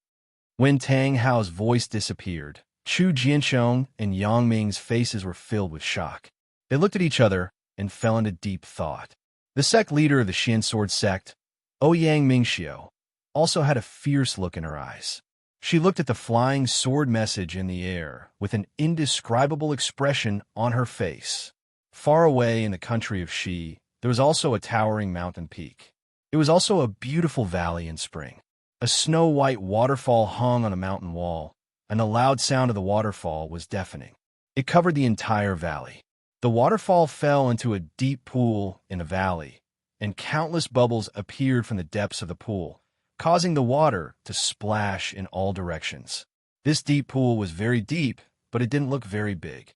When Tang Hao's voice disappeared, Chu Jianchong and Yang Ming's faces were filled with shock. They looked at each other and fell into deep thought. The sect leader of the Xian Sword sect, Ouyang Mingxiu, also had a fierce look in her eyes. She looked at the flying sword message in the air with an indescribable expression on her face. Far away in the country of Xi, there was also a towering mountain peak. It was also a beautiful valley in spring. A snow-white waterfall hung on a mountain wall, and the loud sound of the waterfall was deafening. It covered the entire valley. The waterfall fell into a deep pool in a valley, and countless bubbles appeared from the depths of the pool, causing the water to splash in all directions. This deep pool was very deep, but it didn't look very big.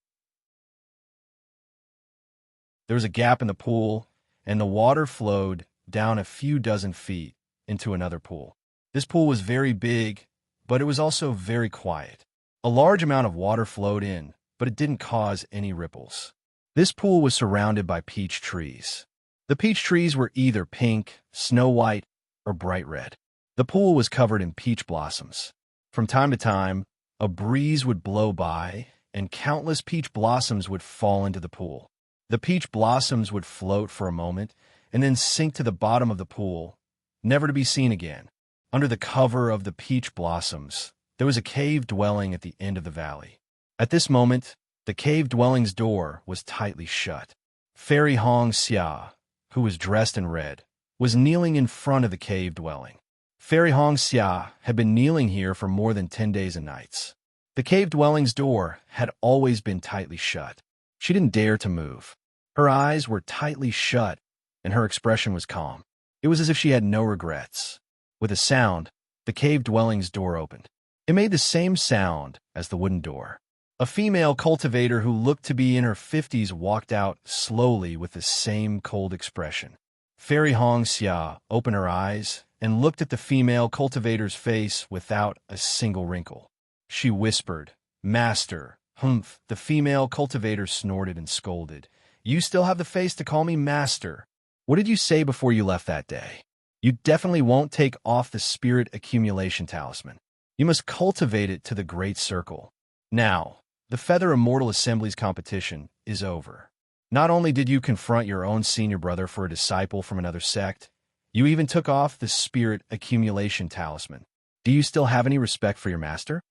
There was a gap in the pool, and the water flowed down a few dozen feet into another pool. This pool was very big, but it was also very quiet. A large amount of water flowed in, but it didn't cause any ripples. This pool was surrounded by peach trees. The peach trees were either pink, snow white, or bright red. The pool was covered in peach blossoms. From time to time, a breeze would blow by, and countless peach blossoms would fall into the pool. The peach blossoms would float for a moment, and then sink to the bottom of the pool, never to be seen again. Under the cover of the peach blossoms, there was a cave dwelling at the end of the valley. At this moment, the cave dwelling's door was tightly shut. Fairy Hong Xia, who was dressed in red, was kneeling in front of the cave dwelling. Fairy Hong Xia had been kneeling here for more than 10 days and nights. The cave dwelling's door had always been tightly shut. She didn't dare to move. Her eyes were tightly shut, and her expression was calm. It was as if she had no regrets. With a sound, the cave dwelling's door opened. It made the same sound as the wooden door. A female cultivator who looked to be in her 50s walked out slowly with the same cold expression. Fairy Hong Xia opened her eyes and looked at the female cultivator's face without a single wrinkle. She whispered, "Master." "Humph." The female cultivator snorted and scolded. "You still have the face to call me master. What did you say before you left that day? You definitely won't take off the spirit accumulation talisman. You must cultivate it to the Great Circle. Now, the Feather Immortal Assembly's competition is over. Not only did you confront your own senior brother for a disciple from another sect, you even took off the spirit accumulation talisman. Do you still have any respect for your master?"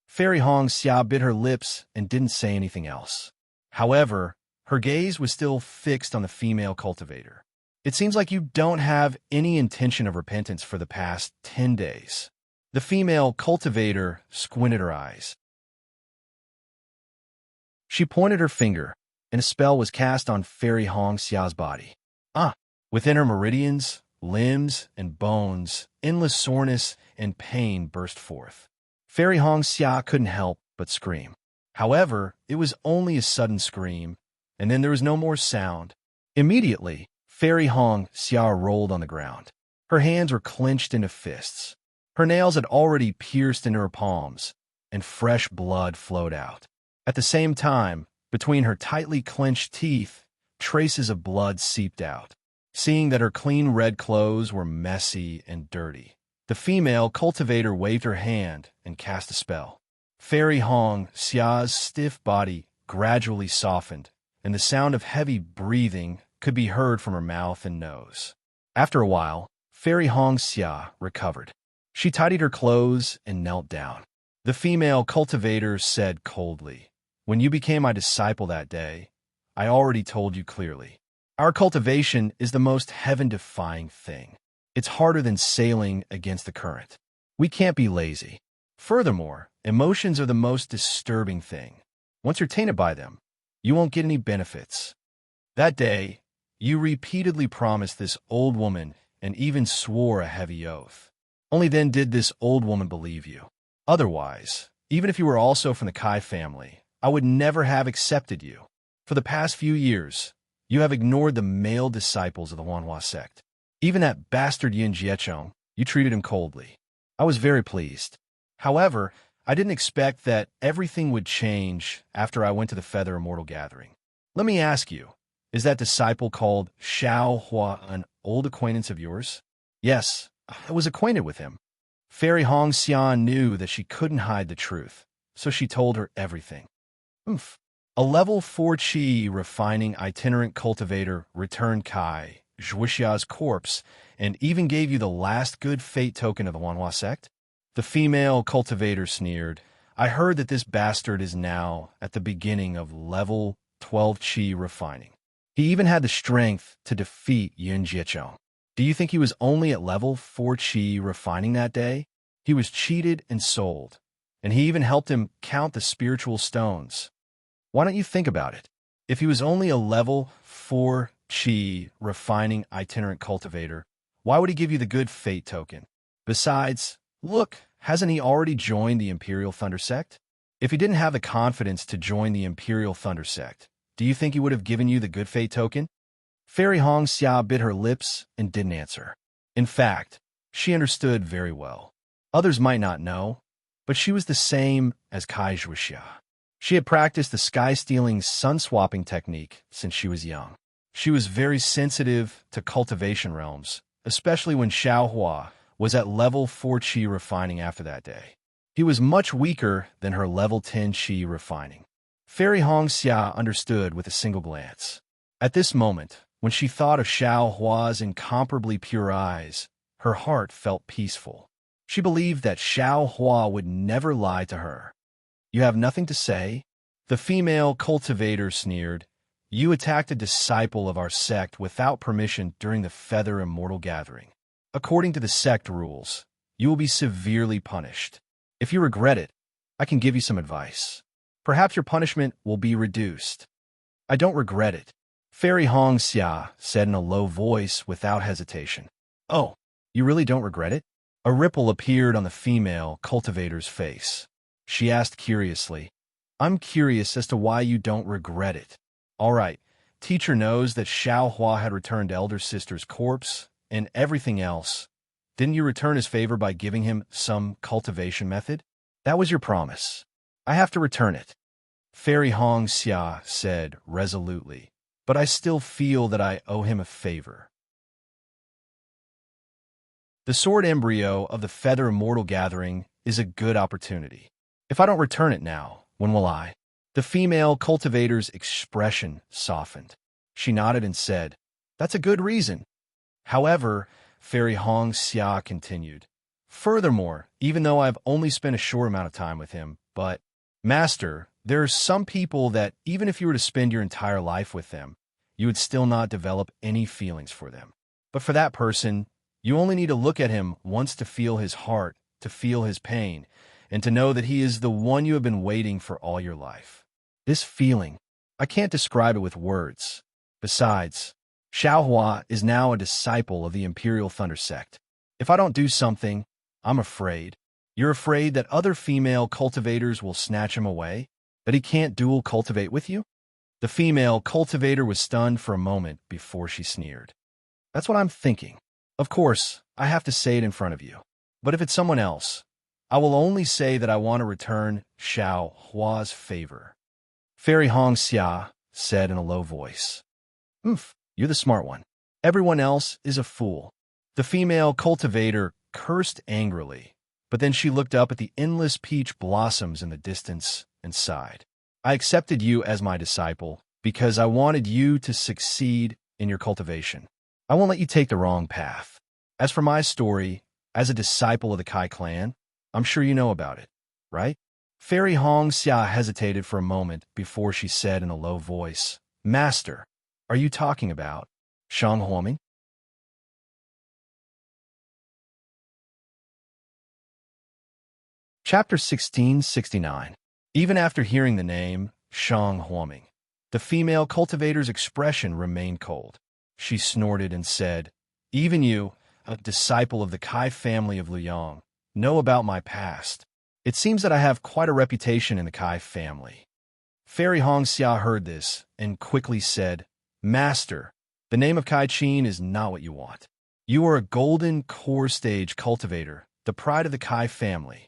Fairy Hong Xia bit her lips and didn't say anything else. However, her gaze was still fixed on the female cultivator. "It seems like you don't have any intention of repentance for the past 10 days. The female cultivator squinted her eyes. She pointed her finger, and a spell was cast on Fairy Hong Xia's body. Within her meridians, limbs, and bones, endless soreness and pain burst forth. Fairy Hong Xia couldn't help but scream. However, it was only a sudden scream, and then there was no more sound. Immediately, Fairy Hong Xia rolled on the ground. Her hands were clenched into fists. Her nails had already pierced into her palms, and fresh blood flowed out. At the same time, between her tightly clenched teeth, traces of blood seeped out. Seeing that her clean red clothes were messy and dirty, the female cultivator waved her hand and cast a spell. Fairy Hong Xia's stiff body gradually softened, and the sound of heavy breathing could be heard from her mouth and nose. After a while, Fairy Hong Xia recovered. She tidied her clothes and knelt down. The female cultivator said coldly, "When you became my disciple that day, I already told you clearly. Our cultivation is the most heaven-defying thing. It's harder than sailing against the current. We can't be lazy. Furthermore, emotions are the most disturbing thing. Once you're tainted by them, you won't get any benefits. That day, you repeatedly promised this old woman and even swore a heavy oath. Only then did this old woman believe you. Otherwise, even if you were also from the Kai family, I would never have accepted you. For the past few years, you have ignored the male disciples of the Wanhua sect. Even that bastard Yin Jieqiong, you treated him coldly. I was very pleased. However, I didn't expect that everything would change after I went to the Feather Immortal Gathering. Let me ask you, is that disciple called Xiao Hua an old acquaintance of yours?" "Yes, I was acquainted with him." Fairy Hong Xia knew that she couldn't hide the truth, so she told her everything. "Oomph. A level 4 Qi refining itinerant cultivator returned Kai Zhuxia's corpse and even gave you the last good fate token of the Wanhua sect?" The female cultivator sneered. "I heard that this bastard is now at the beginning of level 12 Qi refining. He even had the strength to defeat Yin Jieqiong. Do you think he was only at level 4 Qi refining that day? He was cheated and sold, and he even helped him count the spiritual stones. Why don't you think about it? If he was only a level 4 Qi refining itinerant cultivator, why would he give you the good fate token? Besides, look, hasn't he already joined the Imperial Thunder Sect? If he didn't have the confidence to join the Imperial Thunder Sect, do you think he would have given you the good fate token?" Fairy Hong Xia bit her lips and didn't answer. In fact, she understood very well. Others might not know, but she was the same as Kai Zhuxia. She had practiced the sky-stealing sun-swapping technique since she was young. She was very sensitive to cultivation realms, especially when Xiao Hua was at level 4 Qi refining after that day. He was much weaker than her level 10 Qi refining. Fairy Hong Xia understood with a single glance. At this moment, when she thought of Xiao Hua's incomparably pure eyes, her heart felt peaceful. She believed that Xiao Hua would never lie to her. "You have nothing to say?" The female cultivator sneered. "You attacked a disciple of our sect without permission during the Feather Immortal Gathering. According to the sect rules, you will be severely punished. If you regret it, I can give you some advice. Perhaps your punishment will be reduced. I don't regret it, Fairy Hong Xia said in a low voice without hesitation. Oh, you really don't regret it? A ripple appeared on the female cultivator's face. She asked curiously, I'm curious as to why you don't regret it. All right, teacher knows that Xiao Hua had returned elder sister's corpse and everything else. Didn't you return his favor by giving him some cultivation method? That was your promise. I have to return it, Fairy Hong Xia said resolutely, but I still feel that I owe him a favor. The sword embryo of the Feather Immortal Gathering is a good opportunity. If I don't return it now, when will I? The female cultivator's expression softened. She nodded and said, That's a good reason. However, Fairy Hong Xia continued, Furthermore, even though I've only spent a short amount of time with him, but, Master, there are some people that, even if you were to spend your entire life with them, you would still not develop any feelings for them. But for that person, you only need to look at him once to feel his heart, to feel his pain, and to know that he is the one you have been waiting for all your life. This feeling, I can't describe it with words. Besides, Xiao Hua is now a disciple of the Imperial Thunder Sect. If I don't do something, I'm afraid. You're afraid that other female cultivators will snatch him away? That he can't dual cultivate with you? The female cultivator was stunned for a moment before she sneered. That's what I'm thinking. Of course, I have to say it in front of you. But if it's someone else, I will only say that I want to return Xiao Hua's favor. Fairy Hong Xia said in a low voice. You're the smart one. Everyone else is a fool. The female cultivator cursed angrily, but then she looked up at the endless peach blossoms in the distance and sighed. I accepted you as my disciple because I wanted you to succeed in your cultivation. I won't let you take the wrong path. As for my story, as a disciple of the Kai clan, I'm sure you know about it, right? Fairy Hong Xia hesitated for a moment before she said in a low voice, Master, are you talking about Shang Huoming? Chapter 1669. Even after hearing the name, Shang Huoming, the female cultivator's expression remained cold. She snorted and said, Even you, a disciple of the Kai family of Luyang, know about my past. It seems that I have quite a reputation in the Kai family. Fairy Hong Xia heard this and quickly said, Master, the name of Kai Qin is not what you want. You are a golden core stage cultivator, the pride of the Kai family.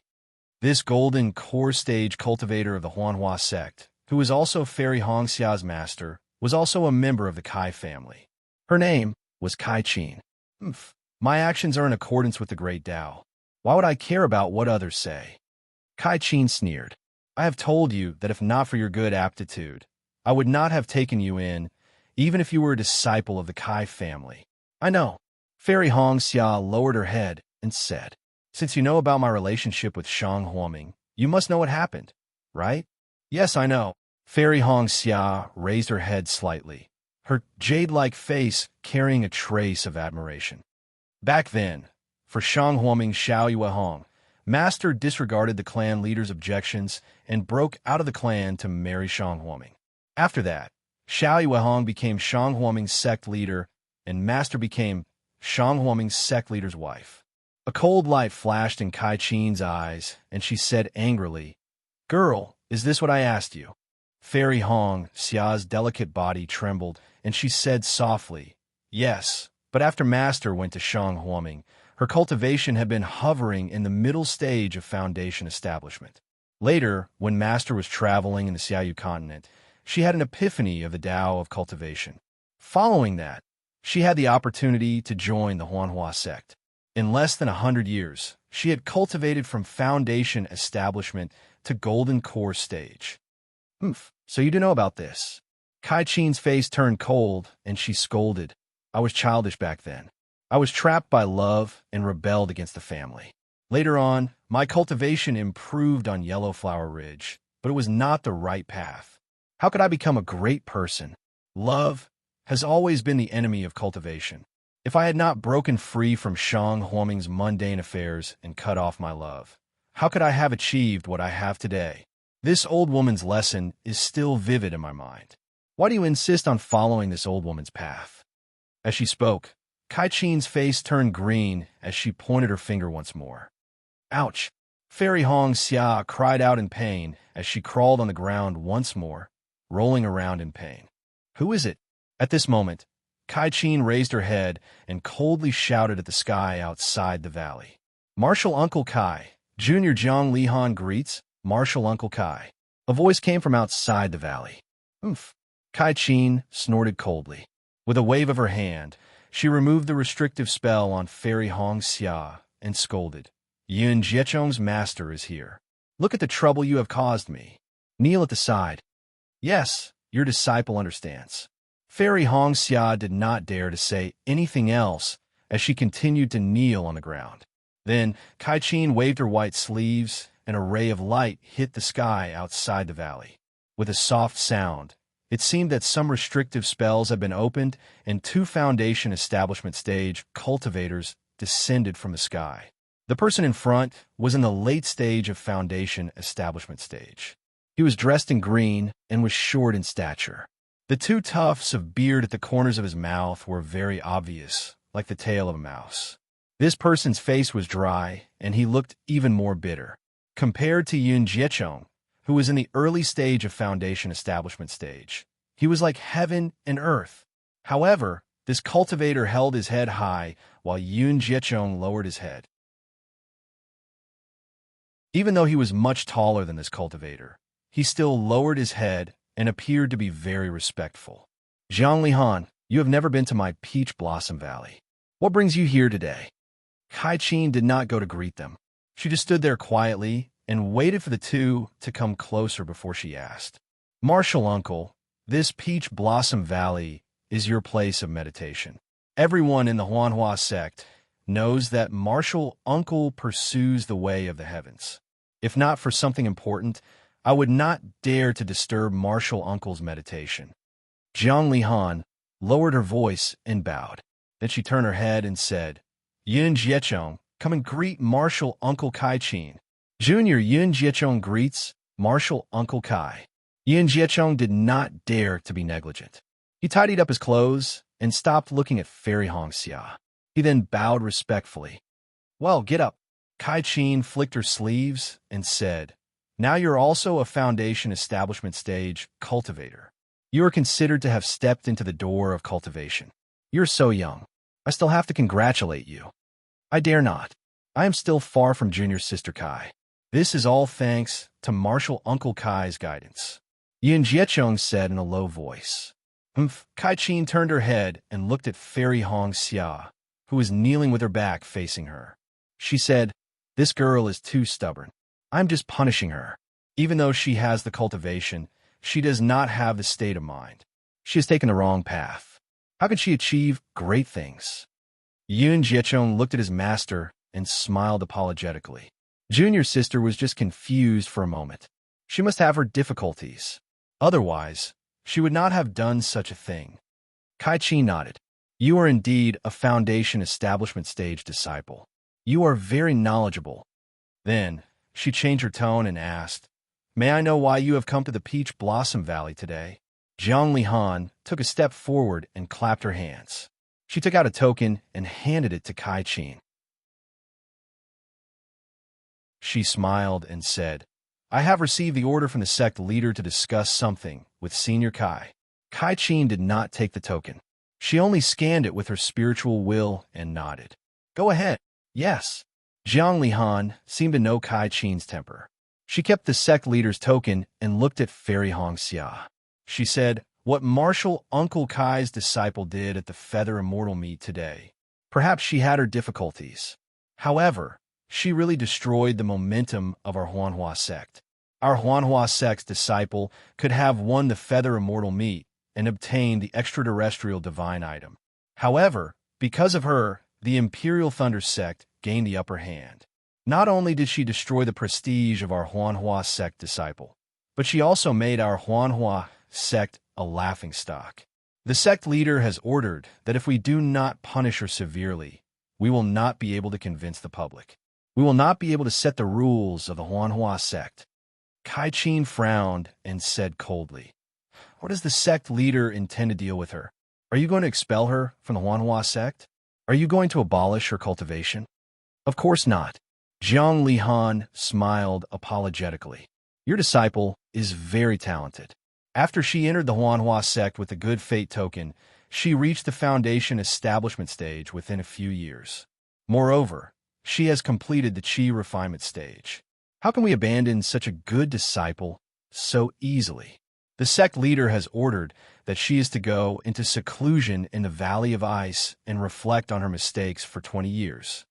This golden core stage cultivator of the Huanhua sect, who is also Fairy Hong Xia's master, was also a member of the Kai family. Her name was Kai Qin. My actions are in accordance with the Great Tao. Why would I care about what others say? Kai Qin sneered. I have told you that if not for your good aptitude, I would not have taken you in, even if you were a disciple of the Kai family. I know. Fairy Hong Xia lowered her head and said, Since you know about my relationship with Shang Huoming, you must know what happened, right? Yes, I know. Fairy Hong Xia raised her head slightly, her jade-like face carrying a trace of admiration. Back then, for Shang Huoming Xiao Yuehong, Master disregarded the clan leader's objections and broke out of the clan to marry Shang Huoming. After that, Xiao Yuehong became Shang Huoming's sect leader, and Master became Shang Huoming's sect leader's wife. A cold light flashed in Kai Qin's eyes, and she said angrily, Girl, is this what I asked you? Fairy Hong Xia's delicate body trembled, and she said softly, Yes, but after Master went to Shang Huoming, her cultivation had been hovering in the middle stage of foundation establishment. Later, when Master was traveling in the Xiaoyu continent, she had an epiphany of the Tao of cultivation. Following that, she had the opportunity to join the Huanhua sect. In less than 100 years, she had cultivated from foundation establishment to golden core stage. So you do know about this. Kai Qin's face turned cold, and she scolded. I was childish back then. I was trapped by love and rebelled against the family. Later on, my cultivation improved on Yellow Flower Ridge, but it was not the right path. How could I become a great person? Love has always been the enemy of cultivation. if I had not broken free from Shang Huoming's mundane affairs and cut off my love, how could I have achieved what I have today? This old woman's lesson is still vivid in my mind. Why do you insist on following this old woman's path? As she spoke, Kai Chen's face turned green as she pointed her finger once more. Ouch! Fairy Hong Xia cried out in pain as she crawled on the ground once more, rolling around in pain. Who is it? At this moment, Kai Chen raised her head and coldly shouted at the sky outside the valley. Marshal Uncle Kai, Junior Zhang Lihan greets, Marshal Uncle Kai. A voice came from outside the valley. Oomph! Kai Chen snorted coldly. With a wave of her hand, she removed the restrictive spell on Fairy Hong Xia and scolded. Yun Jiechong's master is here. Look at the trouble you have caused me. Kneel at the side. Yes, your disciple understands. Fairy Hong Xia did not dare to say anything else as she continued to kneel on the ground. Then Kai Chen waved her white sleeves, and a ray of light hit the sky outside the valley. With a soft sound, it seemed that some restrictive spells had been opened, and 2 Foundation Establishment Stage cultivators descended from the sky. The person in front was in the late stage of Foundation Establishment Stage. He was dressed in green and was short in stature. The 2 tufts of beard at the corners of his mouth were very obvious, like the tail of a mouse. This person's face was dry, and he looked even more bitter. Compared to Yun Jiechong, who was in the early stage of Foundation Establishment Stage, he was like heaven and earth. However, this cultivator held his head high, while Yun Jiechong lowered his head. Even though he was much taller than this cultivator, he still lowered his head and appeared to be very respectful. Zhang Lihan, you have never been to my Peach Blossom Valley. What brings you here today? Kai Chen did not go to greet them. She just stood there quietly and waited for the 2 to come closer before she asked. Marshal Uncle, this Peach Blossom Valley is your place of meditation. Everyone in the Huanhua sect knows that Marshal Uncle pursues the way of the heavens. If not for something important, I would not dare to disturb Marshal Uncle's meditation. Zhang Lihan lowered her voice and bowed. Then she turned her head and said, Yun Jiechong, come and greet Marshal Uncle Kai Chen. Junior Yun Jiechong greets Marshal Uncle Kai. Yun Jiechong did not dare to be negligent. He tidied up his clothes and stopped looking at Fairy Hong Xia. He then bowed respectfully. Well, get up. Kai Chen flicked her sleeves and said, Now you're also a Foundation Establishment Stage cultivator. You are considered to have stepped into the door of cultivation. You're so young. I still have to congratulate you. I dare not. I am still far from Junior Sister Kai. This is all thanks to Marshal Uncle Kai's guidance. Yun Jiechong said in a low voice. Kai Chen turned her head and looked at Fairy Hong Xia, who was kneeling with her back facing her. She said, This girl is too stubborn. I'm just punishing her. Even though she has the cultivation, she does not have the state of mind. She has taken the wrong path. How can she achieve great things? Yun Jiechong looked at his master and smiled apologetically. Junior Sister was just confused for a moment. She must have her difficulties. Otherwise, she would not have done such a thing. Kai Chi nodded. You are indeed a Foundation Establishment Stage disciple. You are very knowledgeable. Then, she changed her tone and asked, May I know why you have come to the Peach Blossom Valley today? Zhang Lihan took a step forward and clapped her hands. She took out a token and handed it to Kai Chen. She smiled and said, I have received the order from the sect leader to discuss something with Senior Kai. Kai Chen did not take the token. She only scanned it with her spiritual will and nodded. Go ahead. Yes. Zhang Lihan seemed to know Kai Chen's temper. She kept the sect leader's token and looked at Fairy Hong Xia. She said, What Marshal Uncle Kai's disciple did at the Feather Immortal meet today. Perhaps she had her difficulties. However, she really destroyed the momentum of our Huanhua sect. Our Huanhua sect's disciple could have won the Feather Immortal meet and obtained the extraterrestrial divine item. However, because of her, the Imperial Thunder sect gained the upper hand. Not only did she destroy the prestige of our Huanhua sect disciple, but she also made our Huanhua sect a laughingstock. The sect leader has ordered that if we do not punish her severely, we will not be able to convince the public. We will not be able to set the rules of the Huanhua sect. Kai Qin frowned and said coldly, "What does the sect leader intend to deal with her? Are you going to expel her from the Huanhua sect? Are you going to abolish her cultivation?" "Of course not." Jiang Lihan smiled apologetically. "Your disciple is very talented. After she entered the Huanhua sect with the good fate token, she reached the foundation establishment stage within a few years. Moreover, she has completed the Qi refinement stage. How can we abandon such a good disciple so easily?" The sect leader has ordered that she is to go into seclusion in the Valley of Ice and reflect on her mistakes for 20 years.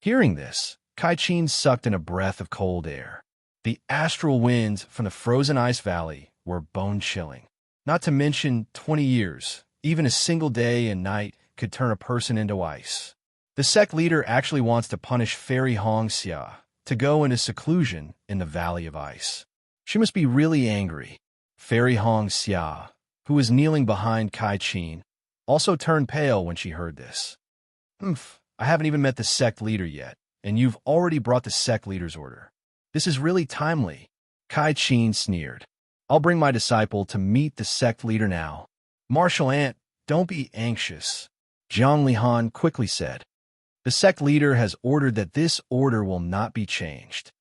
Hearing this, Kai Qin sucked in a breath of cold air. The astral winds from the frozen ice valley were bone-chilling. Not to mention 20 years, even a single day and night could turn a person into ice. The sect leader actually wants to punish Fairy Hongxia to go into seclusion in the Valley of Ice. She must be really angry. Fairy Hongxia, who was kneeling behind Kai Qin, also turned pale when she heard this. I haven't even met the sect leader yet, and you've already brought the sect leader's order. This is really timely." Kai Qin sneered. "I'll bring my disciple to meet the sect leader now." "Martial Ant, don't be anxious," Jiang Lihan quickly said. "The sect leader has ordered that this order will not be changed."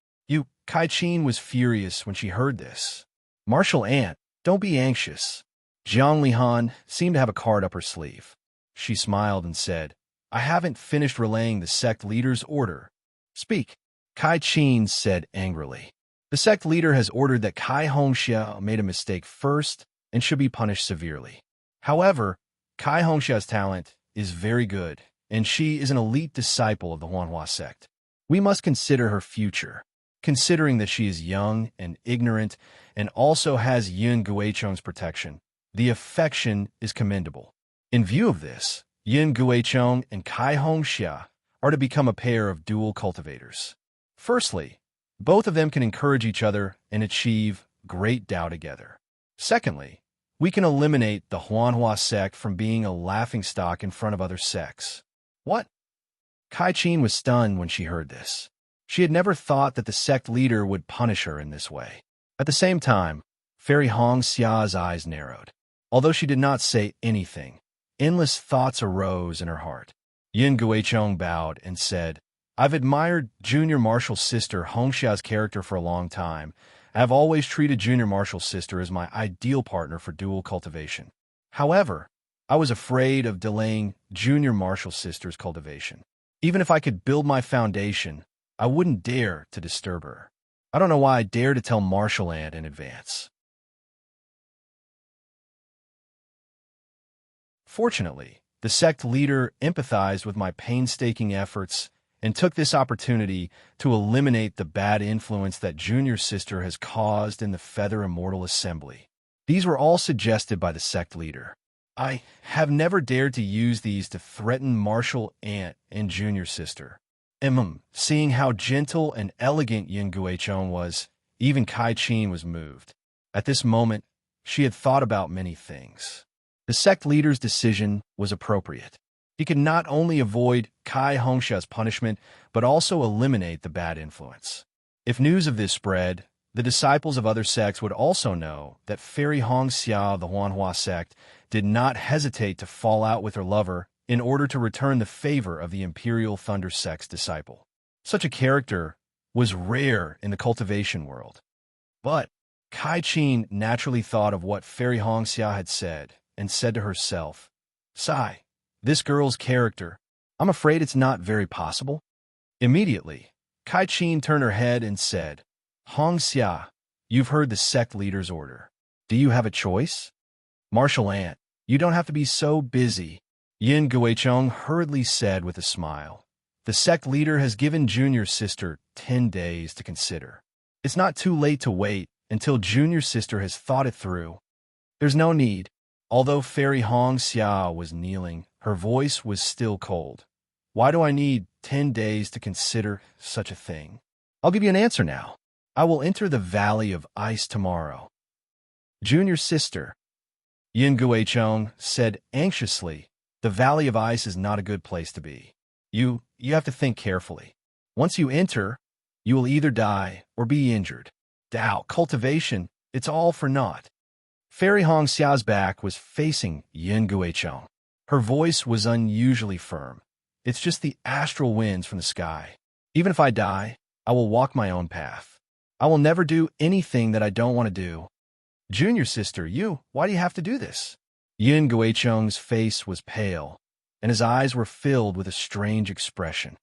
Kai Qin was furious when she heard this. "Martial Ant, don't be anxious." Jiang Lihan seemed to have a card up her sleeve. She smiled and said, "I haven't finished relaying the sect leader's order." "Speak," Kai Qin said angrily. "The sect leader has ordered that Kai Hongxia made a mistake first and should be punished severely. However, Kai Hongxia's talent is very good, and she is an elite disciple of the Huanhua sect. We must consider her future. Considering that she is young and ignorant and also has Yin Guichong's protection, the affection is commendable. In view of this, Yin Guichong and Kai Hongxia are to become a pair of dual cultivators. Firstly, both of them can encourage each other and achieve great Tao together. Secondly, we can eliminate the Huanhua sect from being a laughingstock in front of other sects." "What?" Kai Qin was stunned when she heard this. She had never thought that the sect leader would punish her in this way. At the same time, Fairy Hongxia's eyes narrowed. Although she did not say anything, endless thoughts arose in her heart. Yin Guichong bowed and said, "I've admired Junior Martial's sister Hongxia's character for a long time. I have always treated Junior Martial's sister as my ideal partner for dual cultivation. However, I was afraid of delaying Junior Martial's sister's cultivation. Even if I could build my foundation, I wouldn't dare to disturb her. I don't know why I dare to tell Martial Ant in advance." Fortunately, the sect leader empathized with my painstaking efforts and took this opportunity to eliminate the bad influence that Junior's sister has caused in the Feather Immortal Assembly. These were all suggested by the sect leader. I have never dared to use these to threaten Martial Ant and Junior's sister. Seeing how gentle and elegant Yin Guichong was, even Kai Qin was moved. At this moment, she had thought about many things. The sect leader's decision was appropriate. He could not only avoid Kai Hongxia's punishment, but also eliminate the bad influence. If news of this spread, the disciples of other sects would also know that Fairy Hongxia of the Huanhua sect did not hesitate to fall out with her lover in order to return the favor of the Imperial Thunder sect's disciple. Such a character was rare in the cultivation world. But Kai Qin naturally thought of what Fairy Hongxia had said and said to herself, "Sigh, this girl's character, I'm afraid it's not very possible." Immediately, Kai Qin turned her head and said, "Hongxia, you've heard the sect leader's order. Do you have a choice?" "Martial Ant, you don't have to be so busy," Yin Guichong hurriedly said with a smile. "The sect leader has given Junior's sister 10 days to consider. It's not too late to wait until Junior's sister has thought it through." "There's no need." Although Fairy Hongxia was kneeling, her voice was still cold. "Why do I need 10 days to consider such a thing? I'll give you an answer now. I will enter the Valley of Ice tomorrow." "Junior's sister." Yin Guicheng said anxiously, the Valley of Ice is not a good place to be. You have to think carefully. Once you enter, you will either die or be injured. Dao, cultivation, it's all for naught. Fairy Hong Xia's back was facing Yin Guicheng. Her voice was unusually firm. It's just the astral winds from the sky. Even if I die, I will walk my own path. I will never do anything that I don't want to do. Junior sister, why do you have to do this? Yin Guicheng's face was pale, and his eyes were filled with a strange expression.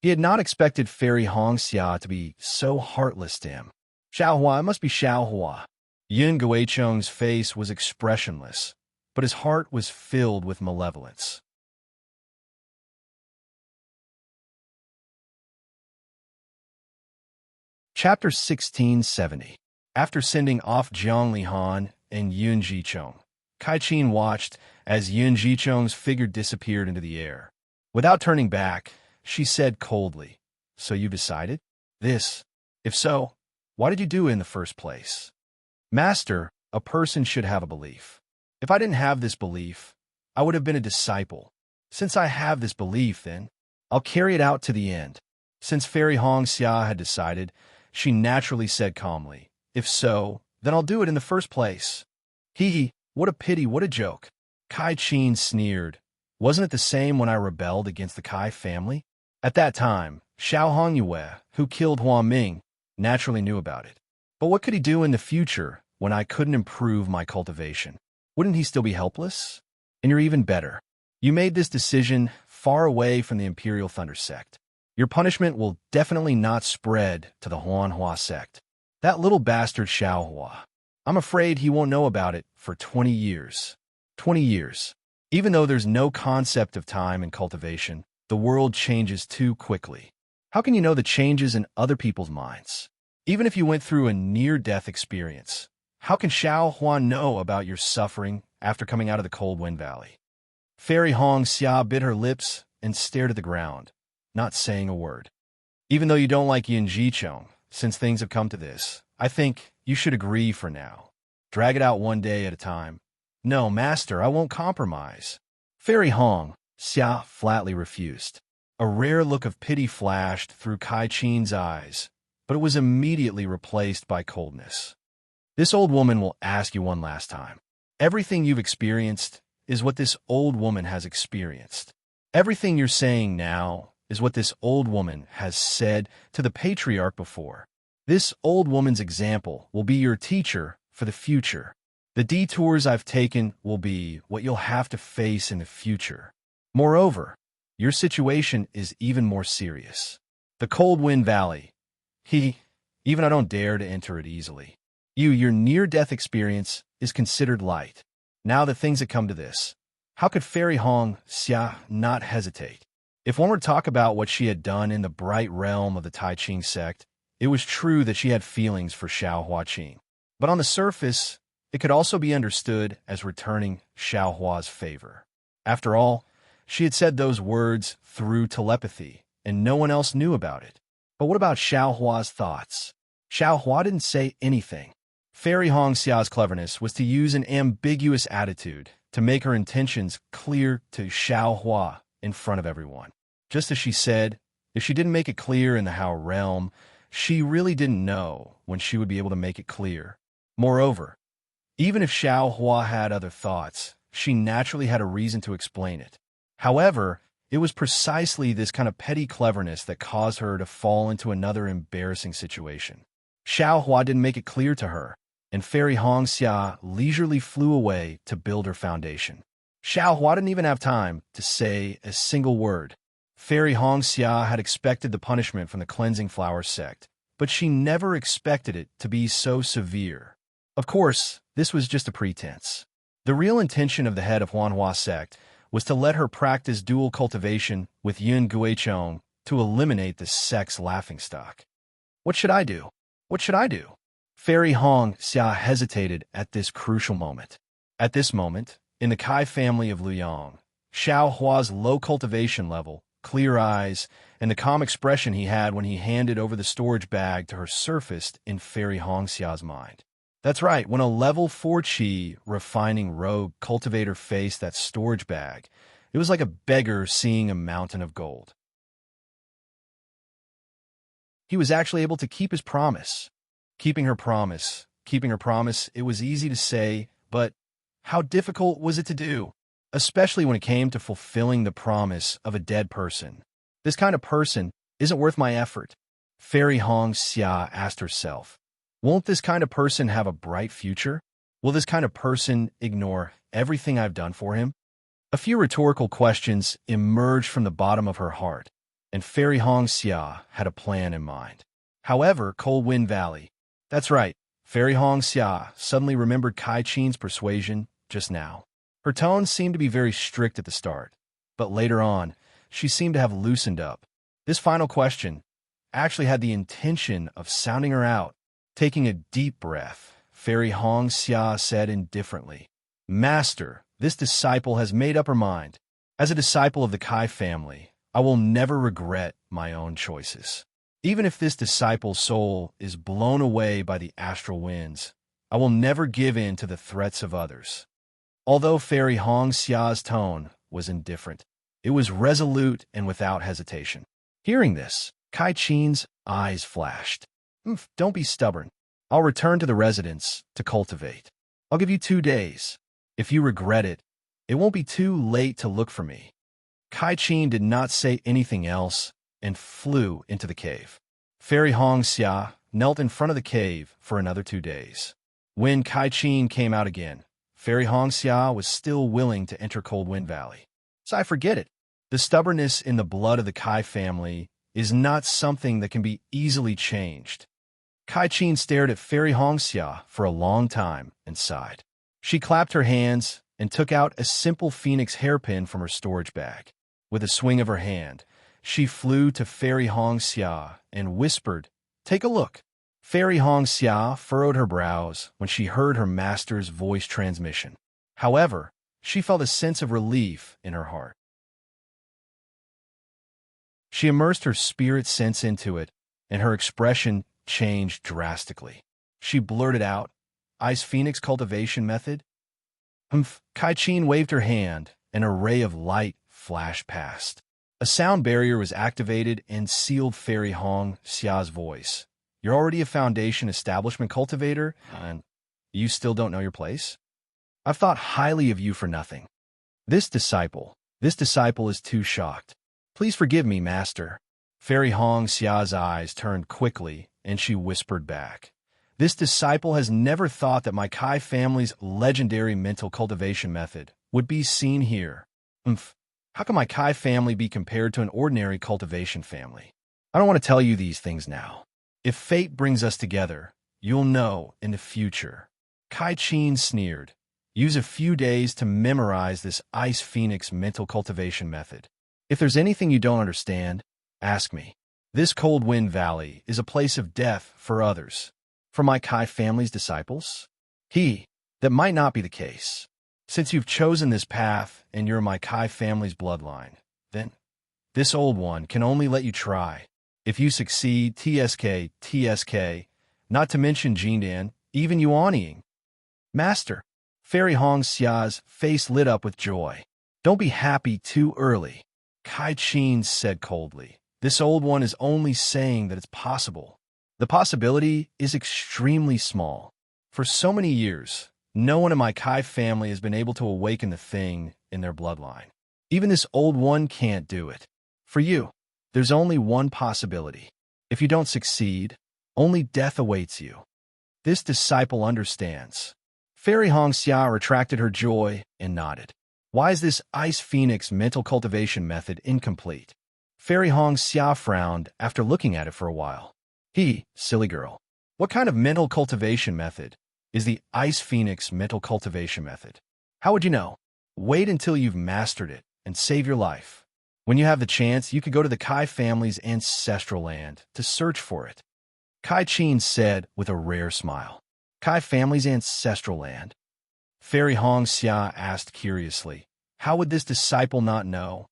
He had not expected Fairy Hong Xia to be so heartless to him. Xiaohua, it must be Xiaohua. Yin Guicheng's face was expressionless, but his heart was filled with malevolence. Chapter 1670. After sending off Jiang Lihan and Yun Jicheng, Kai Qin watched as Yun Jicheng's figure disappeared into the air. Without turning back, she said coldly, "So you decided? This? If so, why did you do it in the first place?" "Master, a person should have a belief. If I didn't have this belief, I would have been a disciple. Since I have this belief, then, I'll carry it out to the end." Since Fairy Hong Xia had decided, she naturally said calmly, "If so, then I'll do it in the first place." Hee, what a pity, what a joke. Kai Qin sneered. Wasn't it the same when I rebelled against the Kai family? At that time, Xiao Hongyue, who killed Huang Ming, naturally knew about it. But what could he do in the future when I couldn't improve my cultivation? Wouldn't he still be helpless? And you're even better. You made this decision far away from the Imperial Thunder sect. Your punishment will definitely not spread to the Huanhua sect. That little bastard Xiaohua. I'm afraid he won't know about it for 20 years. 20 years. Even though there's no concept of time in cultivation, the world changes too quickly. How can you know the changes in other people's minds? Even if you went through a near-death experience, how can Xiaohua know about your suffering after coming out of the Cold Wind Valley? Fairy Hong Xia bit her lips and stared at the ground, not saying a word. Even though you don't like Yin Jicheng, since things have come to this, I think you should agree for now. Drag it out one day at a time. No, master, I won't compromise. Fairy Hong Xia flatly refused. A rare look of pity flashed through Kai Qin's eyes, but it was immediately replaced by coldness. This old woman will ask you one last time. Everything you've experienced is what this old woman has experienced. Everything you're saying now is what this old woman has said to the patriarch before. This old woman's example will be your teacher for the future. The detours I've taken will be what you'll have to face in the future. Moreover, your situation is even more serious. The Cold Wind Valley. Even I don't dare to enter it easily. Your near-death experience is considered light. Now that things have come to this, how could Fairy Hong Xia not hesitate? If one were to talk about what she had done in the bright realm of the Tai Ching sect, it was true that she had feelings for Xiao Huaqing. But on the surface, it could also be understood as returning Xiao Hua's favor. After all, she had said those words through telepathy, and no one else knew about it. But what about Xiao Hua's thoughts? Xiao Hua didn't say anything. Fairy Hong Xia's cleverness was to use an ambiguous attitude to make her intentions clear to Xiao Hua in front of everyone. Just as she said, if she didn't make it clear in the Hao realm, she really didn't know when she would be able to make it clear. Moreover, even if Xiao Hua had other thoughts, she naturally had a reason to explain it. However, it was precisely this kind of petty cleverness that caused her to fall into another embarrassing situation. Xiao Hua didn't make it clear to her, and Fairy Hong Xia leisurely flew away to build her foundation. Xiao Hua didn't even have time to say a single word. Fairy Hong Xia had expected the punishment from the Cleansing Flower sect, but she never expected it to be so severe. Of course, this was just a pretense. The real intention of the head of Huanhua sect was to let her practice dual cultivation with Yin Guicheng to eliminate the sect's laughingstock. What should I do? What should I do? Fairy Hong Xia hesitated at this crucial moment. At this moment, in the Kai family of Luyang, Xiao Hua's low cultivation level, clear eyes, and the calm expression he had when he handed over the storage bag to her surfaced in Fairy Hong Xia's mind. That's right, when a level 4 chi refining rogue cultivator faced that storage bag, it was like a beggar seeing a mountain of gold. He was actually able to keep his promise. Keeping her promise, it was easy to say, but how difficult was it to do? Especially when it came to fulfilling the promise of a dead person. This kind of person isn't worth my effort. Fairy Hong Xia asked herself. Won't this kind of person have a bright future? Will this kind of person ignore everything I've done for him? A few rhetorical questions emerged from the bottom of her heart, and Fairy Hong Xia had a plan in mind. However, Cold Wind Valley. That's right, Fairy Hong Xia suddenly remembered Kai Chen's persuasion just now. Her tone seemed to be very strict at the start, but later on, she seemed to have loosened up. This final question actually had the intention of sounding her out. Taking a deep breath, Fairy Hong Xia said indifferently, Master, this disciple has made up her mind. As a disciple of the Kai family, I will never regret my own choices. Even if this disciple's soul is blown away by the astral winds, I will never give in to the threats of others. Although Fairy Hong Xia's tone was indifferent, it was resolute and without hesitation. Hearing this, Kai Chen's eyes flashed. Don't be stubborn. I'll return to the residence to cultivate. I'll give you 2 days. If you regret it, it won't be too late to look for me. Kai Chen did not say anything else and flew into the cave. Fairy Hong Xia knelt in front of the cave for another 2 days. When Kai Chen came out again, Fairy Hong Xia was still willing to enter Cold Wind Valley. So I forget it. The stubbornness in the blood of the Kai family is not something that can be easily changed. Kai Chen stared at Fairy Hong Xia for a long time and sighed. She clapped her hands and took out a simple phoenix hairpin from her storage bag. With a swing of her hand, she flew to Fairy Hong Xia and whispered, Take a look. Fairy Hong Xia furrowed her brows when she heard her master's voice transmission. However, she felt a sense of relief in her heart. She immersed her spirit sense into it, and her expression changed drastically. She blurted out, Ice Phoenix Cultivation Method? Kai Chen waved her hand, and a ray of light flashed past. A sound barrier was activated and sealed Fairy Hong Xia's voice. You're already a foundation establishment cultivator, and you still don't know your place? I've thought highly of you for nothing. This disciple is too shocked. Please forgive me, Master. Fairy Hong Xia's eyes turned quickly, and she whispered back. This disciple has never thought that my Kai family's legendary mental cultivation method would be seen here. How can my Kai family be compared to an ordinary cultivation family? I don't want to tell you these things now. If fate brings us together, you'll know in the future. Kai Chen sneered. Use a few days to memorize this Ice Phoenix mental cultivation method. If there's anything you don't understand, ask me. This Cold Wind Valley is a place of death for others. For my Kai family's disciples? That might not be the case. Since you've chosen this path and you're my Kai family's bloodline, then this old one can only let you try. If you succeed, TSK, not to mention Jindan, even Yuanying. Master, Fairy Hong Xia's face lit up with joy. Don't be happy too early. Kai Chen said coldly. This old one is only saying that it's possible. The possibility is extremely small. For so many years, no one in my Kai family has been able to awaken the thing in their bloodline. Even this old one can't do it. For you, there's only one possibility. If you don't succeed, only death awaits you. This disciple understands. Fairy Hong Xia retracted her joy and nodded. Why is this Ice Phoenix mental cultivation method incomplete? Fairy Hong Xia frowned after looking at it for a while. Silly girl. What kind of mental cultivation method is the Ice Phoenix mental cultivation method? How would you know? Wait until you've mastered it and save your life. When you have the chance, you could go to the Kai family's ancestral land to search for it. Kai Chen said with a rare smile. Kai family's ancestral land? Fairy Hong Xia asked curiously. How would this disciple not know?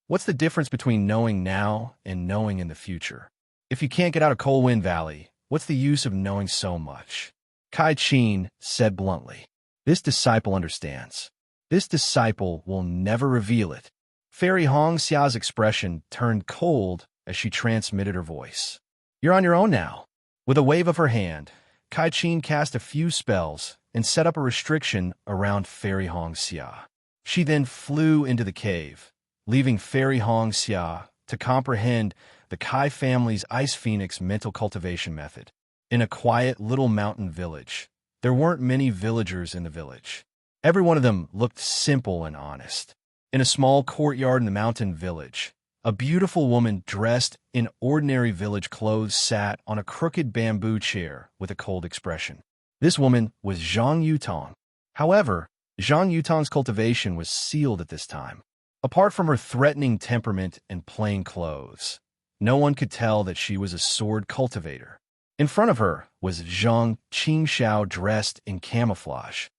What's the difference between knowing now and knowing in the future? If you can't get out of Cold Wind Valley, what's the use of knowing so much? Kai Qin said bluntly. This disciple understands. This disciple will never reveal it. Fairy Hong Xia's expression turned cold as she transmitted her voice. You're on your own now. With a wave of her hand, Kai Qin cast a few spells and set up a restriction around Fairy Hong Xia. She then flew into the cave, leaving Fairy Hong Xia to comprehend the Kai family's Ice Phoenix mental cultivation method. In a quiet little mountain village, there weren't many villagers in the village. Every one of them looked simple and honest. In a small courtyard in the mountain village, a beautiful woman dressed in ordinary village clothes sat on a crooked bamboo chair with a cold expression. This woman was Zhang Yutong. However, Zhang Yutong's cultivation was sealed at this time. Apart from her threatening temperament and plain clothes, no one could tell that she was a sword cultivator. In front of her was Zhang Qingxiao dressed in camouflage.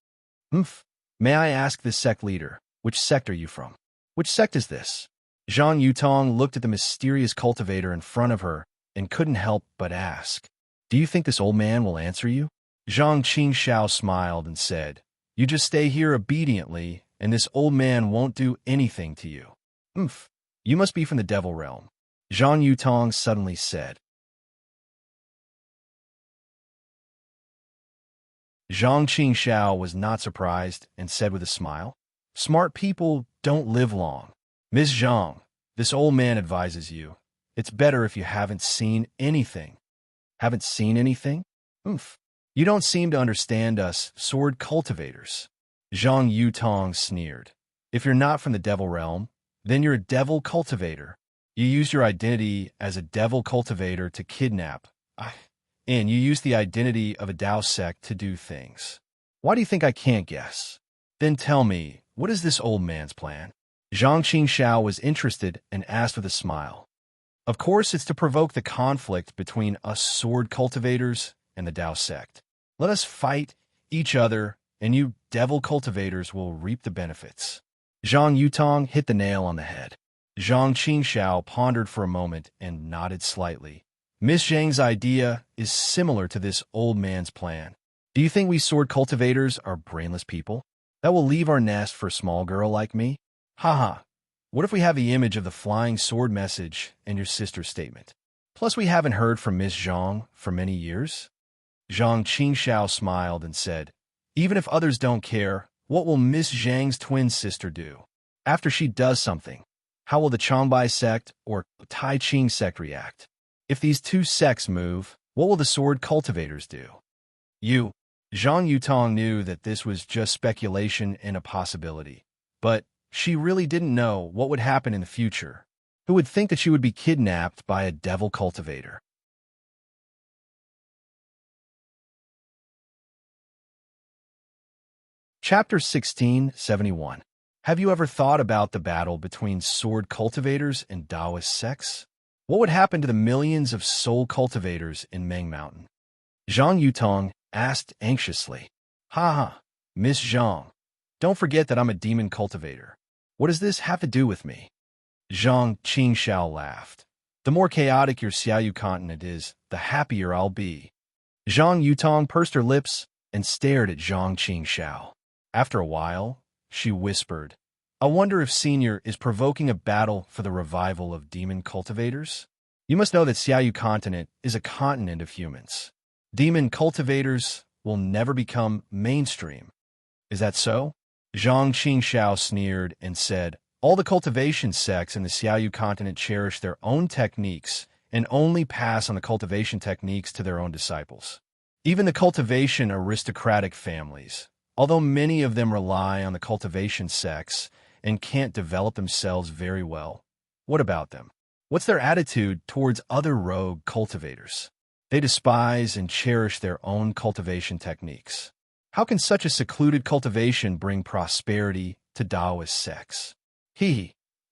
May I ask this sect leader, which sect are you from? Which sect is this? Zhang Yutong looked at the mysterious cultivator in front of her and couldn't help but ask. Do you think this old man will answer you? Zhang Qingxiao smiled and said, You just stay here obediently, and this old man won't do anything to you. You must be from the devil realm, Zhang Yutong suddenly said. Zhang Qingxiao was not surprised and said with a smile, Smart people don't live long. Miss Zhang, this old man advises you. It's better if you haven't seen anything. Haven't seen anything? You don't seem to understand us sword cultivators. Zhang Yutong sneered. If you're not from the devil realm, then you're a devil cultivator. You use your identity as a devil cultivator to kidnap. And you use the identity of a Dao sect to do things. Why do you think I can't guess? Then tell me, what is this old man's plan? Zhang Qingxiao was interested and asked with a smile. Of course, it's to provoke the conflict between us sword cultivators and the Dao sect. Let us fight each other, and you devil cultivators will reap the benefits. Zhang Yutong hit the nail on the head. Zhang Qingxiao pondered for a moment and nodded slightly. Miss Zhang's idea is similar to this old man's plan. Do you think we sword cultivators are brainless people that will leave our nest for a small girl like me? Haha. What if we have the image of the flying sword message and your sister's statement? Plus, we haven't heard from Miss Zhang for many years. Zhang Qingxiao smiled and said, Even if others don't care, what will Miss Zhang's twin sister do? After she does something, how will the Changbai sect or Tai Ching sect react? If these two sects move, what will the sword cultivators do? Zhang Yutong knew that this was just speculation and a possibility, but she really didn't know what would happen in the future. Who would think that she would be kidnapped by a devil cultivator? Chapter 1671. Have you ever thought about the battle between sword cultivators and Taoist sects? What would happen to the millions of soul cultivators in Meng Mountain? Zhang Yutong asked anxiously. Miss Zhang, don't forget that I'm a demon cultivator. What does this have to do with me? Zhang Qingxiao laughed. The more chaotic your Xiaoyu continent is, the happier I'll be. Zhang Yutong pursed her lips and stared at Zhang Qingxiao. After a while, she whispered, I wonder if Senior is provoking a battle for the revival of demon cultivators? You must know that Xiaoyu continent is a continent of humans. Demon cultivators will never become mainstream. Is that so? Zhang Qingxiao sneered and said, All the cultivation sects in the Xiaoyu continent cherish their own techniques and only pass on the cultivation techniques to their own disciples. Even the cultivation aristocratic families, although many of them rely on the cultivation sects and can't develop themselves very well. What about them? What's their attitude towards other rogue cultivators? They despise and cherish their own cultivation techniques. How can such a secluded cultivation bring prosperity to Taoist sects?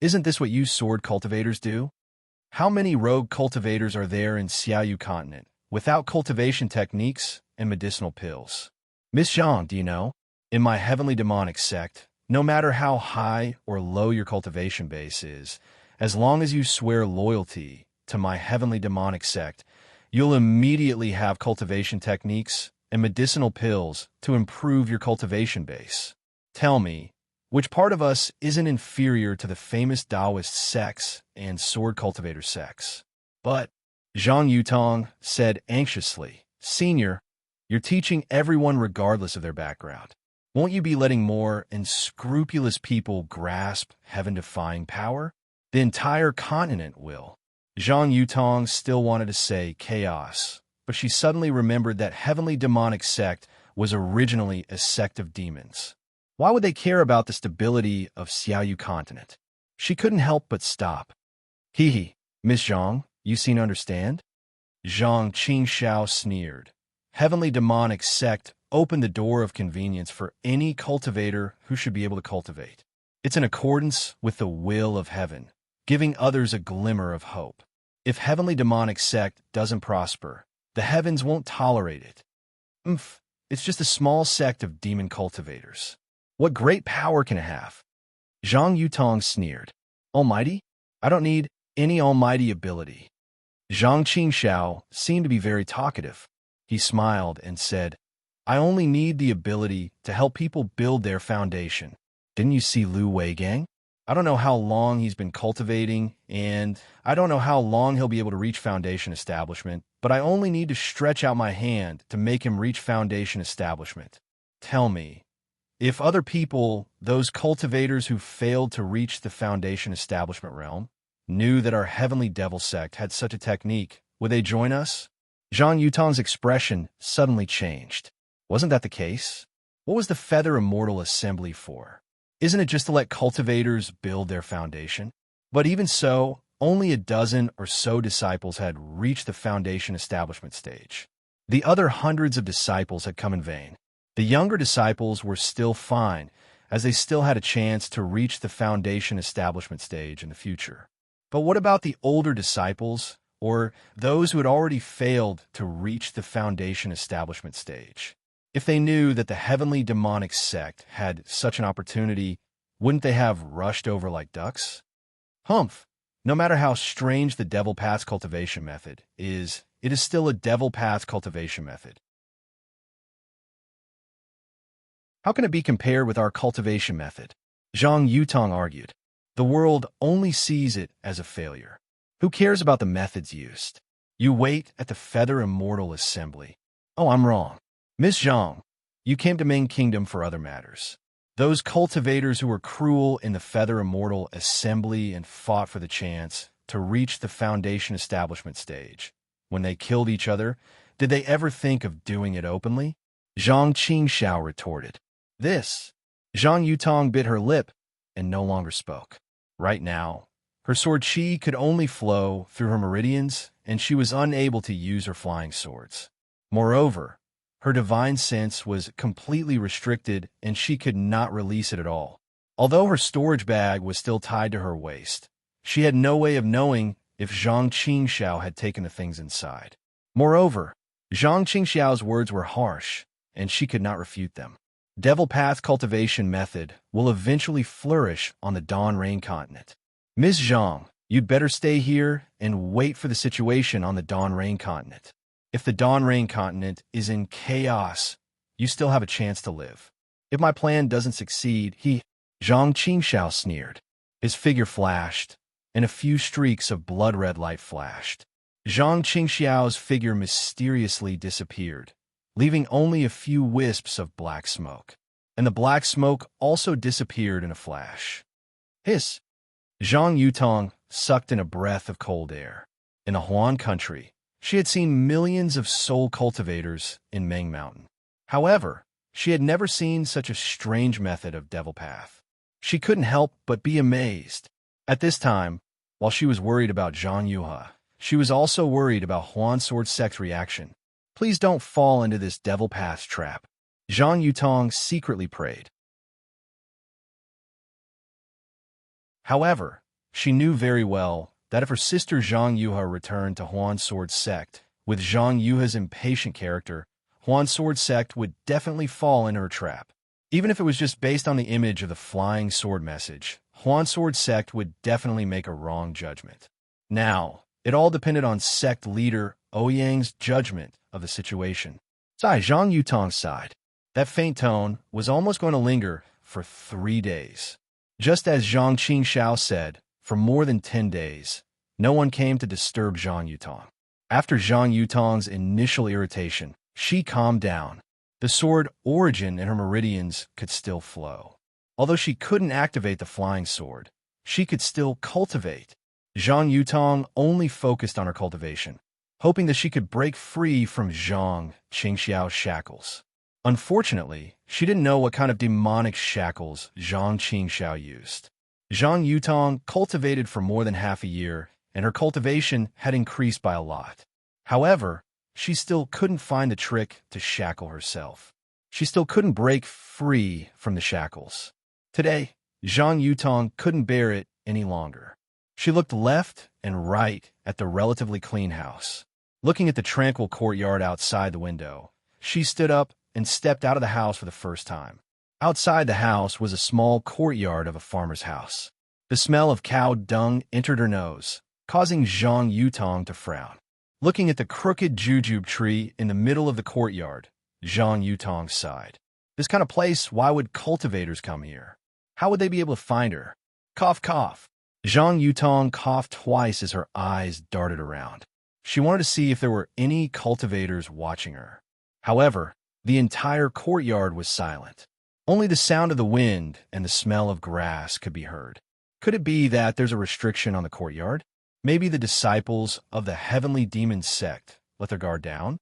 Isn't this what you sword cultivators do? How many rogue cultivators are there in Xiaoyu continent without cultivation techniques and medicinal pills? Miss Zhang, do you know? In my heavenly demonic sect, no matter how high or low your cultivation base is, as long as you swear loyalty to my heavenly demonic sect, you'll immediately have cultivation techniques and medicinal pills to improve your cultivation base. Tell me, which part of us isn't inferior to the famous Taoist sects and sword cultivator sects? But, Zhang Yutong said anxiously, Senior, you're teaching everyone regardless of their background. Won't you be letting more unscrupulous people grasp heaven-defying power? The entire continent will. Zhang Yutong still wanted to say chaos, but she suddenly remembered that heavenly demonic sect was originally a sect of demons. Why would they care about the stability of Xiaoyu continent? She couldn't help but stop. Hee, Miss Zhang, you seem to understand? Zhang Qingxiao sneered. Heavenly demonic sect opened the door of convenience for any cultivator who should be able to cultivate. It's in accordance with the will of heaven, giving others a glimmer of hope. If heavenly demonic sect doesn't prosper, the heavens won't tolerate it. It's just a small sect of demon cultivators. What great power can it have? Zhang Yutong sneered. Almighty? I don't need any almighty ability. Zhang Qingxiao seemed to be very talkative. He smiled and said, I only need the ability to help people build their foundation. Didn't you see Lu Weigang? I don't know how long he's been cultivating, and I don't know how long he'll be able to reach foundation establishment, but I only need to stretch out my hand to make him reach foundation establishment. Tell me, if other people, those cultivators who failed to reach the foundation establishment realm, knew that our heavenly devil sect had such a technique, would they join us? Zhang Yutong's expression suddenly changed. Wasn't that the case? What was the Feather Immortal Assembly for? Isn't it just to let cultivators build their foundation? But even so, only a dozen or so disciples had reached the foundation establishment stage. The other hundreds of disciples had come in vain. The younger disciples were still fine, as they still had a chance to reach the foundation establishment stage in the future. But what about the older disciples, or those who had already failed to reach the foundation establishment stage? If they knew that the heavenly demonic sect had such an opportunity, wouldn't they have rushed over like ducks? Humph! No matter how strange the devil path cultivation method is, it is still a devil path cultivation method. How can it be compared with our cultivation method? Zhang Yutong argued. The world only sees it as a failure. Who cares about the methods used? You wait at the Feather Immortal Assembly. Oh, I'm wrong. Miss Zhang, you came to Ming Kingdom for other matters. Those cultivators who were cruel in the Feather Immortal Assembly and fought for the chance to reach the foundation establishment stage. When they killed each other, did they ever think of doing it openly? Zhang Qingxiao retorted. This. Zhang Yutong bit her lip and no longer spoke. Right now, her sword qi could only flow through her meridians, and she was unable to use her flying swords. Moreover, her divine sense was completely restricted, and she could not release it at all. Although her storage bag was still tied to her waist, she had no way of knowing if Zhang Qingxiao had taken the things inside. Moreover, Zhang Qingxiao's words were harsh, and she could not refute them. Devil Path cultivation method will eventually flourish on the Dawn Rain continent. Ms. Zhang, you'd better stay here and wait for the situation on the Dawn Rain continent. If the Dawn Rain continent is in chaos, you still have a chance to live. If my plan doesn't succeed, Zhang Qingxiao sneered. His figure flashed, and a few streaks of blood-red light flashed. Zhang Qingxiao's figure mysteriously disappeared, leaving only a few wisps of black smoke. And the black smoke also disappeared in a flash. Hiss! Zhang Yutong sucked in a breath of cold air. In the Huan country, she had seen millions of soul cultivators in Meng Mountain. However, she had never seen such a strange method of devil path. She couldn't help but be amazed. At this time, while she was worried about Zhang Yuha, she was also worried about Huan Sword Sect's reaction. Please don't fall into this devil path trap. Zhang Yutong secretly prayed. However, she knew very well that if her sister Zhang Yuha returned to Huan Sword Sect, with Zhang Yuha's impatient character, Huan Sword Sect would definitely fall into her trap. Even if it was just based on the image of the flying sword message, Huan Sword Sect would definitely make a wrong judgment. Now, it all depended on sect leader Ouyang's judgment of the situation. Sigh, Zhang Yutong sighed. That faint tone was almost going to linger for 3 days. Just as Zhang Qingxiao said, for more than 10 days, no one came to disturb Zhang Yutong. After Zhang Yutong's initial irritation, she calmed down. The sword origin in her meridians could still flow. Although she couldn't activate the flying sword, she could still cultivate. Zhang Yutong only focused on her cultivation, hoping that she could break free from Zhang Qingxiao's shackles. Unfortunately, she didn't know what kind of demonic shackles Zhang Qingxiao used. Zhang Yutong cultivated for more than half a year, and her cultivation had increased by a lot. However, she still couldn't find the trick to shackle herself. She still couldn't break free from the shackles. Today, Zhang Yutong couldn't bear it any longer. She looked left and right at the relatively clean house. Looking at the tranquil courtyard outside the window, she stood up and stepped out of the house for the first time. Outside the house was a small courtyard of a farmer's house. The smell of cow dung entered her nose, causing Zhang Yutong to frown. Looking at the crooked jujube tree in the middle of the courtyard, Zhang Yutong sighed. This kind of place, why would cultivators come here? How would they be able to find her? Cough, cough. Zhang Yutong coughed twice as her eyes darted around. She wanted to see if there were any cultivators watching her. However, the entire courtyard was silent. Only the sound of the wind and the smell of grass could be heard. Could it be that there's a restriction on the courtyard? Maybe the disciples of the heavenly demon sect let their guard down?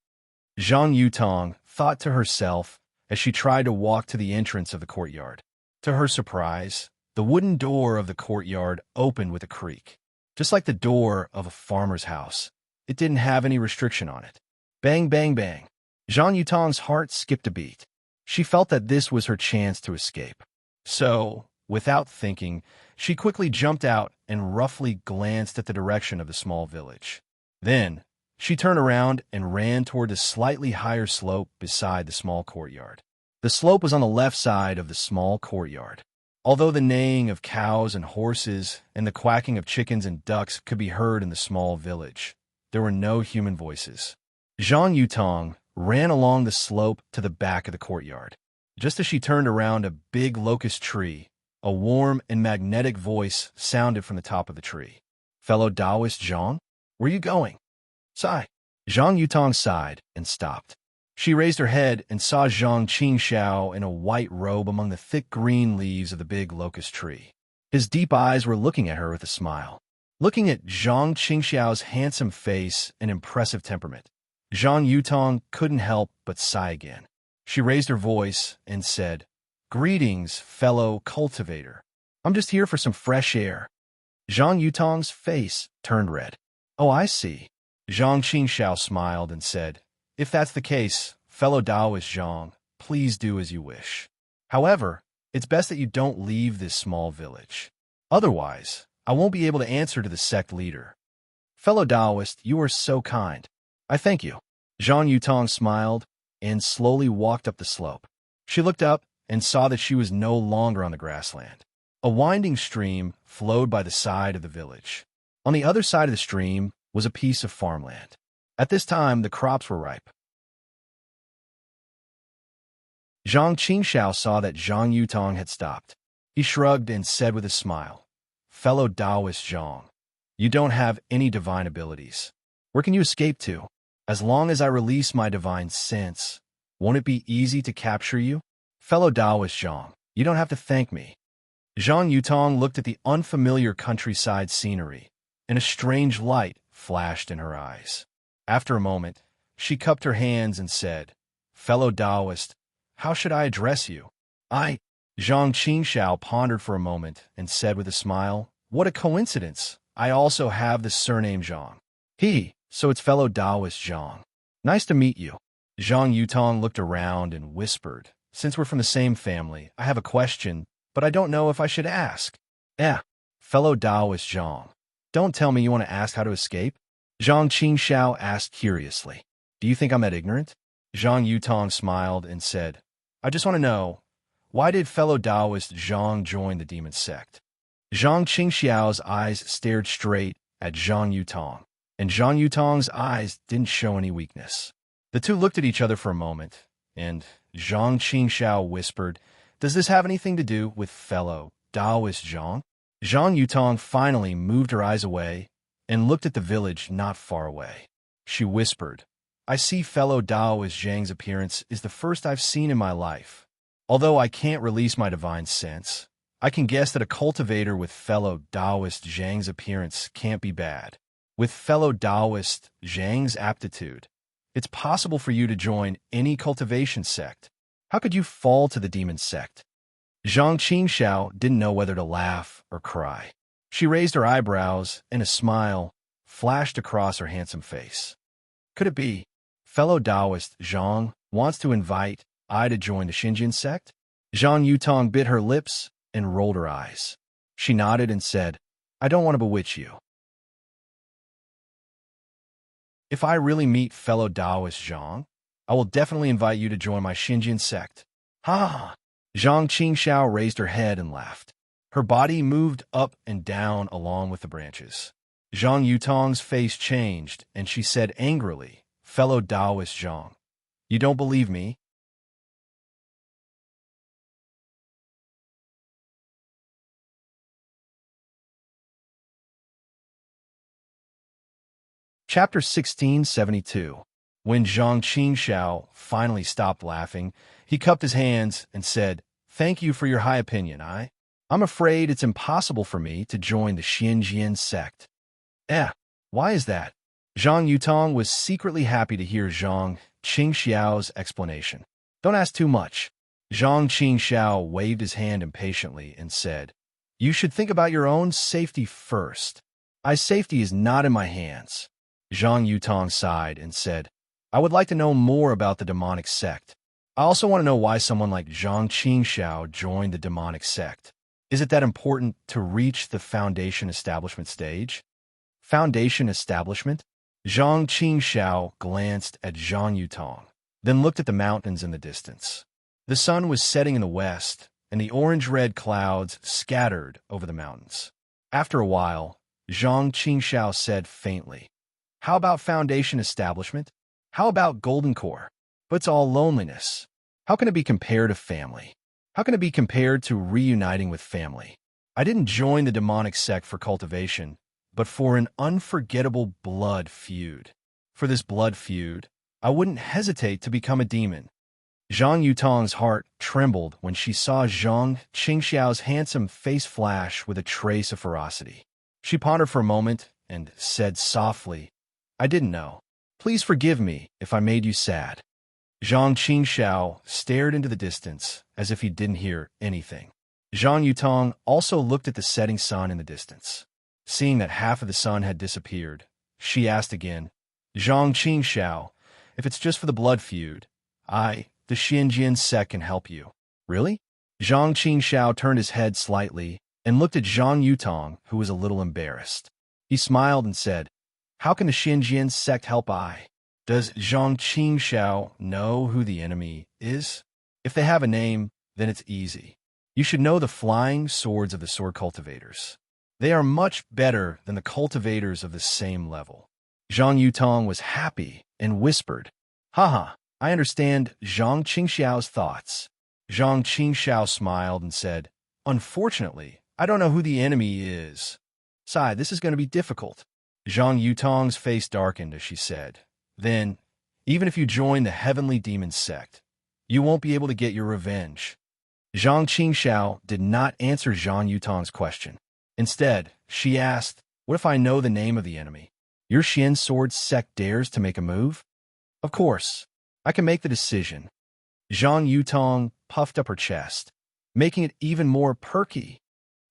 Zhang Yutong thought to herself as she tried to walk to the entrance of the courtyard. To her surprise, the wooden door of the courtyard opened with a creak. Just like the door of a farmer's house, it didn't have any restriction on it. Bang, bang, bang. Zhang Yutong's heart skipped a beat. She felt that this was her chance to escape. So, without thinking, she quickly jumped out and roughly glanced at the direction of the small village. Then, she turned around and ran toward the slightly higher slope beside the small courtyard. The slope was on the left side of the small courtyard. Although the neighing of cows and horses and the quacking of chickens and ducks could be heard in the small village, there were no human voices. Zhang Yutong ran along the slope to the back of the courtyard. Just as she turned around a big locust tree, a warm and magnetic voice sounded from the top of the tree. Fellow Taoist Zhang, where are you going? Sigh. Zhang Yutong sighed and stopped. She raised her head and saw Zhang Qingxiao in a white robe among the thick green leaves of the big locust tree. His deep eyes were looking at her with a smile. Looking at Zhang Qingxiao's handsome face and impressive temperament, Zhang Yutong couldn't help but sigh again. She raised her voice and said, "Greetings, fellow cultivator. I'm just here for some fresh air." Zhang Yutong's face turned red. "Oh, I see." Zhang Qingxiao smiled and said, "If that's the case, fellow Taoist Zhang, please do as you wish. However, it's best that you don't leave this small village. Otherwise, I won't be able to answer to the sect leader." "Fellow Taoist, you are so kind. I thank you." Zhang Yutong smiled and slowly walked up the slope. She looked up and saw that she was no longer on the grassland. A winding stream flowed by the side of the village. On the other side of the stream was a piece of farmland. At this time, the crops were ripe. Zhang Qingxiao saw that Zhang Yutong had stopped. He shrugged and said with a smile, "Fellow Taoist Zhang, you don't have any divine abilities. Where can you escape to? As long as I release my divine sense, won't it be easy to capture you? Fellow Taoist Zhang, you don't have to thank me." Zhang Yutong looked at the unfamiliar countryside scenery, and a strange light flashed in her eyes. After a moment, she cupped her hands and said, "Fellow Taoist, how should I address you?" Zhang Qingxiao pondered for a moment and said with a smile, "What a coincidence. I also have the surname Zhang." So it's fellow Taoist Zhang. "Nice to meet you." Zhang Yutong looked around and whispered, "Since we're from the same family, I have a question, but I don't know if I should ask." Fellow Taoist Zhang, don't tell me you want to ask how to escape?" Zhang Qingxiao asked curiously. "Do you think I'm that ignorant?" Zhang Yutong smiled and said, "I just want to know, why did fellow Taoist Zhang join the demon sect?" Zhang Qingxiao's eyes stared straight at Zhang Yutong, and Zhang Yutong's eyes didn't show any weakness. The two looked at each other for a moment, and Zhang Qingxiao whispered, "Does this have anything to do with fellow Taoist Zhang?" Zhang Yutong finally moved her eyes away and looked at the village not far away. She whispered, "I see fellow Taoist Zhang's appearance is the first I've seen in my life. Although I can't release my divine sense, I can guess that a cultivator with fellow Taoist Zhang's appearance can't be bad. With fellow Taoist Zhang's aptitude, it's possible for you to join any cultivation sect. How could you fall to the demon sect?" Zhang Qingxiao didn't know whether to laugh or cry. She raised her eyebrows, and a smile flashed across her handsome face. Could it be fellow Taoist Zhang wants to invite I to join the Xinjian sect? Zhang Yutong bit her lips and rolled her eyes. She nodded and said, "I don't want to bewitch you. If I really meet fellow Taoist Zhang, I will definitely invite you to join my Xinjian sect." Ha ha! Zhang Qingxiao raised her head and laughed. Her body moved up and down along with the branches. Zhang Yutong's face changed, and she said angrily, "Fellow Taoist Zhang, you don't believe me?" Chapter 1672. When Zhang Qingxiao finally stopped laughing, he cupped his hands and said, "Thank you for your high opinion. I'm afraid it's impossible for me to join the Xinjian sect." Why is that? Zhang Yutong was secretly happy to hear Zhang Qingxiao's explanation. "Don't ask too much." Zhang Qingxiao waved his hand impatiently and said, "You should think about your own safety first. My safety is not in my hands." Zhang Yutong sighed and said, "I would like to know more about the demonic sect. I also want to know why someone like Zhang Qingxiao joined the demonic sect. Is it that important to reach the foundation establishment stage?" Foundation establishment? Zhang Qingxiao glanced at Zhang Yutong, then looked at the mountains in the distance. The sun was setting in the west, and the orange-red clouds scattered over the mountains. After a while, Zhang Qingxiao said faintly, "How about foundation establishment? How about golden core? But it's all loneliness. How can it be compared to family? How can it be compared to reuniting with family? I didn't join the demonic sect for cultivation, but for an unforgettable blood feud. For this blood feud, I wouldn't hesitate to become a demon." Zhang Yutong's heart trembled when she saw Zhang Qingxiao's handsome face flash with a trace of ferocity. She pondered for a moment and said softly, "I didn't know. Please forgive me if I made you sad." Zhang Qingxiao stared into the distance as if he didn't hear anything. Zhang Yutong also looked at the setting sun in the distance. Seeing that half of the sun had disappeared, she asked again, "Zhang Qingxiao, if it's just for the blood feud, the Xinjian sect can help you." "Really?" Zhang Qingxiao turned his head slightly and looked at Zhang Yutong, who was a little embarrassed. He smiled and said, "How can the Xinjian sect help I?" "Does Zhang Qingxiao know who the enemy is?" "If they have a name, then it's easy. You should know the flying swords of the sword cultivators. They are much better than the cultivators of the same level." Zhang Yutong was happy and whispered, "Haha, I understand Zhang Qingxiao's thoughts." Zhang Qingxiao smiled and said, "Unfortunately, I don't know who the enemy is. Sai, this is going to be difficult." Zhang Yutong's face darkened as she said, "Then, even if you join the heavenly demon sect, you won't be able to get your revenge." Zhang Qingxiao did not answer Zhang Yutong's question. Instead, she asked, "What if I know the name of the enemy? Your Xian sword sect dares to make a move?" "Of course, I can make the decision." Zhang Yutong puffed up her chest, making it even more perky.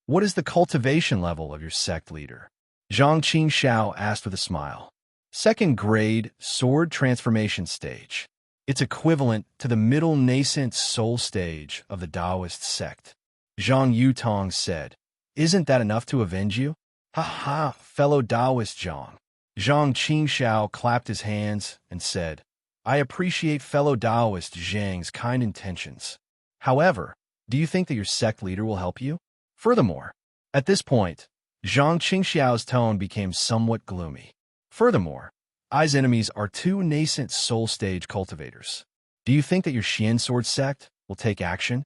"What is the cultivation level of your sect leader?" Zhang Qingxiao asked with a smile. "Second grade sword transformation stage. It's equivalent to the middle nascent soul stage of the Taoist sect." Zhang Yutong said, "Isn't that enough to avenge you?" "Ha ha, fellow Taoist Zhang." Zhang Qingxiao clapped his hands and said, "I appreciate fellow Taoist Zhang's kind intentions. However, do you think that your sect leader will help you?" Furthermore, at this point, Zhang Qingxiao's tone became somewhat gloomy. "Furthermore, Ai's enemies are two nascent soul stage cultivators. Do you think that your Xian sword sect will take action?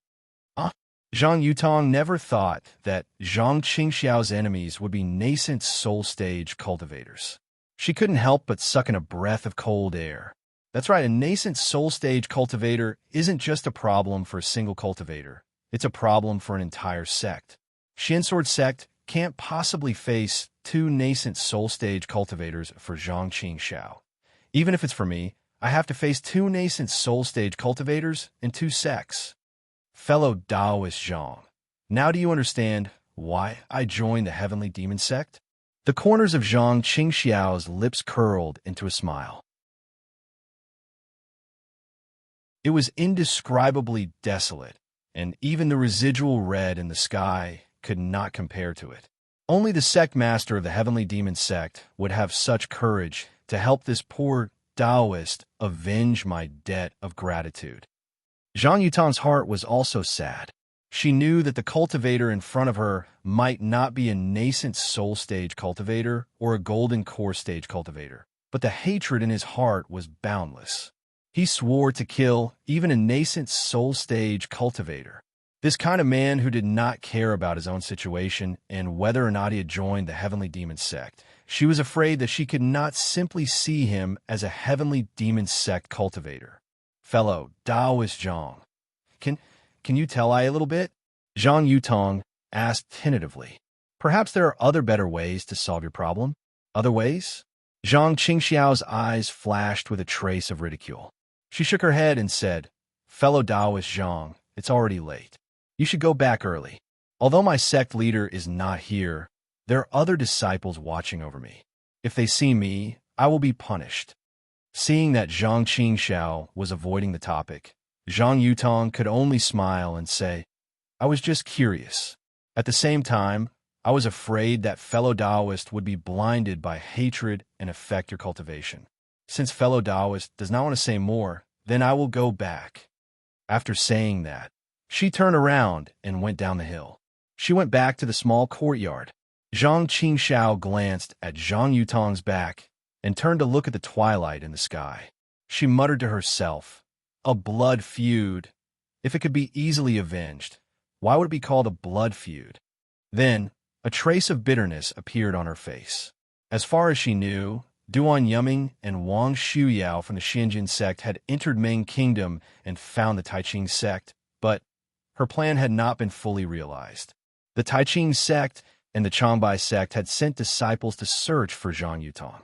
Huh? Zhang Yutong never thought that Zhang Qingxiao's enemies would be nascent soul stage cultivators. She couldn't help but suck in a breath of cold air. That's right, a nascent soul stage cultivator isn't just a problem for a single cultivator. It's a problem for an entire sect. Xian sword sect can't possibly face two nascent soul stage cultivators for Zhang Qingxiao. Even if it's for me, I have to face two nascent soul stage cultivators in two sects. Fellow Taoist Zhang, now do you understand why I joined the Heavenly Demon Sect? The corners of Zhang Qingxiao's lips curled into a smile. It was indescribably desolate, and even the residual red in the sky could not compare to it. Only the sect master of the Heavenly Demon Sect would have such courage to help this poor Taoist avenge my debt of gratitude. Zhang Yutong's heart was also sad. She knew that the cultivator in front of her might not be a nascent soul stage cultivator or a golden core stage cultivator, but the hatred in his heart was boundless. He swore to kill even a nascent soul stage cultivator. This kind of man who did not care about his own situation and whether or not he had joined the Heavenly Demon Sect. She was afraid that she could not simply see him as a Heavenly Demon Sect cultivator. Fellow Taoist Zhang, can you tell I a little bit? Zhang Yutong asked tentatively. Perhaps there are other better ways to solve your problem? Other ways? Zhang Qingxiao's eyes flashed with a trace of ridicule. She shook her head and said, Fellow Taoist Zhang, it's already late. You should go back early. Although my sect leader is not here, there are other disciples watching over me. If they see me, I will be punished. Seeing that Zhang Qingxiao was avoiding the topic, Zhang Yutong could only smile and say, I was just curious. At the same time, I was afraid that fellow Taoist would be blinded by hatred and affect your cultivation. Since fellow Taoist does not want to say more, then I will go back. After saying that, she turned around and went down the hill. She went back to the small courtyard. Zhang Qingxiao glanced at Zhang Yutong's back and turned to look at the twilight in the sky. She muttered to herself, a blood feud. If it could be easily avenged, why would it be called a blood feud? Then, a trace of bitterness appeared on her face. As far as she knew, Duan Yuming and Wang Shuyao from the Xinjin sect had entered Ming Kingdom and found the Taiqing sect, but her plan had not been fully realized. The Taiqing sect and the Changbai sect had sent disciples to search for Zhang Yutong.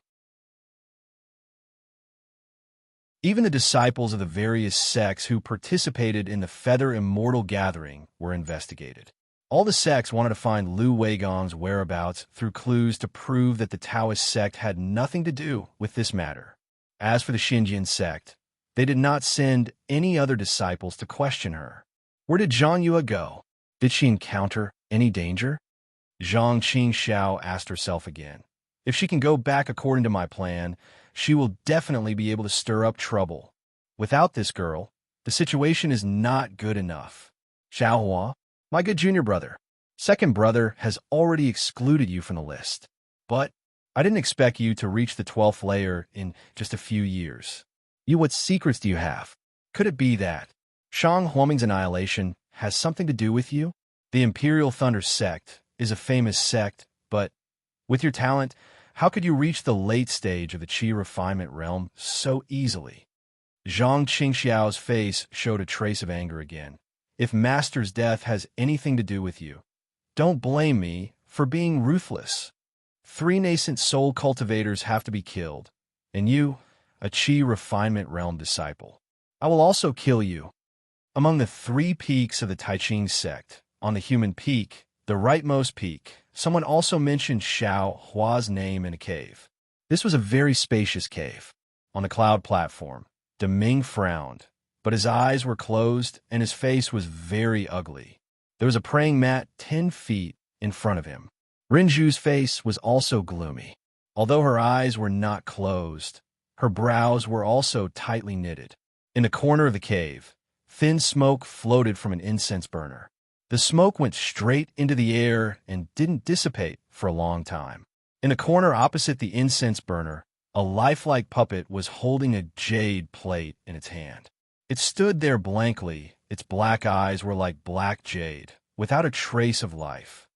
Even the disciples of the various sects who participated in the Feather Immortal Gathering were investigated. All the sects wanted to find Lu Weigong's whereabouts through clues to prove that the Taoist sect had nothing to do with this matter. As for the Xinjin sect, they did not send any other disciples to question her. Where did Zhang Yue go? Did she encounter any danger? Zhang Qingxiao asked herself again. If she can go back according to my plan, she will definitely be able to stir up trouble. Without this girl, the situation is not good enough. Xiaohua, my good junior brother, second brother has already excluded you from the list. But I didn't expect you to reach the 12th layer in just a few years. What secrets do you have? Could it be that Shang Huoming's annihilation has something to do with you? The Imperial Thunder sect is a famous sect, but with your talent, how could you reach the late stage of the Qi refinement realm so easily? Zhang Qingxiao's face showed a trace of anger again. If Master's death has anything to do with you, don't blame me for being ruthless. 3 nascent soul cultivators have to be killed, and you, a Qi refinement realm disciple. I will also kill you. Among the 3 peaks of the Taiqing sect, on the human peak, the rightmost peak, someone also mentioned Xiao Hua's name in a cave. This was a very spacious cave. On the cloud platform, Deming frowned, but his eyes were closed and his face was very ugly. There was a praying mat 10 feet in front of him. Rinju's face was also gloomy. Although her eyes were not closed, her brows were also tightly knitted. In the corner of the cave, thin smoke floated from an incense burner. The smoke went straight into the air and didn't dissipate for a long time. In the corner opposite the incense burner, A lifelike puppet was holding a jade plate in its hand. It stood there blankly. Its black eyes were like black jade, without a trace of life.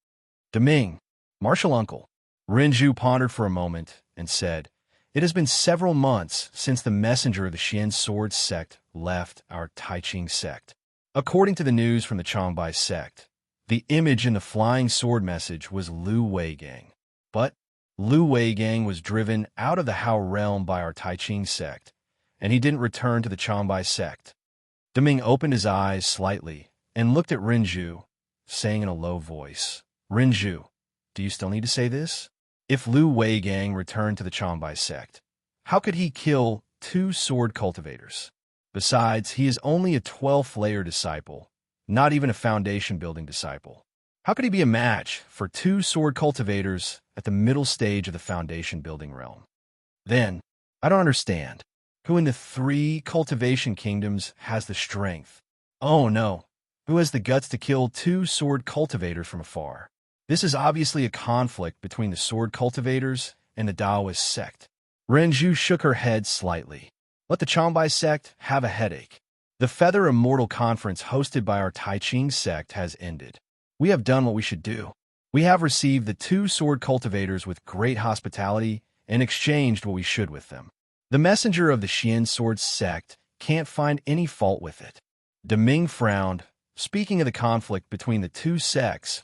Deming, martial uncle. Renju pondered for a moment and said, "It has been several months since the messenger of the Xian Sword sect left our Taiching sect. According to the news from the Changbai sect, the image in the flying sword message was Lu Weigang. But Lu Weigang was driven out of the Hao realm by our Taiching sect, and he didn't return to the Changbai sect." Deming opened his eyes slightly and looked at Renju, saying in a low voice, "Renju, do you still need to say this? If Lu Weigang returned to the Changbai sect, how could he kill 2 sword cultivators? Besides, he is only a 12th layer disciple, not even a foundation-building disciple. How could he be a match for 2 sword cultivators at the middle stage of the foundation-building realm? Then, I don't understand. Who in the 3 cultivation kingdoms has the strength? Oh no, who has the guts to kill 2 sword cultivators from afar? This is obviously a conflict between the sword cultivators and the Taoist sect." Renju shook her head slightly. "Let the Changbai sect have a headache. The Feather Immortal Conference hosted by our Taiching sect has ended. We have done what we should do. We have received the 2 sword cultivators with great hospitality and exchanged what we should with them. The messenger of the Xian Sword sect can't find any fault with it." Deming frowned. Speaking of the conflict between the 2 sects,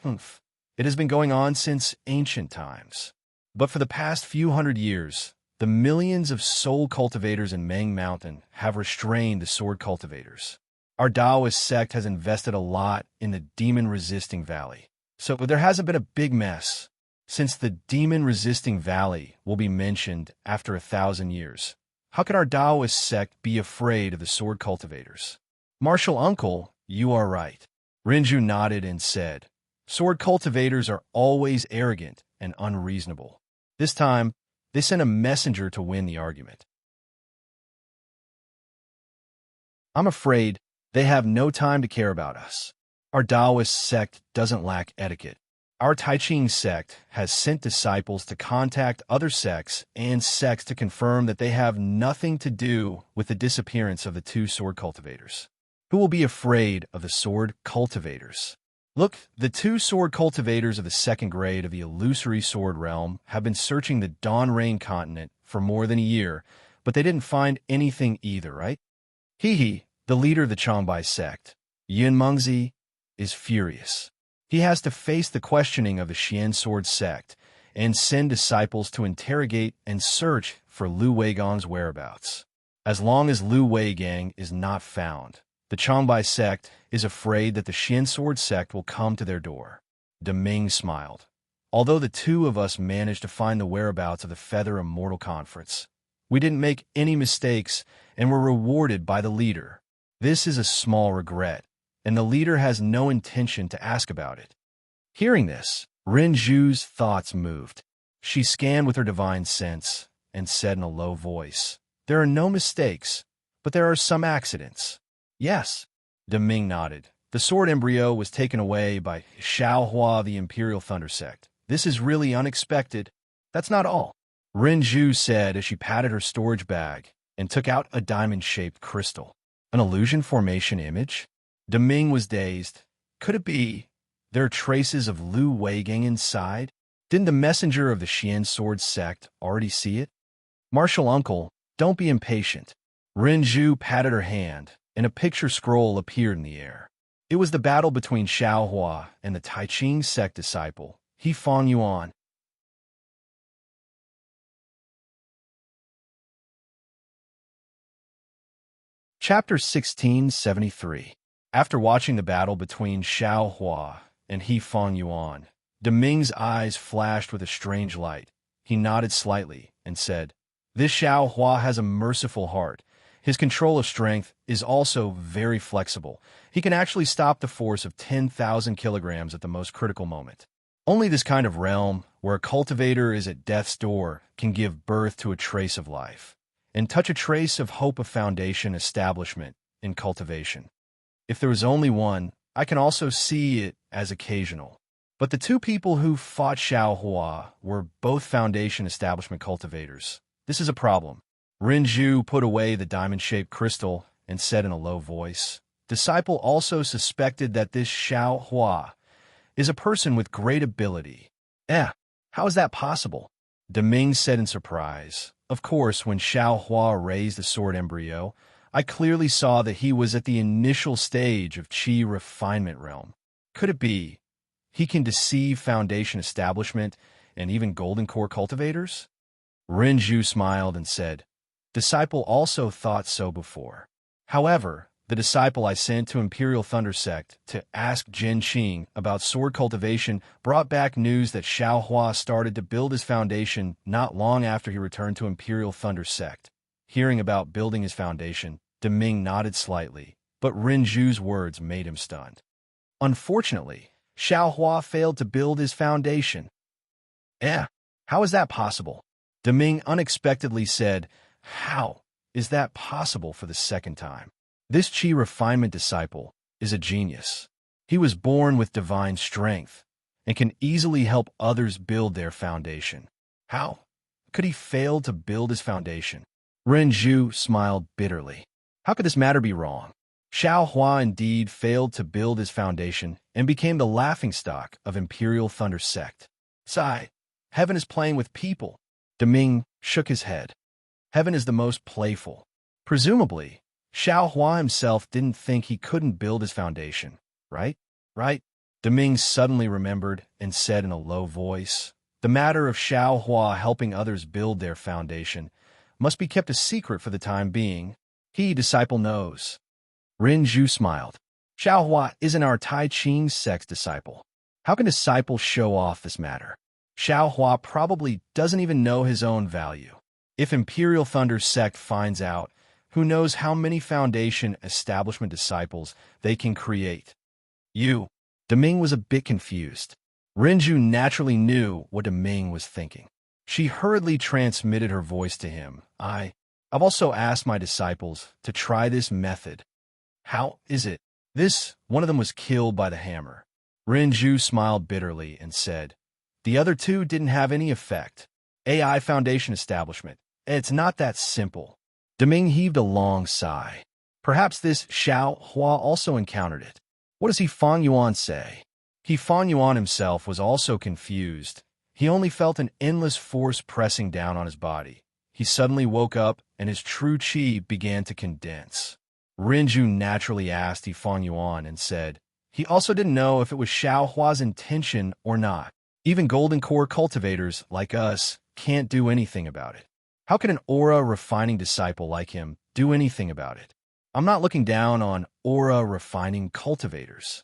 it has been going on since ancient times. But for the past few hundred years, the millions of soul cultivators in Meng Mountain have restrained the sword cultivators. Our Taoist sect has invested a lot in the demon-resisting valley, so there hasn't been a big mess. Since the demon-resisting valley will be mentioned after 1,000 years, how can our Taoist sect be afraid of the sword cultivators? Martial uncle, you are right. Renju nodded and said, "Sword cultivators are always arrogant and unreasonable. This time, they sent a messenger to win the argument. I'm afraid they have no time to care about us. Our Taoist sect doesn't lack etiquette. Our Taiching sect has sent disciples to contact other sects and sects to confirm that they have nothing to do with the disappearance of the 2 sword cultivators. Who will be afraid of the sword cultivators? Look, the 2 sword cultivators of the 2nd grade of the illusory sword realm have been searching the Dawn Rain continent for more than a year, but they didn't find anything either, right? He, the leader of the Changbai sect, Yin Mengzi, is furious. He has to face the questioning of the Xian Sword sect and send disciples to interrogate and search for Lu Weigang's whereabouts. As long as Lu Weigang is not found, the Changbai sect is afraid that the Xian Sword sect will come to their door." Deming smiled. "Although the 2 of us managed to find the whereabouts of the Feather Immortal Conference, we didn't make any mistakes and were rewarded by the leader. This is a small regret, and the leader has no intention to ask about it." Hearing this, Renju's thoughts moved. She scanned with her divine sense and said in a low voice, "There are no mistakes, but there are some accidents." "Yes." Deming nodded. "The sword embryo was taken away by Xiaohua of the Imperial Thunder sect. This is really unexpected. That's not all," Renju said as she patted her storage bag and took out a diamond-shaped crystal. "An illusion formation image?" Deming was dazed. Could it be? There are traces of Lu Weigang inside? Didn't the messenger of the Xian Sword sect already see it? "Martial uncle, don't be impatient." Renju patted her hand, and a picture scroll appeared in the air. It was the battle between Xiaohua and the Taiching sect disciple, He Fang Yuan. Chapter 1673. After watching the battle between Xiaohua and He Fang Yuan, Deming's eyes flashed with a strange light. He nodded slightly and said, "This Xiaohua has a merciful heart. His control of strength is also very flexible. He can actually stop the force of 10,000 kilograms at the most critical moment. Only this kind of realm, where a cultivator is at death's door, can give birth to a trace of life, and touch a trace of hope of foundation establishment in cultivation. If there is only one, I can also see it as occasional. But the 2 people who fought Xiaohua were both foundation establishment cultivators. This is a problem. Renju put away the diamond-shaped crystal and said in a low voice. Disciple also suspected that this Xiao Hua is a person with great ability. How is that possible? Deming said in surprise. Of course, when Xiao Hua raised the sword embryo, I clearly saw that he was at the initial stage of Qi refinement realm. Could it be he can deceive Foundation establishment and even Golden Core cultivators? Renju smiled and said, Disciple also thought so before. However, the disciple I sent to Imperial Thunder Sect to ask Jin Qing about sword cultivation brought back news that Xiao Hua started to build his foundation not long after he returned to Imperial Thunder Sect. Hearing about building his foundation, Deming nodded slightly, but Renju's words made him stunned. Unfortunately, Xiao Hua failed to build his foundation. How is that possible? Deming unexpectedly said, How is that possible for the second time? This Qi refinement disciple is a genius. He was born with divine strength and can easily help others build their foundation. How could he fail to build his foundation? Renju smiled bitterly. How could this matter be wrong? Xiao Hua indeed failed to build his foundation and became the laughingstock of Imperial Thunder Sect. Sigh, heaven is playing with people. Deming shook his head. Heaven is the most playful. Presumably, Xiao Hua himself didn't think he couldn't build his foundation, right? Deming suddenly remembered and said in a low voice, The matter of Xiao Hua helping others build their foundation must be kept a secret for the time being. He, disciple, knows. Renju smiled. Xiao Hua isn't our Tai Ching sect's disciple. How can disciples show off this matter? Xiao Hua probably doesn't even know his own value. If Imperial Thunder Sect finds out, who knows how many Foundation establishment disciples they can create. Deming was a bit confused. Renju naturally knew what Deming was thinking. She hurriedly transmitted her voice to him. I've also asked my disciples to try this method. How is it? One of them was killed by the hammer. Renju smiled bitterly and said, The other two didn't have any effect. AI Foundation establishment. It's not that simple. Deming heaved a long sigh. Perhaps this Xiao Hua also encountered it. What does He Fang Yuan say? He Fang Yuan himself was also confused. He only felt an endless force pressing down on his body. He suddenly woke up and his true qi began to condense. Renju naturally asked He Fang Yuan and said, he also didn't know if it was Xiao Hua's intention or not. Even Golden Core cultivators like us can't do anything about it. How could an aura-refining disciple like him do anything about it? I'm not looking down on aura-refining cultivators.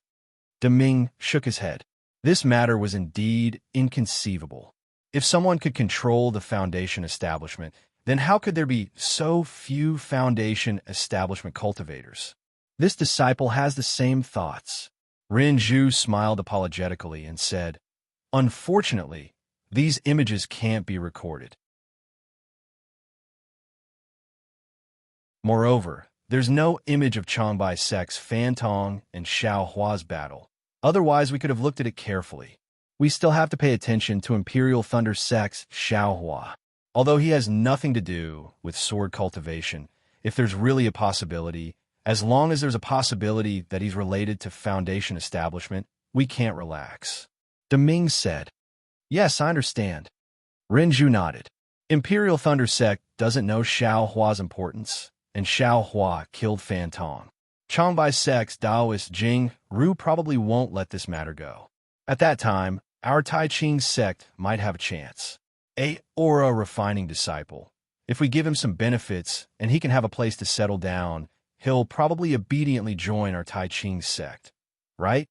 Deming shook his head. This matter was indeed inconceivable. If someone could control the Foundation establishment, then how could there be so few Foundation establishment cultivators? This disciple has the same thoughts. Renju smiled apologetically and said, Unfortunately, these images can't be recorded. Moreover, there's no image of Changbai Sect's Fan Tong and Xiao Hua's battle. Otherwise, we could have looked at it carefully. We still have to pay attention to Imperial Thunder Sect's Xiao Hua. Although he has nothing to do with sword cultivation, if there's really a possibility, as long as there's a possibility that he's related to Foundation establishment, we can't relax. Deming said, Yes, I understand. Renju nodded. Imperial Thunder Sect doesn't know Xiao Hua's importance, and Xiao Hua killed Fan Tong. Changbai Sect's Taoist Jing Ru probably won't let this matter go. At that time, our Tai Ching sect might have a chance. A aura-refining disciple. If we give him some benefits and he can have a place to settle down, he'll probably obediently join our Tai Ching sect, right?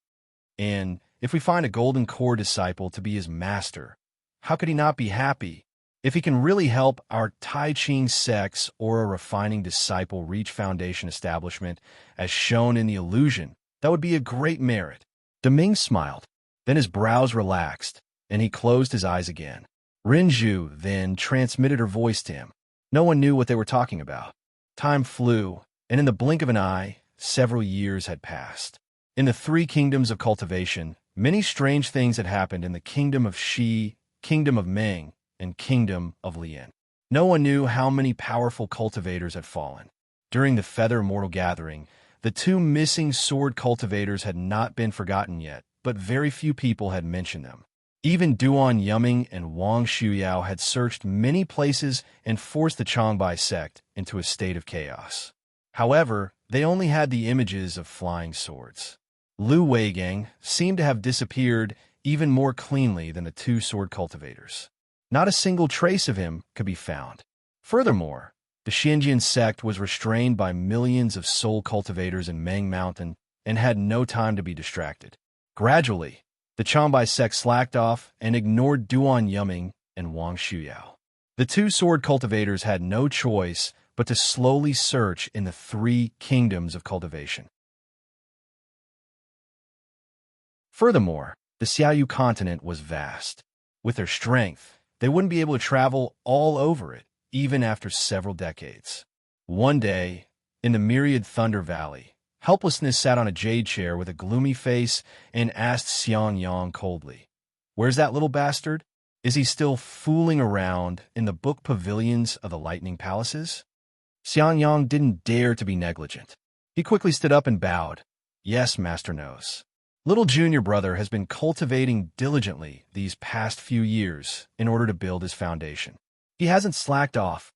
And if we find a Golden Core disciple to be his master, how could he not be happy? If he can really help our Tai Ching sect's aura-refining disciple reach Foundation establishment, as shown in the illusion, that would be a great merit. Deming smiled. Then his brows relaxed, and he closed his eyes again. Renju then transmitted her voice to him. No one knew what they were talking about. Time flew, and in the blink of an eye, several years had passed. In the three kingdoms of cultivation, many strange things had happened in the kingdom of Shi, kingdom of Meng, and kingdom of Lian. No one knew how many powerful cultivators had fallen. During the Feather Immortal Gathering, the two missing sword cultivators had not been forgotten yet, but very few people had mentioned them. Even Duan Yuming and Wang Shuyao had searched many places and forced the Changbai sect into a state of chaos. However, they only had the images of flying swords. Lu Weigang seemed to have disappeared even more cleanly than the two sword cultivators. Not a single trace of him could be found. Furthermore, the Xinjian sect was restrained by millions of soul cultivators in Meng Mountain and had no time to be distracted. Gradually, the Changbai sect slacked off and ignored Duan Yuming and Wang Shuyao. The two sword cultivators had no choice but to slowly search in the three kingdoms of cultivation. Furthermore, the Xiaoyu continent was vast. With their strength, they wouldn't be able to travel all over it, even after several decades. One day, in the myriad Thunder Valley, Helplessness sat on a jade chair with a gloomy face and asked Xiang Yang coldly, "Where's that little bastard? Is he still fooling around in the book pavilions of the lightning palaces?" Xiang Yang didn't dare to be negligent. He quickly stood up and bowed. "Yes, Master knows. Little junior brother has been cultivating diligently these past few years in order to build his foundation. He hasn't slacked off."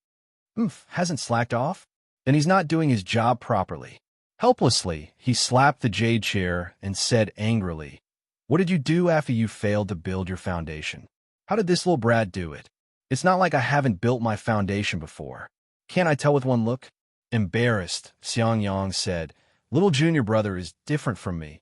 Hasn't slacked off? Then he's not doing his job properly. Helplessly, he slapped the jade chair and said angrily, "What did you do after you failed to build your foundation? How did this little brat do it? It's not like I haven't built my foundation before. Can't I tell with one look?" Embarrassed, Xiang Yang said, "Little junior brother is different from me."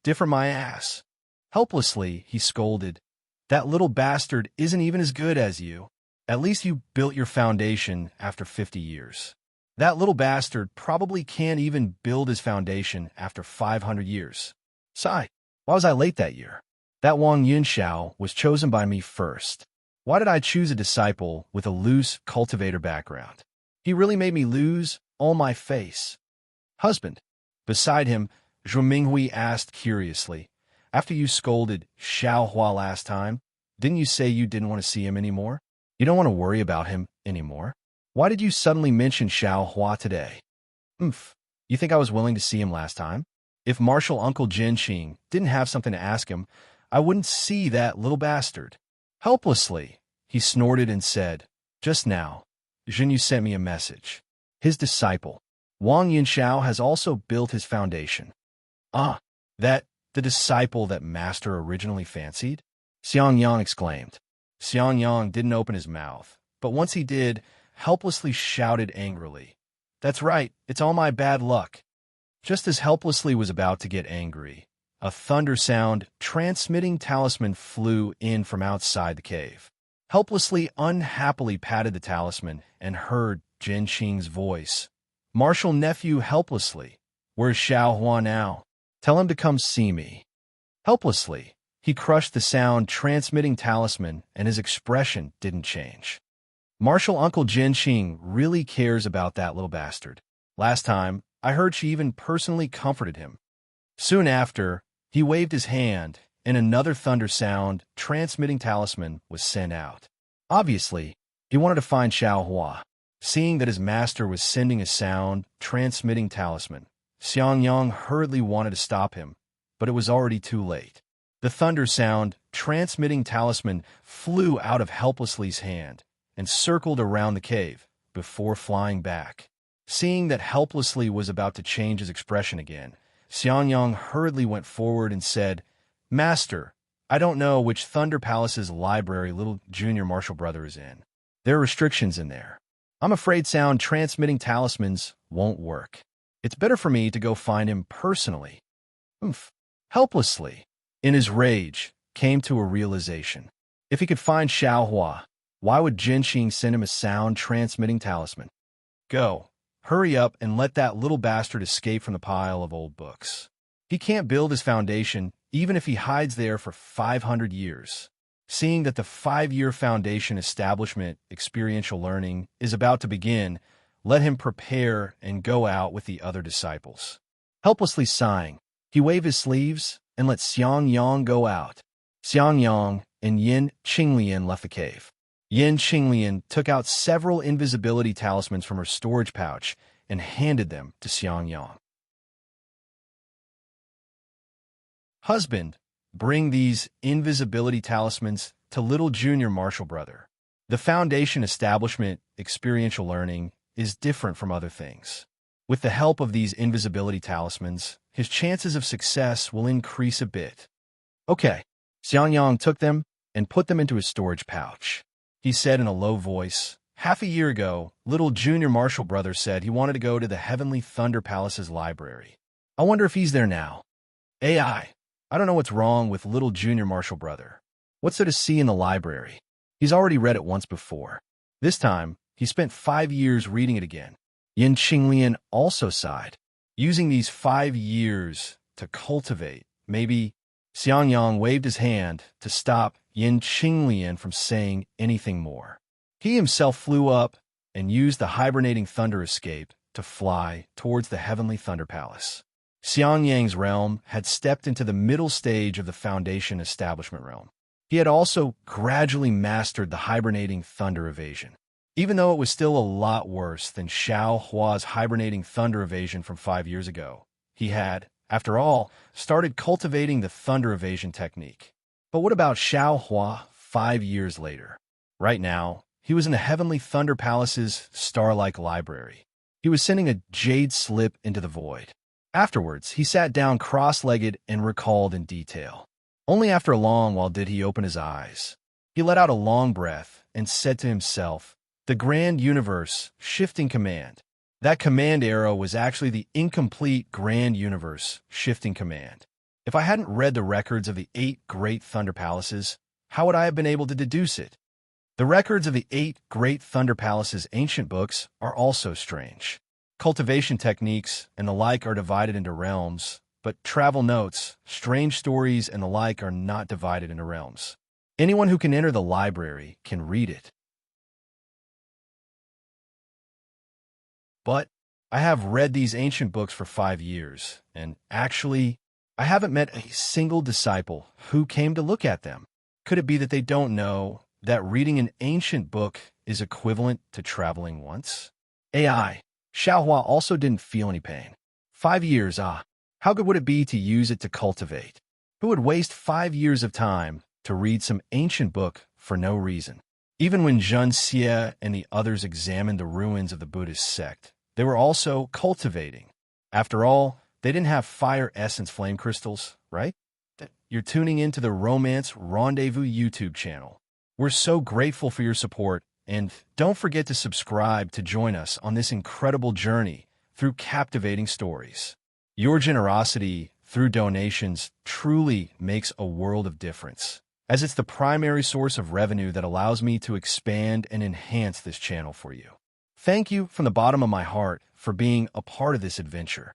"Different my ass." Helplessly, he scolded, "That little bastard isn't even as good as you. At least you built your foundation after 50 years. That little bastard probably can't even build his foundation after 500 years. Sigh, why was I late that year? That Wang Yunxiao was chosen by me first. Why did I choose a disciple with a loose cultivator background? He really made me lose all my face." "Husband." Beside him, Zhu Minghui asked curiously, "After you scolded Xiao Hua last time, didn't you say you didn't want to see him anymore? You don't want to worry about him anymore? Why did you suddenly mention Xiao Hua today?" You think I was willing to see him last time? If Martial Uncle Jinqing didn't have something to ask him, I wouldn't see that little bastard." Helplessly, he snorted and said, "Just now, Jinyu sent me a message. His disciple, Wang Yunxiao, has also built his foundation." "Ah, that the disciple that Master originally fancied?" Xiang Yang exclaimed. Xiang Yang didn't open his mouth, but once he did, Helplessly shouted angrily, "That's right, it's all my bad luck." Just as Helplessly was about to get angry, a thunder sound transmitting talisman flew in from outside the cave. Helplessly unhappily patted the talisman and heard Jin Qing's voice. "Martial nephew Helplessly, where's Xiao Hua now? Tell him to come see me." Helplessly, he crushed the sound transmitting talisman and his expression didn't change. "Martial Uncle Jinqing really cares about that little bastard. Last time, I heard she even personally comforted him." Soon after, he waved his hand, and another thunder sound transmitting talisman was sent out. Obviously, he wanted to find Xiao Hua. Seeing that his master was sending a sound transmitting talisman, Xiang Yang hurriedly wanted to stop him, but it was already too late. The thunder sound transmitting talisman flew out of Helplessly's hand and circled around the cave before flying back. Seeing that Helplessly was about to change his expression again, Xiang Yang hurriedly went forward and said, "Master, I don't know which Thunder Palace's library little junior martial brother is in. There are restrictions in there. I'm afraid sound transmitting talismans won't work. It's better for me to go find him personally." Helplessly, in his rage, came to a realization. If he could find Xiao Hua, why would Jinqing send him a sound-transmitting talisman? "Go, hurry up and let that little bastard escape from the pile of old books. He can't build his foundation even if he hides there for 500 years. Seeing that the 5-year foundation establishment experiential learning is about to begin, let him prepare and go out with the other disciples." Helplessly sighing, he waved his sleeves and let Xiang Yang go out. Xiang Yang and Yin Qinglian left the cave. Yin Qinglian took out several invisibility talismans from her storage pouch and handed them to Xiangyang. Husband, bring these invisibility talismans to little junior Marshall brother. The foundation establishment, experiential learning, is different from other things. With the help of these invisibility talismans, his chances of success will increase a bit. Okay, Xiangyang took them and put them into his storage pouch. He said in a low voice, "Half a year ago, little junior Marshall brother said he wanted to go to the Heavenly Thunder Palace's library. I wonder if he's there now." I don't know what's wrong with little junior Marshall brother. What's there to see in the library? He's already read it once before. This time, he spent 5 years reading it again. Yin Qinglian also sighed. Using these 5 years to cultivate, maybe. Xiangyang waved his hand to stop Yin Qinglian from saying anything more. He himself flew up and used the hibernating thunder escape to fly towards the Heavenly Thunder Palace. Xiangyang's realm had stepped into the middle stage of the Foundation Establishment realm. He had also gradually mastered the hibernating thunder evasion. Even though it was still a lot worse than Xiao Hua's hibernating thunder evasion from 5 years ago, he had, after all, started cultivating the thunder evasion technique. But what about Xiao Hua 5 years later? Right now, he was in the Heavenly Thunder Palace's star-like library. He was sending a jade slip into the void. Afterwards, he sat down cross-legged and recalled in detail. Only after a long while did he open his eyes. He let out a long breath and said to himself, "The Grand Universe, Shifting Command." That command arrow was actually the incomplete Grand Universe, Shifting Command. If I hadn't read the records of the 8 Great Thunder Palaces, how would I have been able to deduce it? The records of the 8 Great Thunder Palaces' ancient books are also strange. Cultivation techniques and the like are divided into realms, but travel notes, strange stories, and the like are not divided into realms. Anyone who can enter the library can read it. But I have read these ancient books for 5 years, and actually, I haven't met a single disciple who came to look at them. Could it be that they don't know that reading an ancient book is equivalent to traveling once? Xiaohua also didn't feel any pain. 5 years, how good would it be to use it to cultivate? Who would waste 5 years of time to read some ancient book for no reason? Even when Zhen Xie and the others examined the ruins of the Buddhist sect, they were also cultivating. After all, they didn't have fire essence flame crystals, right? You're tuning into the Romance Rendezvous YouTube channel. We're so grateful for your support, and don't forget to subscribe to join us on this incredible journey through captivating stories. Your generosity through donations truly makes a world of difference, as it's the primary source of revenue that allows me to expand and enhance this channel for you. Thank you from the bottom of my heart for being a part of this adventure.